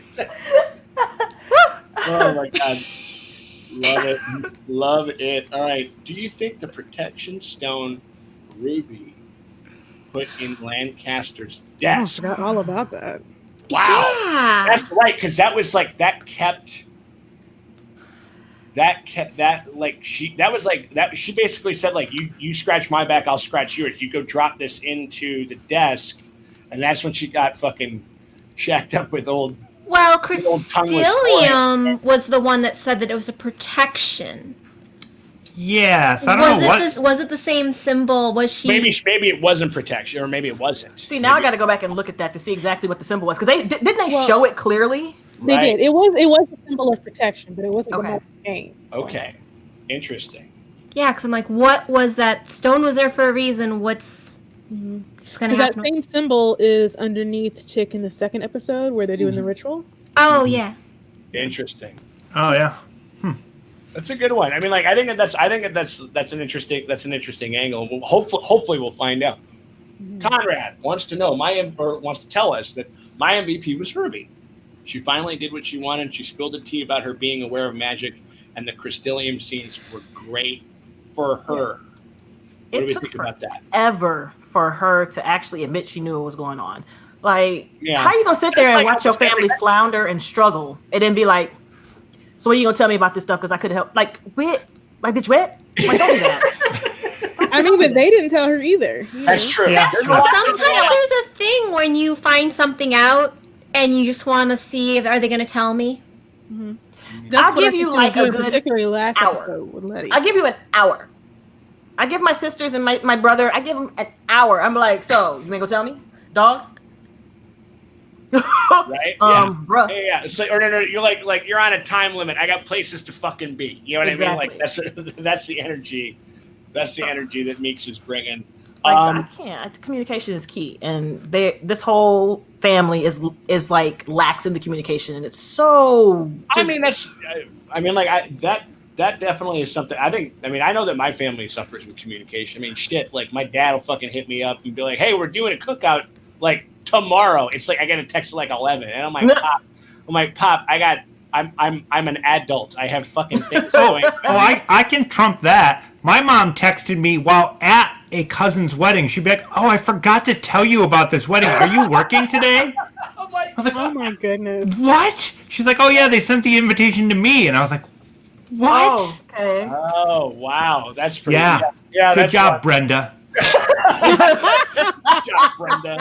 Oh my god. Love it. Love it. All right. Do you think the protection stone Ruby put in Lancaster's I desk? forgot all about that. Wow. Yeah. That's right, because that was like she basically said like you scratch my back, I'll scratch yours. You go drop this into the desk, and that's when she got fucking shacked up with old. Well, tongueless Crystalium was the one that said that it was a protection. Yes, I don't know what. Was it the same symbol? Was she? Maybe it wasn't protection, or maybe it wasn't. See, now I got to go back and look at that to see exactly what the symbol was, because didn't they show it clearly? They Right. did. It was a symbol of protection, but it wasn't Okay. the name. So. Okay, interesting. Yeah, because I'm like, what was that? Stone was there for a reason. What's gonna Because that happen? same symbol is underneath Chick in the second episode where they're doing the ritual. Oh yeah. Interesting. Oh yeah. That's a good one. I mean, like, I think that's an interesting angle. Hopefully we'll find out. Conrad wants to know wants to tell us that my MVP was Ruby. She finally did what she wanted. She spilled the tea about her being aware of magic, and the Crystalium scenes were great for her. What do we think about that? Ever for her to actually admit she knew what was going on. Like, Yeah. how you gonna sit there That's and like watch your almost family flounder and struggle, and then be like, "So what are you gonna tell me about this stuff? Because I could help." Like, what? Like, bitch, what? Like, don't do that. I mean, but they didn't tell her either. That's true. Yeah. Sometimes there's a thing when you find something out and you just want to see if are they going to tell me. That's I'll what give I you, think like, they a did, good particularly last hour. episode with Letty. I give you an hour. I give my sisters and my brother, I give them an hour. I'm like, so you ain't gonna tell me, dog? Right? Bruh. Yeah. It's like, or no, you're like you're on a time limit. I got places to fucking be. You know what I mean? Like that's the energy. That's the energy that Meeks is bringing. Like, I can't. Communication is key, and this whole family is like lax in the communication, and it's so. I mean, that definitely is something. I know that my family suffers with communication. I mean, shit. Like, my dad will fucking hit me up and be like, "Hey, we're doing a cookout like tomorrow." It's like I get a text at like 11, and I'm like, Pop, I'm an adult. I have fucking things going. I can trump that. My mom texted me while at a cousin's wedding. She'd be like, "Oh, I forgot to tell you about this wedding. Are you working today?" I was like, Oh my goodness. "What?" She's like, "Oh yeah, they sent the invitation to me," and I was like, "What?" Oh, okay. Oh wow, that's pretty. Yeah. Yeah. Good That's job, Brenda. Good job, Brenda.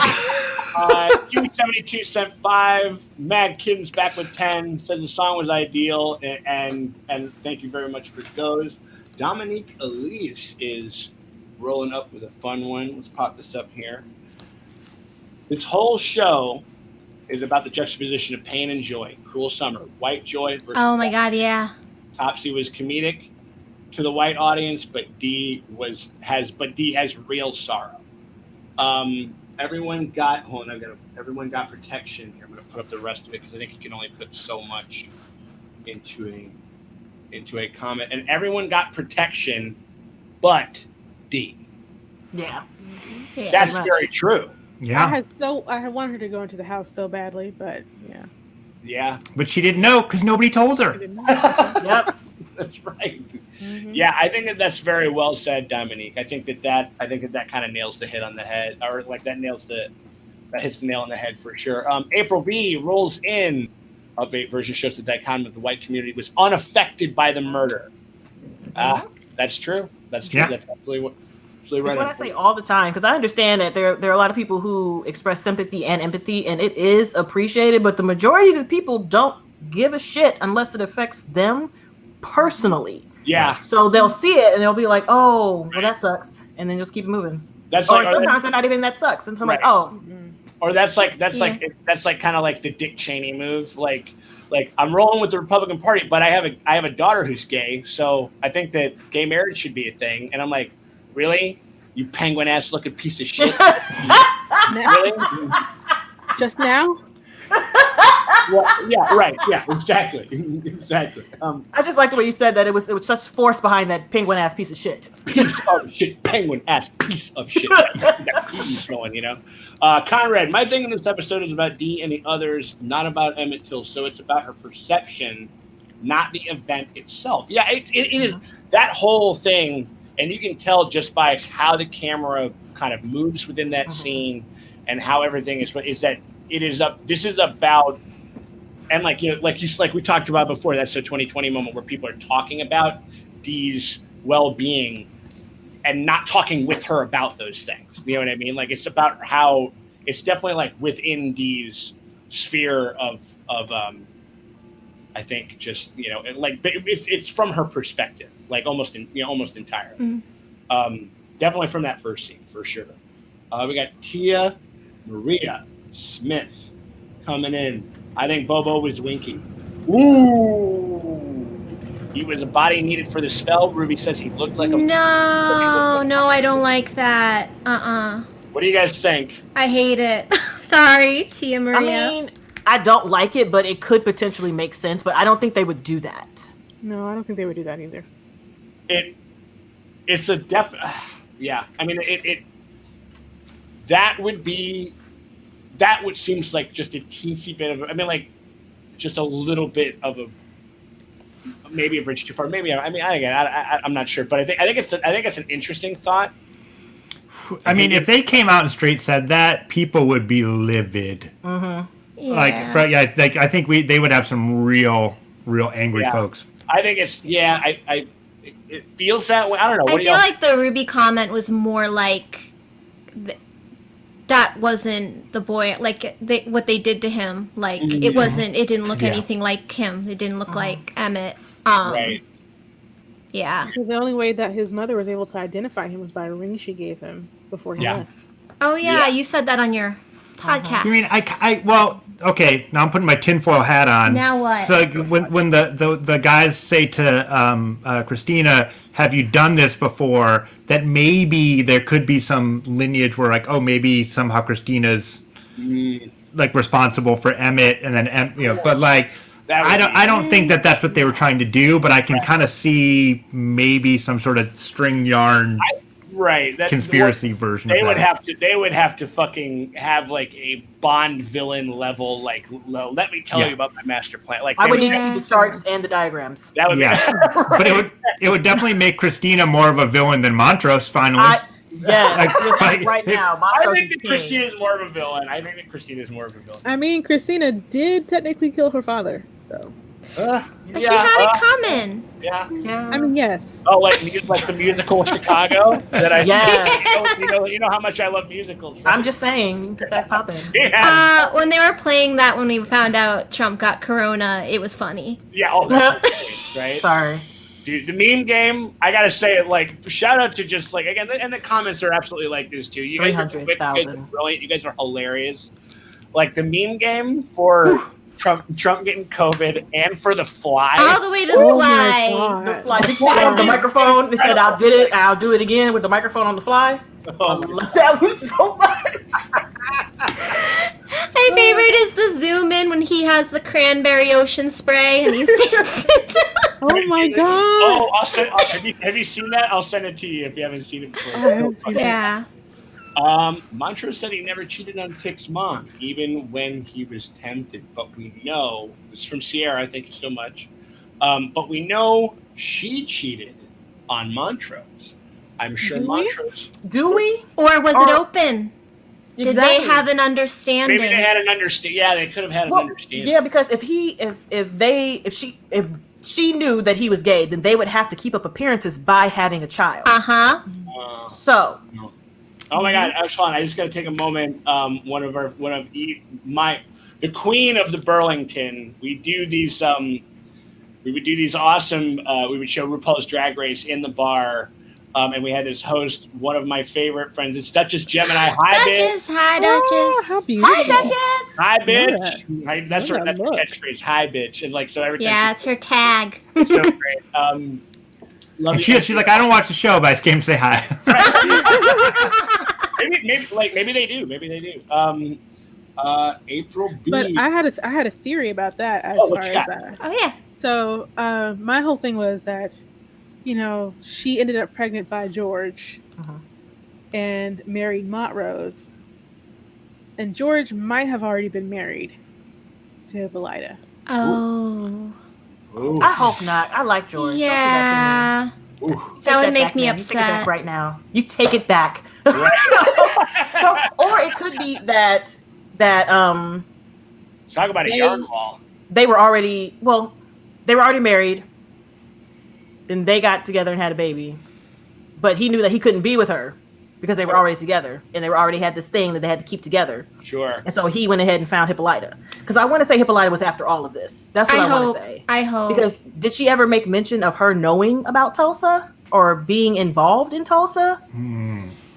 Q72 sent 5. Mad Kittens back with 10. Said the song was ideal, and thank you very much for those. Dominique Elise is rolling up with a fun one. Let's pop this up here. This whole show is about the juxtaposition of pain and joy. Cruel Summer, white joy versus. Oh my god, yeah. Topsy was comedic to the white audience, but D has real sorrow. Everyone got protection here. I'm gonna put up the rest of it because I think you can only put so much into a comment. And everyone got protection, but D. Yeah. Yeah. That's pretty much. very true. Yeah, I had wanted her to go into the house so badly, but yeah. Yeah, but she didn't know because nobody told I her. didn't know. Yep. that's right. Yeah, I think that's very well said, Dominique. I think that kind of nails the hit on the head, or like that hits the nail on the head for sure. April B rolls in. Update version shows the dichotomy of the white community was unaffected by the murder. That's true. That's true. Yeah. That's absolutely right. That's what I say all the time, because I understand that there are a lot of people who express sympathy and empathy, and it is appreciated, but the majority of the people don't give a shit unless it affects them personally. Yeah. So they'll see it and they'll be like, "Oh, well, that sucks," and then just keep it moving. That's Or like, sometimes they're not even that sucks, and so I'm like, Right. "Oh, or that's like kind of like the Dick Cheney move. Like I'm rolling with the Republican Party, but I have a daughter who's gay, so I think that gay marriage should be a thing. And I'm like, really? You penguin ass looking piece of shit. Really? Just now? Well, yeah, right. Yeah, exactly. Exactly. I just like the way you said that it was such force behind that penguin ass piece of shit." Piece of shit, penguin ass piece of shit. That P's going, you know. Conrad, my thing in this episode is about Dee and the others, not about Emmett Till. So it's about her perception not the event itself. Yeah, it is that whole thing, and you can tell just by how the camera kind of moves within that scene and how everything is that it is up. This is about, and like we talked about before. That's the 2020 moment where people are talking about Dee's well-being and not talking with her about those things. You know what I mean? Like, it's about how it's definitely like within Dee's sphere of I think just, you know, like it's from her perspective, like almost entirely. Definitely from that first scene for sure. We got Tia Maria Smith coming in. I think Bobo was Winky. Ooh. He was a body needed for the spell. Ruby says he looked like a... No, I don't like that. What do you guys think? I hate it. Sorry, Tia Maria. I mean, I don't like it, but it could potentially make sense, but I don't think they would do that. No, I don't think they would do that either. It's a yeah. I mean, that would seems like just a teensy bit of, I mean, like just a little bit of a, maybe a bridge too far. Maybe, I mean, I'm not sure, but I think it's an interesting thought. I mean, if they came out and straight said that, people would be livid. Yeah. I think they would have some real angry folks. I think it's it feels that way. I don't know. I feel like the Ruby comment was more like that wasn't the boy. Like what they did to him. Like it wasn't. It didn't look anything like him. It didn't look like Emmett. Right. Yeah. The only way that his mother was able to identify him was by a ring she gave him before he left. Oh yeah, you said that on your podcast. You mean well, okay, now I'm putting my tinfoil hat on. Now what? So when the guys say to Christina, have you done this before, that maybe there could be some lineage where like, oh, maybe somehow Christina's like responsible for Emmett, and then but like I don't think that that's what they were trying to do, but I can kind of see maybe some sort of string yarn conspiracy version. They would have to fucking have like a Bond villain level, like, let me tell you about my master plan. Like, I would need to see the charts and the diagrams. That would be but it would definitely make Christina more of a villain than Montrose finally. Right now, I think that Christina is more of a villain. I mean, Christina did technically kill her father, so. But he had it coming. Yeah. I mean, yes. Oh, like the musical Chicago that I you know how much I love musicals. Right? I'm just saying, get that popping. Yeah. When they were playing that, when we found out Trump got corona, it was funny. Yeah. Oh, that's right. Sorry. Dude, the meme game, I gotta say it, like, shout out to just, like, again, and the comments are absolutely like this, too. You guys are brilliant. You guys are hilarious. Like, the meme game for Trump getting COVID and for the fly. All the way to the fly. The fly. They said on the microphone, they said, I'll do it again with the microphone on the fly. That was so much. My favorite is the zoom in when he has the cranberry ocean spray and he's dancing. Oh my god! Oh, have you seen that? I'll send it to you if you haven't seen it before. Yeah. Montrose said he never cheated on Tick's mom, even when he was tempted. But we know, this is from Sierra, thank you so much. But we know she cheated on Montrose. I'm sure Montrose. Do we? Or was it open? Did they have an understanding? Maybe they had an understanding. Yeah, they could have had an understanding. Yeah, because if she knew that he was gay, then they would have to keep up appearances by having a child. So. Oh my God, Sean, I just got to take a moment. The queen of the Burlington. We do these. We would do these awesome. We would show RuPaul's Drag Race in the bar. And we had this host, one of my favorite friends. It's Duchess Gemini. Hi, Duchess. Hi, Duchess. How beautiful. Hi, Duchess. Hi, bitch. That's her catchphrase. Hi, bitch. And like, so every time. Yeah, it's her tag. It's so great. And she's like, I don't watch the show, but I just came to say hi. maybe they do. April B. But I had a theory about that as far as that. Oh yeah. So my whole thing was that, she ended up pregnant by George and married Montrose. And George might have already been married to Hippolyta. Oh. Ooh. I hope not. I like George. Yeah. Ooh. That would make back, me man. You take it back upset. right now. You take it back. So, or it could be that Talk about a yarn wall. they were already married. Then they got together and had a baby, but he knew that he couldn't be with her because they were already together and they already had this thing that they had to keep together. Sure. And so he went ahead and found Hippolyta, because I want to say Hippolyta was after all of this. That's what I want to say. I hope. Because did she ever make mention of her knowing about Tulsa or being involved in Tulsa?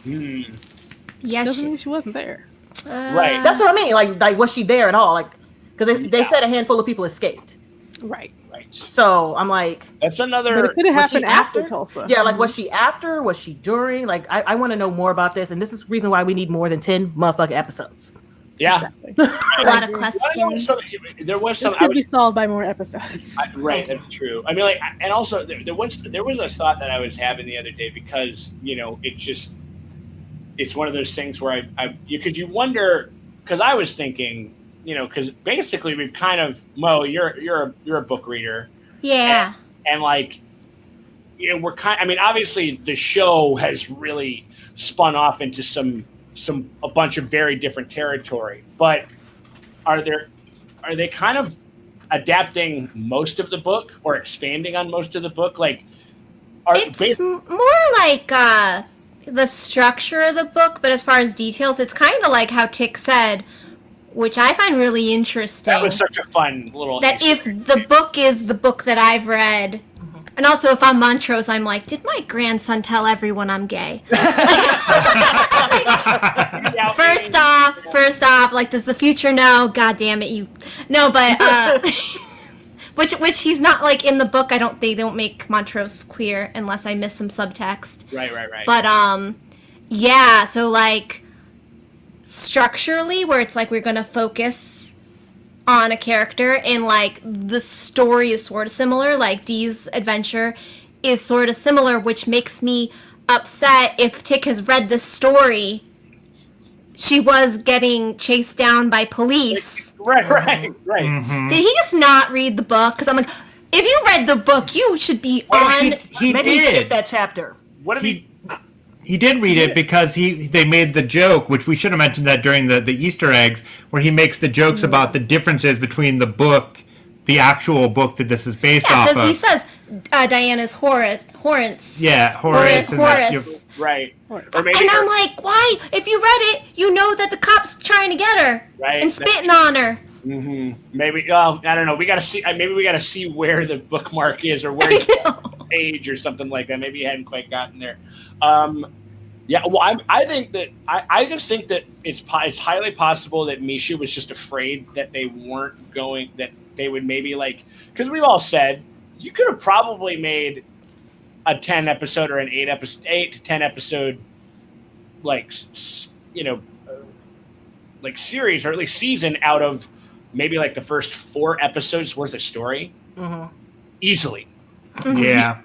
Yes. Doesn't mean she wasn't there. Right. That's what I mean. Like was she there at all? Like, because they said a handful of people escaped. Right. So I'm like, that's another. But it could have was she happened after Tulsa. Yeah, like was she after? Was she during? Like, I want to know more about this, and this is the reason why we need more than 10 motherfucking episodes. Yeah. A lot of questions. There was some. It could be solved by more episodes. Right, that's true. I mean, like, and also there was a thought that I was having the other day, because it's one of those things where you wonder, because I was thinking, because basically we've kind of, Mo, you're a book reader. Yeah. And like, we're obviously the show has really spun off into a bunch of very different territory, but are they kind of adapting most of the book or expanding on most of the book? Like, it's more like the structure of the book, but as far as details, it's kind of like how Tick said, which I find really interesting. That was such a fun little. That if the book is the book that I've read, and also if I'm Montrose, I'm like, did my grandson tell everyone I'm gay? First off, like, does the future know? God damn it, you. No, but which he's not, like, in the book. They don't make Montrose queer unless I miss some subtext. Right. But yeah, so like structurally, where it's like we're gonna focus on a character and like the story is sort of similar, like Dee's adventure is sort of similar, which makes me upset. If Tick has read this story, she was getting chased down by police. Right. Mm-hmm. Did he just not read the book? Because I'm like, if you read the book, you should be on. He Maybe did skip that chapter. What if He did read it because they made the joke, which we should have mentioned that during the Easter eggs, where he makes the jokes about the differences between the book, the actual book that this is based off of. Because he says Diana's Horace. Yeah, Horace. Right. And I'm like, why? If you read it, you know that the cop's trying to get her and spitting on her. Mm-hmm. Maybe. I don't know. We got to see. Maybe we got to see where the bookmark is, or where it's page or something like that. Maybe you hadn't quite gotten there. Yeah. Well, I think that I just think that it's highly possible that Misha was just afraid that they weren't going, that they would maybe, like, because we've all said you could have probably made a 10 episode or an 8 to 10 episode, like, like series, or at least season, out of maybe like the first 4 episodes worth of story. Easily. Yeah.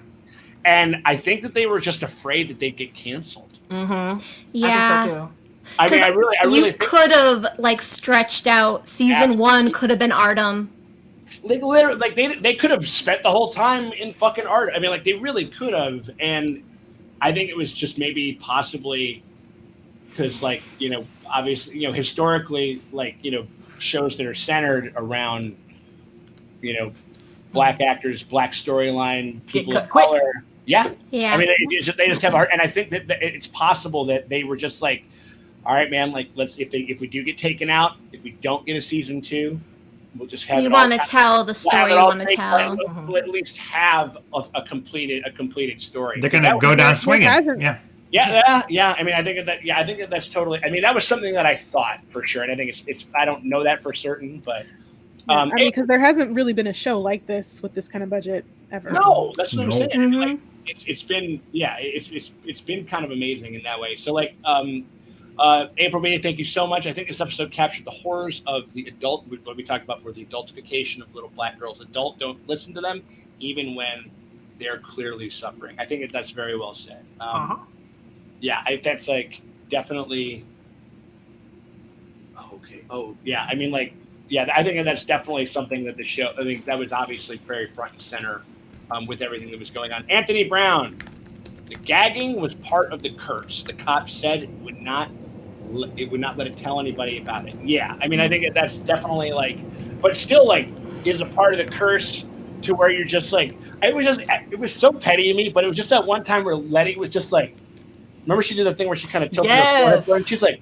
And I think that they were just afraid that they'd get canceled. Yeah. I think so too. I mean, I really think could have, like, stretched out season 1 could have been Artem. Like, literally, like, they could have spent the whole time in fucking art. I mean, like, they really could have. And I think it was just maybe possibly because, like, obviously, historically, like, shows that are centered around, black actors, black storyline, people of color. Yeah. I mean, they just have art, and I think that it's possible that they were just like, all right, man, like, if we do get taken out, if we don't get a season 2, we'll just have. You want to tell the story you want to tell. We'll at least have a completed story. They're gonna go down swinging. Yeah. I mean, I think that's totally. I mean, that was something that I thought for sure, and I think it's. I don't know that for certain, but. I mean, because there hasn't really been a show like this with this kind of budget ever. No, that's what I'm saying. Mm-hmm. Like, it's been it's been kind of amazing in that way. So, like, April Beatty, thank you so much. I think this episode captured the horrors of the adult, what we talked about, for the adultification of little black girls. Don't listen to them, even when they're clearly suffering. I think that's very well said. Yeah, that's, like, definitely. Okay. Oh, yeah. I mean, like, yeah, I think that's definitely something that the show. I think that was obviously very front and center with everything that was going on. Anthony Brown, the gagging was part of the curse. The cops said it would not let it tell anybody about it. Yeah, I mean, I think that's definitely like, but still like is a part of the curse to where you're just like, it was so petty of me, but it was just that one time where Letty was just like, remember she did the thing where she kind of tilted her forehead and she's like,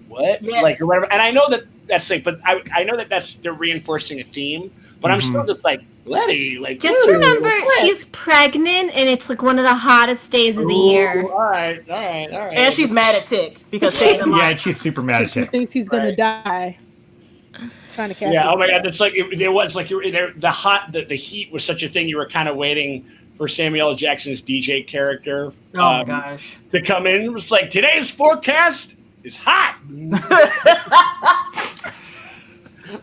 what? Yes. Like, or whatever. And I know that's like, but I know that's they're reinforcing a theme, but I'm still just like, Letty, like, just remember she's pregnant and it's like one of the hottest days of the year. All right. And she's mad at Tick because she's super mad at She Tick. thinks he's gonna die. Trying to catch oh my God, it's like there was like the heat was such a thing. You were kind of waiting for Samuel L. Jackson's DJ character my gosh to come in. It was like, today's forecast is hot.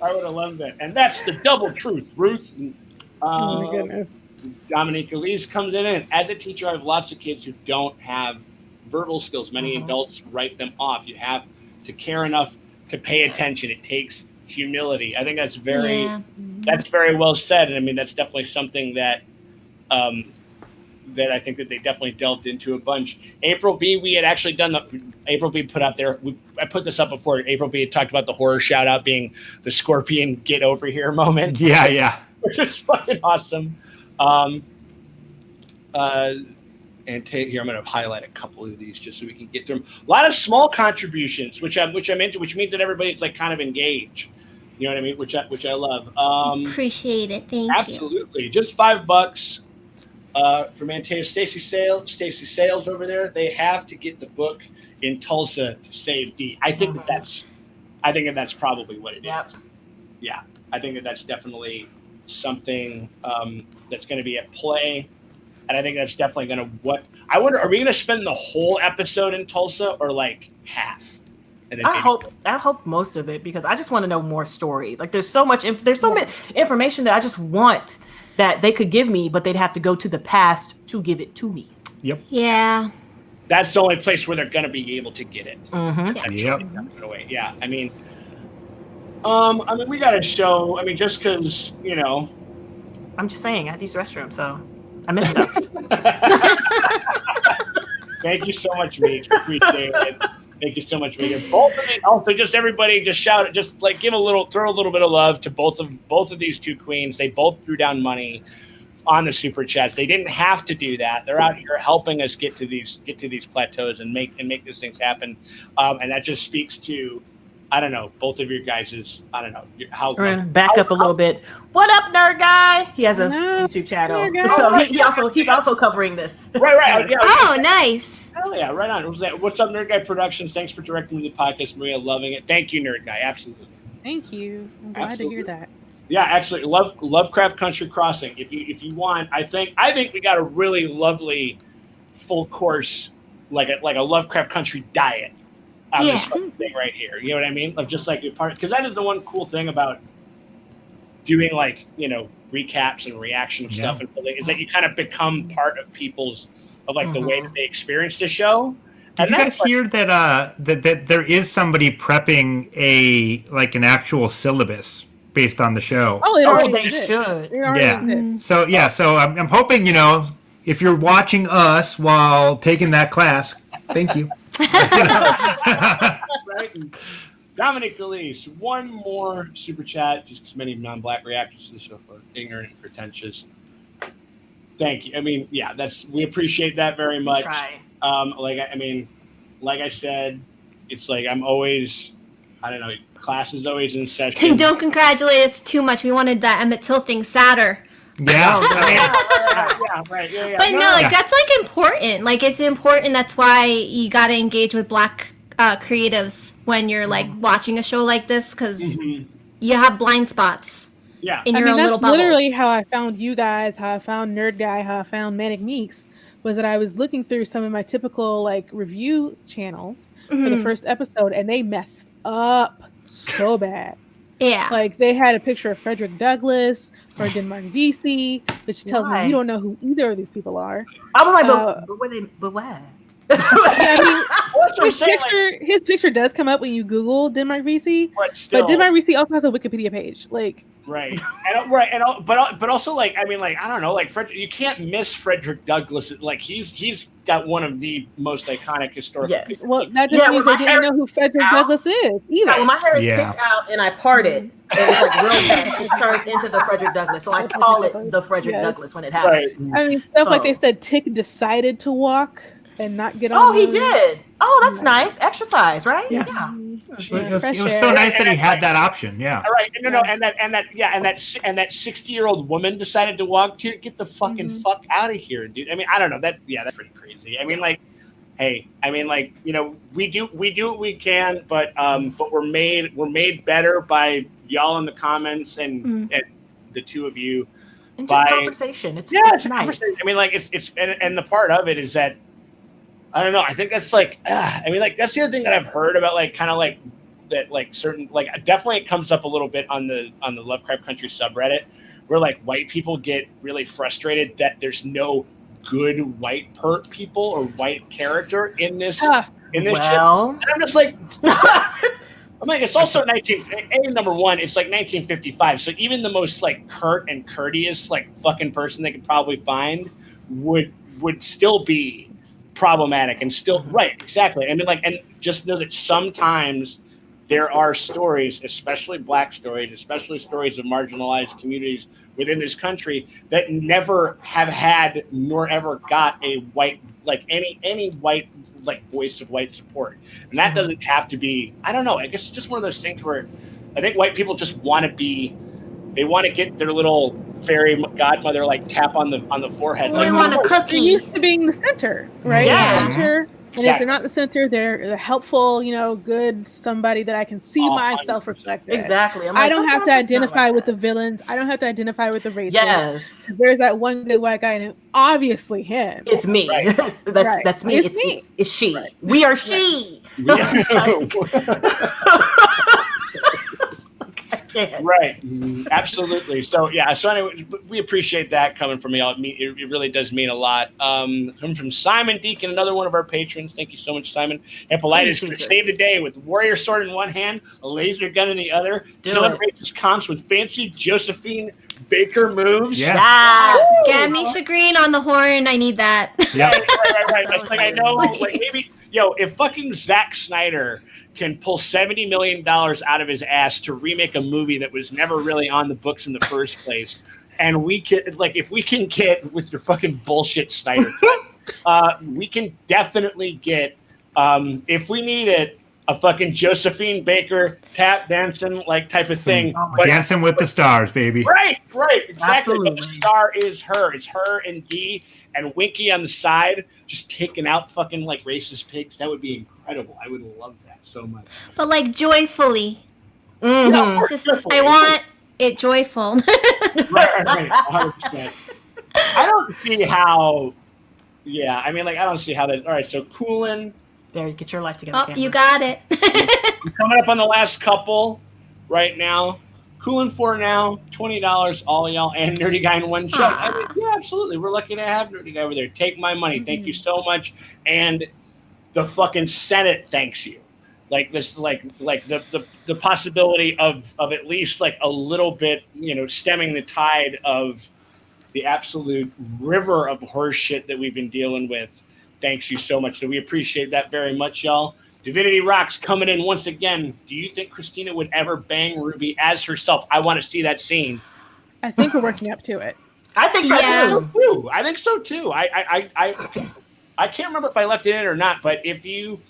I would have loved that. And that's the double truth, Ruth. Oh my goodness. Dominique Elise comes in, and as a teacher, I have lots of kids who don't have verbal skills. Many adults write them off. You have to care enough to pay attention. It takes humility. I think that's very well said. And I mean, that's definitely something that that I think that they definitely delved into a bunch. April B, we had actually done April B put out there. I put this up before. April B had talked about the horror shout out being the Scorpion get over here moment. Yeah. Which is fucking awesome. And here I'm going to highlight a couple of these just so we can get through them. A lot of small contributions, which I'm into, which means that everybody's like kind of engaged. You know what I mean? Which I love. Appreciate it. Thank you. Absolutely. Just $5 from Antea Stacy Sales over there. They have to get the book in Tulsa to save D. I think that's probably what it is. Yeah. I think that's definitely something that's going to be at play. And I think that's definitely going to I wonder, are we going to spend the whole episode in Tulsa or like half? And then I hope most of it, because I just want to know more story. Like there's so much information that I just want that they could give me, but they'd have to go to the past to give it to me. Yep. Yeah. That's the only place where they're going to be able to get it. Yep. Yeah. I mean, we got to show. I mean, just because I'm just saying I had to use the restroom, so I missed stuff. Thank you so much, Meeks. Appreciate it. Thank you so much, Megan. Both of them, also, just everybody, just shout it, just like throw a little bit of love to both of these two queens. They both threw down money on the super chats. They didn't have to do that. They're out here helping us get to these plateaus and make these things happen. And that just speaks to, I don't know, both of your guys' how. We're gonna back up a little bit. What up, nerd guy? He has a YouTube channel, so he's also covering this. Right. Yeah, oh, nice. Hell yeah, right on. What's up, Nerd Guy Productions? Thanks for directing me the podcast, Maria. Loving it. Thank you, Nerd Guy. Absolutely. Thank you. I'm glad to hear that. Yeah, actually, Lovecraft Country Crossing. If you want, I think we got a really lovely full course, like a Lovecraft Country diet on this fucking thing right here. You know what I mean? Like just like your part, because that is the one cool thing about doing recaps and reaction stuff and is that you kind of become part of people's the way that they experience the show. Did you guys hear that that there is somebody prepping an actual syllabus based on the show? Oh, they should. So I'm hoping if you're watching us while taking that class, thank you. Right. Dominic Elise, one more super chat, just because many non-black reactors to the show are ignorant and pretentious. Thank you. I mean, yeah, we appreciate that very much. Try. Like I said, it's like I'm always, I don't know, class is always in session. Don't congratulate us too much. We wanted that Emmett Till thing sadder. Yeah. Right. But that's important. Like it's important. That's why you got to engage with black creatives when you're watching a show like this, because you have blind spots. Yeah. In your own little bubbles. Literally how I found you guys, how I found Nerd Guy, how I found Manic Meeks, was that I was looking through some of my typical review channels for the first episode, and they messed up so bad. Yeah. They had a picture of Frederick Douglass, Ferdinand Vesey, which tells me you don't know who either of these people are. I was like, but why? His picture does come up when you Google Denmark VC, but Denmark VC also has a Wikipedia page. Like, right, but also like I mean, like I don't know, like you can't miss Frederick Douglass. Like he's got one of the most iconic historical. Yes. Well, that just means they didn't know who Frederick Douglass is either. Yeah, when my hair is picked out and I part it, and it's like real fast, it turns into the Frederick Douglass. So I call it the Frederick Douglass when it happens. Right. I mean, stuff like they said, Tick decided to walk and not get on. Oh, he did. Oh, that's nice. Exercise, right? Yeah. It was so nice that he had that option. Yeah. All right. No. And that 60-year-old woman decided to walk too. Get the fucking fuck out of here, dude. I mean, I don't know. That's pretty crazy. I mean, like, hey, I mean, like, you know, we do what we can, but we're made better by y'all in the comments and the two of you. And just conversation. It's nice. I mean, like, it's and the part of it is that. I don't know. I think that's like, I mean, like that's the other thing that I've heard about, like kind of like that, like certain, like definitely it comes up a little bit on the Lovecraft Country subreddit, where like white people get really frustrated that there's no good white people or white character in this shit. And I'm just like, I'm like, it's also number one, it's like 1955, so even the most like curt and courteous like fucking person they could probably find would still be problematic and still right, exactly. I mean, like, and just know that sometimes there are stories, especially black stories, especially stories of marginalized communities within this country that never have had nor ever got a white, like any white like voice of white support. And that doesn't have to be, I don't know, I guess it's just one of those things where I think white people just want to be, they want to get their little fairy godmother like tap on the forehead. Well, like, they want a cookie. They're used to being the center, right? Yeah. The center. And if they're not the center, they're the helpful, you know, good somebody that I can see myself reflected. Exactly. I don't have to identify with the villains. I don't have to identify with the racists. Yes. There's that one good white guy, and obviously him. It's me. Right. That's me. It's me. It's she. Right. We are she. Right, absolutely. So yeah, so anyway, we appreciate that coming from y'all. It really does mean a lot. Coming from Simon Deacon, another one of our patrons. Thank you so much, Simon. Hippolytus going to save the day with warrior sword in one hand, a laser gun in the other. Killing racist comps with fancy Josephine Baker moves. Yeah. Get Misha Green on the horn. I need that. Yeah. Right. It's like I know, like maybe if fucking Zack Snyder can pull $70 million out of his ass to remake a movie that was never really on the books in the first place, and we can, like, if we can get with your fucking bullshit Snyder, we can definitely get, if we need it, a fucking Josephine Baker tap dancing like type of thing. Dancing with the Stars, baby. Right, exactly. Absolutely. But the star is her. It's her and Dee and Winky on the side, just taking out fucking like racist pigs. That would be incredible. I would love that so much. But like joyfully. Yeah, Just I want it joyful. right. 100%. I don't see how. Yeah, I mean, like, I don't see how that. All right, so Coolin. There, get your life together. Oh, you got it. We're coming up on the last couple right now. Coolin for now, $20, all y'all, and Nerdy Guy in one shot. I mean, yeah, absolutely. We're lucky to have Nerdy Guy over there. Take my money. Thank you so much. And the fucking Senate thanks you. Like this, like the possibility of at least like a little bit, you know, stemming the tide of the absolute river of horse shit that we've been dealing with. Thanks you so much. So we appreciate that very much, y'all. Divinity Rocks coming in once again. Do you think Christina would ever bang Ruby as herself? I want to see that scene. I think we're working up to it. I think so too. I think so too. I can't remember if I left it in or not, but if you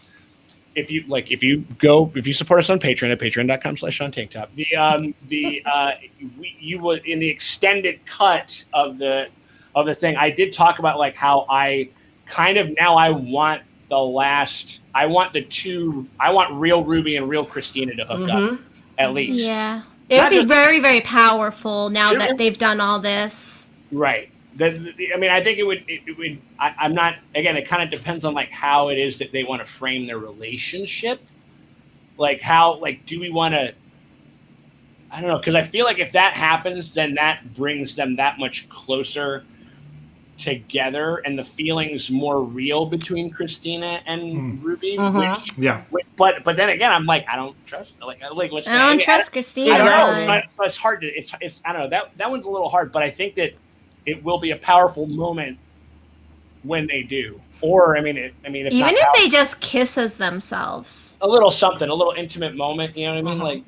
support us on Patreon at patreon.com/SeanTankTop, you would, in the extended cut of the thing, I did talk about like how I kind of now I want real Ruby and real Christina to hook up at least. Yeah. It would be very, very powerful now that they've done all this. Right. I mean, I think it would. I'm not. Again, it kind of depends on like how it is that they want to frame their relationship. Like how, like, do we want to? I don't know, because I feel like if that happens, then that brings them that much closer together and the feelings more real between Christina and Ruby. But then again, I'm like, I don't trust. Like what's I don't trust Christina. I don't know. But it's hard to. It's. I don't know. That one's a little hard. But I think that it will be a powerful moment when they do. Or I mean, if even if they just kiss as themselves, a little something, a little intimate moment. You know what I mean? Like.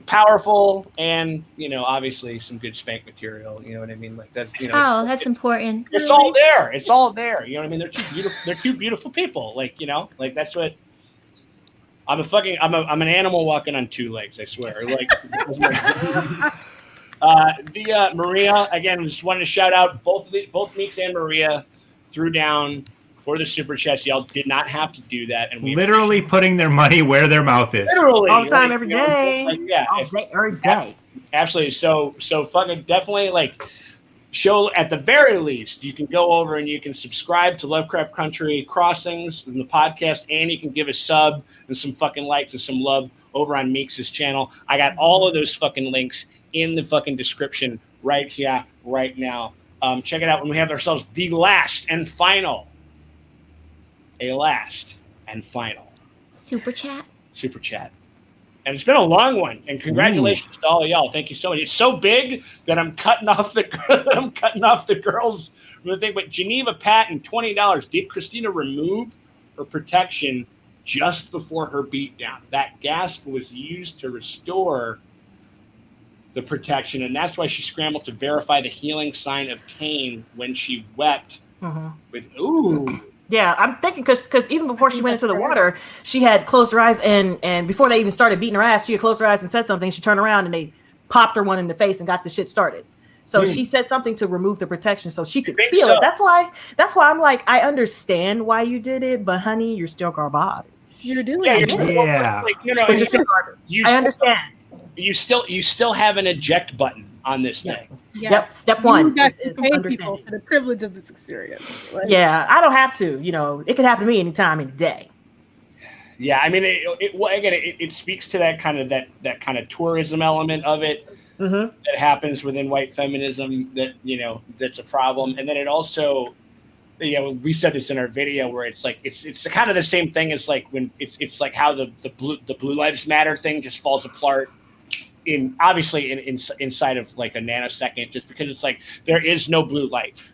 Powerful and obviously some good spank material. You know what I mean? Like that. That's important. It's all there. It's all there. You know what I mean? They're two beautiful. They're two beautiful people. Like like that's what. I'm an animal walking on two legs. I swear. Like. Maria again. Just wanted to shout out both Meeks and Maria threw down for the super chats. Y'all did not have to do that, and we literally putting their money where their mouth is. Literally, all the time, every day. Every day. Absolutely. So fucking definitely show at the very least you can go over and you can subscribe to Lovecraft Country Crossings in the podcast, and you can give a sub and some fucking likes and some love over on Meeks' channel. I got all of those fucking links in the fucking description right here, right now. Check it out when we have ourselves the last and final. A last and final super chat. And it's been a long one, and congratulations to all of y'all. Thank you so much. It's so big that I'm cutting off the girls from the thing. But Geneva Patton, $20. Did Christina remove her protection just before her beatdown? That gasp was used to restore the protection, and that's why she scrambled to verify the healing sign of Cain when she wept with Yeah, I'm thinking because even before she went into the water, she had closed her eyes and before they even started beating her ass, she had closed her eyes and said something. She turned around and they popped her one in the face and got the shit started. So she said something to remove the protection so she could feel it. That's why I'm like, I understand why you did it, but honey, you're still garbage. You're doing it. I understand. You still have an eject button on this thing. Yeah. Yep. Step one. You guys pay people for the privilege of this experience. Right? Yeah, I don't have to. It could happen to me anytime, any day. Yeah, I mean, it speaks to that kind of tourism element of it that happens within white feminism. That's a problem, and then it also, we said this in our video where it's like it's kind of the same thing as like when it's like how the Blue Lives Matter thing just falls apart. Inside of like a nanosecond, just because it's like there is no blue life.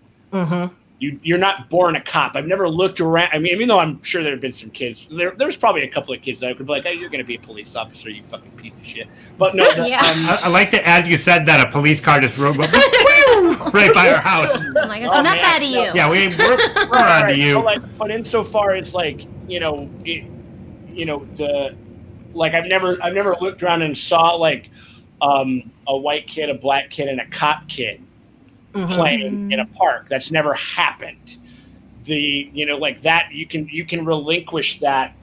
You're not born a cop. I've never looked around. I mean, even though I'm sure there have been some kids, there's probably a couple of kids that could be like, "Oh, you're going to be a police officer, you fucking piece of shit." But no, I like that as you said that a police car just rode right by our house. I'm like, it's enough out of you. Yeah, we're on to you. But insofar as like I've never looked around and saw like a white kid, a black kid, and a cop kid playing in a park. That's never happened. Like that you can relinquish that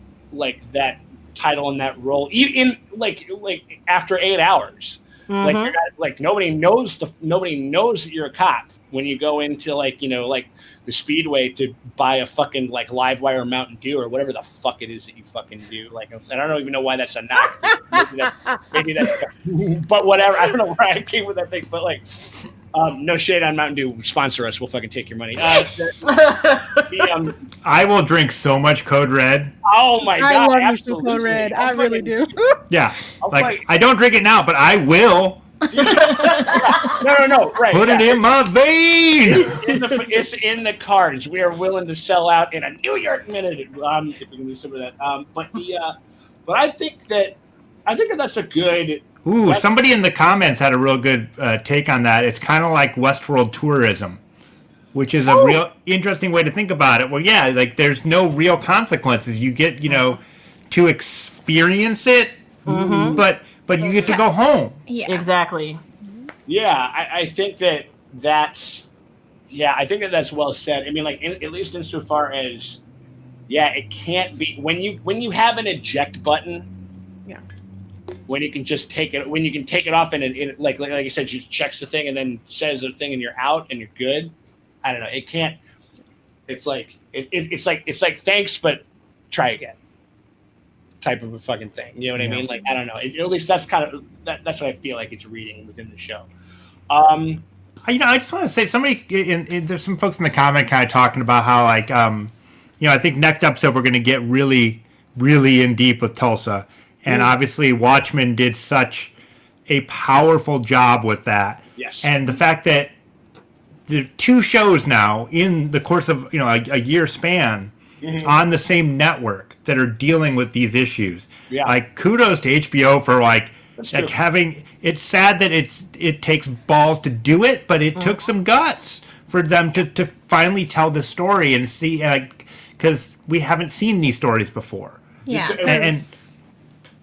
that title and that role in like after 8 hours. Like you're not, like nobody knows that you're a cop when you go into like the Speedway to buy a fucking like Live Wire Mountain Dew or whatever the fuck it is that you fucking do. Like, I don't even know why that's a knock. Maybe that's but whatever. I don't know where I came with that thing, but like, no shade on Mountain Dew. Sponsor us. We'll fucking take your money. I will drink so much Code Red. Oh my God. I love you Code Red. I really do. Yeah. I don't drink it now, but I will. No. Right. Put it in my vein. It's in the cards. We are willing to sell out in a New York minute. If we can do some of that. But I think that's a good. Ooh, somebody in the comments had a real good take on that. It's kind of like Westworld tourism, which is a real interesting way to think about it. Well, yeah, like there's no real consequences. You get, to experience it, but you get to go home. Yeah, exactly. Yeah, I think that's well said. I mean, like at least insofar as, it can't be when you have an eject button. Yeah. When you can just take it off and it like you said, you checks the thing and then says the thing and you're out and you're good. I don't know. It can't. It's like it's like thanks, but try again. Type of a fucking thing. You know what I mean? Like I don't know. At least that's kind of that's what I feel like it's reading within the show. I just want to say there's some folks in the comment kind of talking about how like I think next episode we're going to get really, really in deep with Tulsa, and obviously Watchmen did such a powerful job with that. Yes. And the fact that the 2 shows now in the course of a year span on the same network that are dealing with these issues. Yeah. Like kudos to HBO for having. It's sad that it takes balls to do it, but it took some guts for them to finally tell the story and see because we haven't seen these stories before. Yeah. And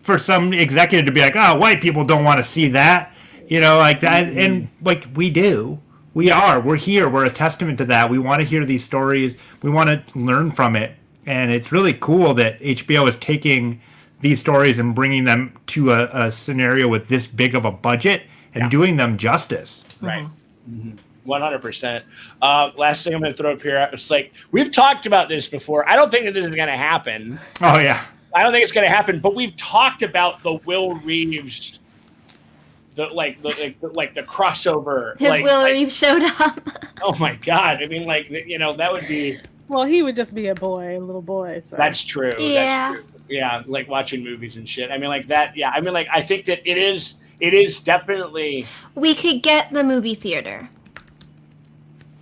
for some executive to be like, oh, white people don't want to see that, like that, and like we do. We're here. We're a testament to that. We want to hear these stories. We want to learn from it. And it's really cool that HBO is taking these stories and bringing them to a scenario with this big of a budget and doing them justice. Right. 100%. Last thing I'm going to throw up here. It's like, we've talked about this before. I don't think that this is going to happen. Oh, yeah. I don't think it's going to happen, but we've talked about the Will Reeves the crossover. If Will Reeves showed up. Oh my God! I mean, that would be. Well, he would just be a little boy. So. That's true. Yeah. That's true. Yeah, like watching movies and shit. I mean, like that. Yeah. I mean, like I think that it is definitely. We could get the movie theater.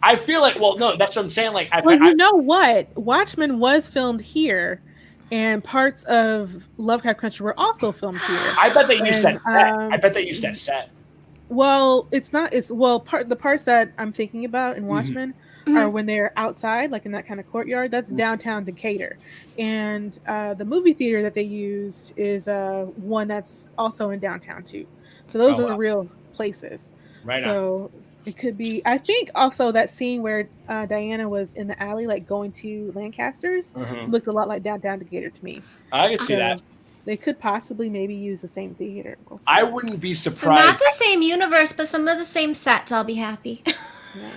I feel like. Well, no, that's what I'm saying. Like, you know what? Watchmen was filmed here. And parts of Lovecraft Country were also filmed here. I bet they used that set. I bet they used that set. Well, it's not. The parts that I'm thinking about in Watchmen are when they're outside, like in that kind of courtyard. That's downtown Decatur, and the movie theater that they used is one that's also in downtown too. So those are real places. Right. So it could be. I think also that scene where Diana was in the alley, like going to Lancaster's, looked a lot like downtown Decatur to me. I could see that. They could possibly maybe use the same theater. We'll I wouldn't be So surprised. not the same universe, but some of the same sets. I'll be happy.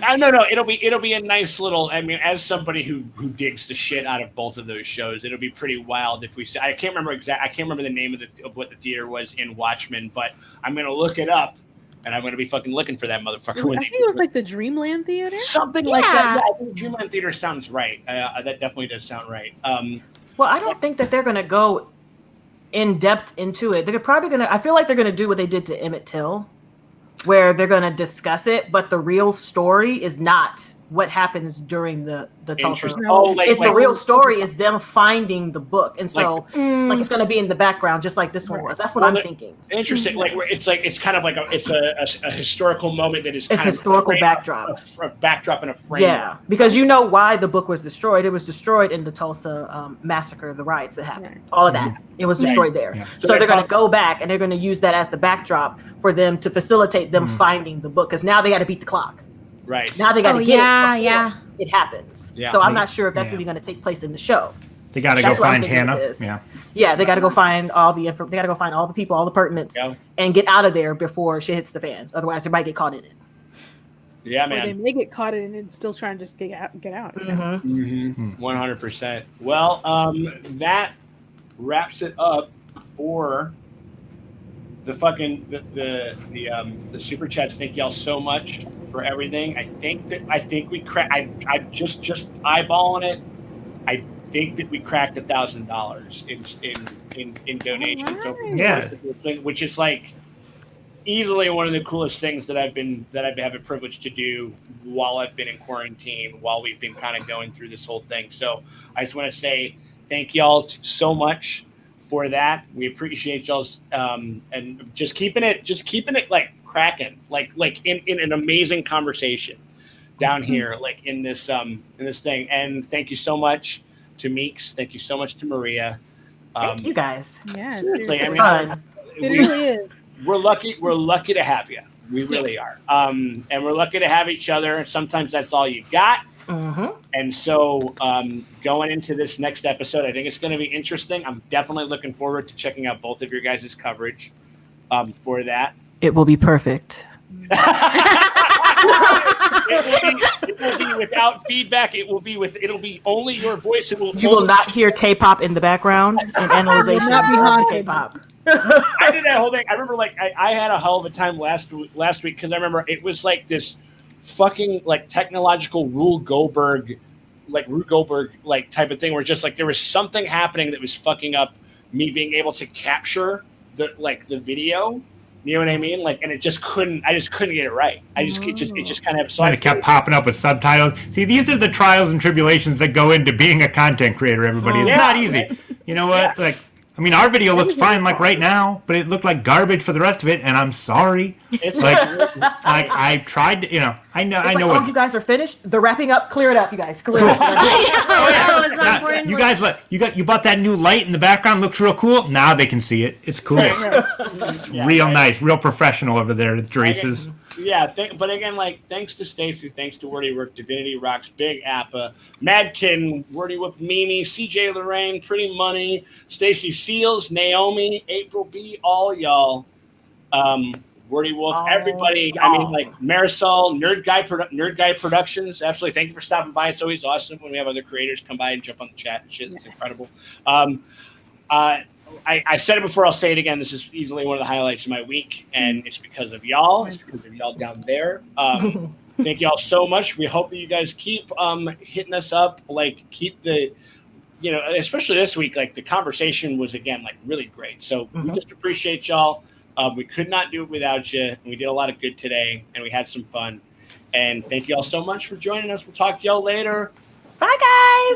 No. It'll be a nice little. I mean, as somebody who digs the shit out of both of those shows, it'll be pretty wild if we. I can't remember the name of what the theater was in Watchmen, but I'm gonna look it up. And I'm going to be fucking looking for that motherfucker. I think it was like the Dreamland Theater? Something like that. Yeah, I think Dreamland Theater sounds right. That definitely does sound right. Well, I don't think that they're going to go in depth into it. They're probably going to, I feel like they're going to do what they did to Emmett Till, where they're going to discuss it, but the real story is not what happens during the Tulsa. The real story is them finding the book, and so it's going to be in the background, just like this one was. That's what I'm thinking. Interesting. It's kind of like a historical moment that is. It's historical backdrop, a backdrop and a frame. Yeah, because you know why the book was destroyed. It was destroyed in the Tulsa massacre, the riots that happened. All of that. It was destroyed there. Yeah. So they're going to go back and they're going to use that as the backdrop for them to facilitate them finding the book, because now they got to beat the clock. Right. Now they got to get it. It happens. Yeah. So I'm not sure if that's really going to take place in the show. They got to go find Hannah. Yeah. They got to go find all the info. They got to go find all the people, all the pertinents, and get out of there before shit hits the fans. Otherwise, they might get caught in it. Yeah, man. Or they may get caught in it and still try and just get out. 100%. Well, that wraps it up for the fucking the super chats. Thank y'all so much for everything. I think we cracked. I just eyeballing it. I think that we cracked $1,000 in donations. Right. Which is like easily one of the coolest things that I've had the privilege to do while I've been in quarantine, while we've been kind of going through this whole thing. So I just want to say thank y'all so much for that. We appreciate y'all's and just keeping it like cracking, like in an amazing conversation down here, like in this thing. And thank you so much to Meeks. Thank you so much to Maria. Thank you guys. Yeah, seriously, it's fun. It really is. We're lucky to have you. We really are. And we're lucky to have each other. Sometimes that's all you got. And so going into this next episode, I think it's going to be interesting. I'm definitely looking forward to checking out both of your guys' coverage for that. It will be perfect. It will be without feedback. It'll be only your voice. You will not hear K-pop in the background and analyzation of K-pop. I did that whole thing. I remember I had a hell of a time last week because I remember it was like this fucking like technological Rube Goldberg like type of thing where just like there was something happening that was fucking up me being able to capture the video. You know what I mean? Like, and I just couldn't get it right. It just kind of. So and it kept popping up with subtitles. See, these are the trials and tribulations that go into being a content creator. Everybody, it's not easy. You know what? Like, I mean, our video looks fine, like right now, but it looked like garbage for the rest of it, and I'm sorry. It's like I tried to, I know. What you guys are finished. They're wrapping up. Clear it up, you guys. Clear it up. You bought that new light in the background. Looks real cool. Now they can see it. It's cool. It's real nice, real professional over there at Drace's. But again, like, thanks to Stacey, thanks to Wordy Work, Divinity Rocks, Big Appa, Madkin, Wordy Whip, Mimi, CJ Lorraine, Pretty Money, Stacey Seals, Naomi, April B, all y'all, Wordy Wolf, everybody. Y'all. I mean, like Marisol, Nerd Guy Productions. Absolutely, thank you for stopping by. It's always awesome when we have other creators come by and jump on the chat and shit. It's incredible. I said it before, I'll say it again. This is easily one of the highlights of my week, and it's because of y'all. It's because of y'all down there. Thank y'all so much. We hope that you guys keep hitting us up. Like, keep the, especially this week, like the conversation was, again, like really great. So we just appreciate y'all. We could not do it without you. We did a lot of good today, and we had some fun. And thank y'all so much for joining us. We'll talk to y'all later. Bye, guys.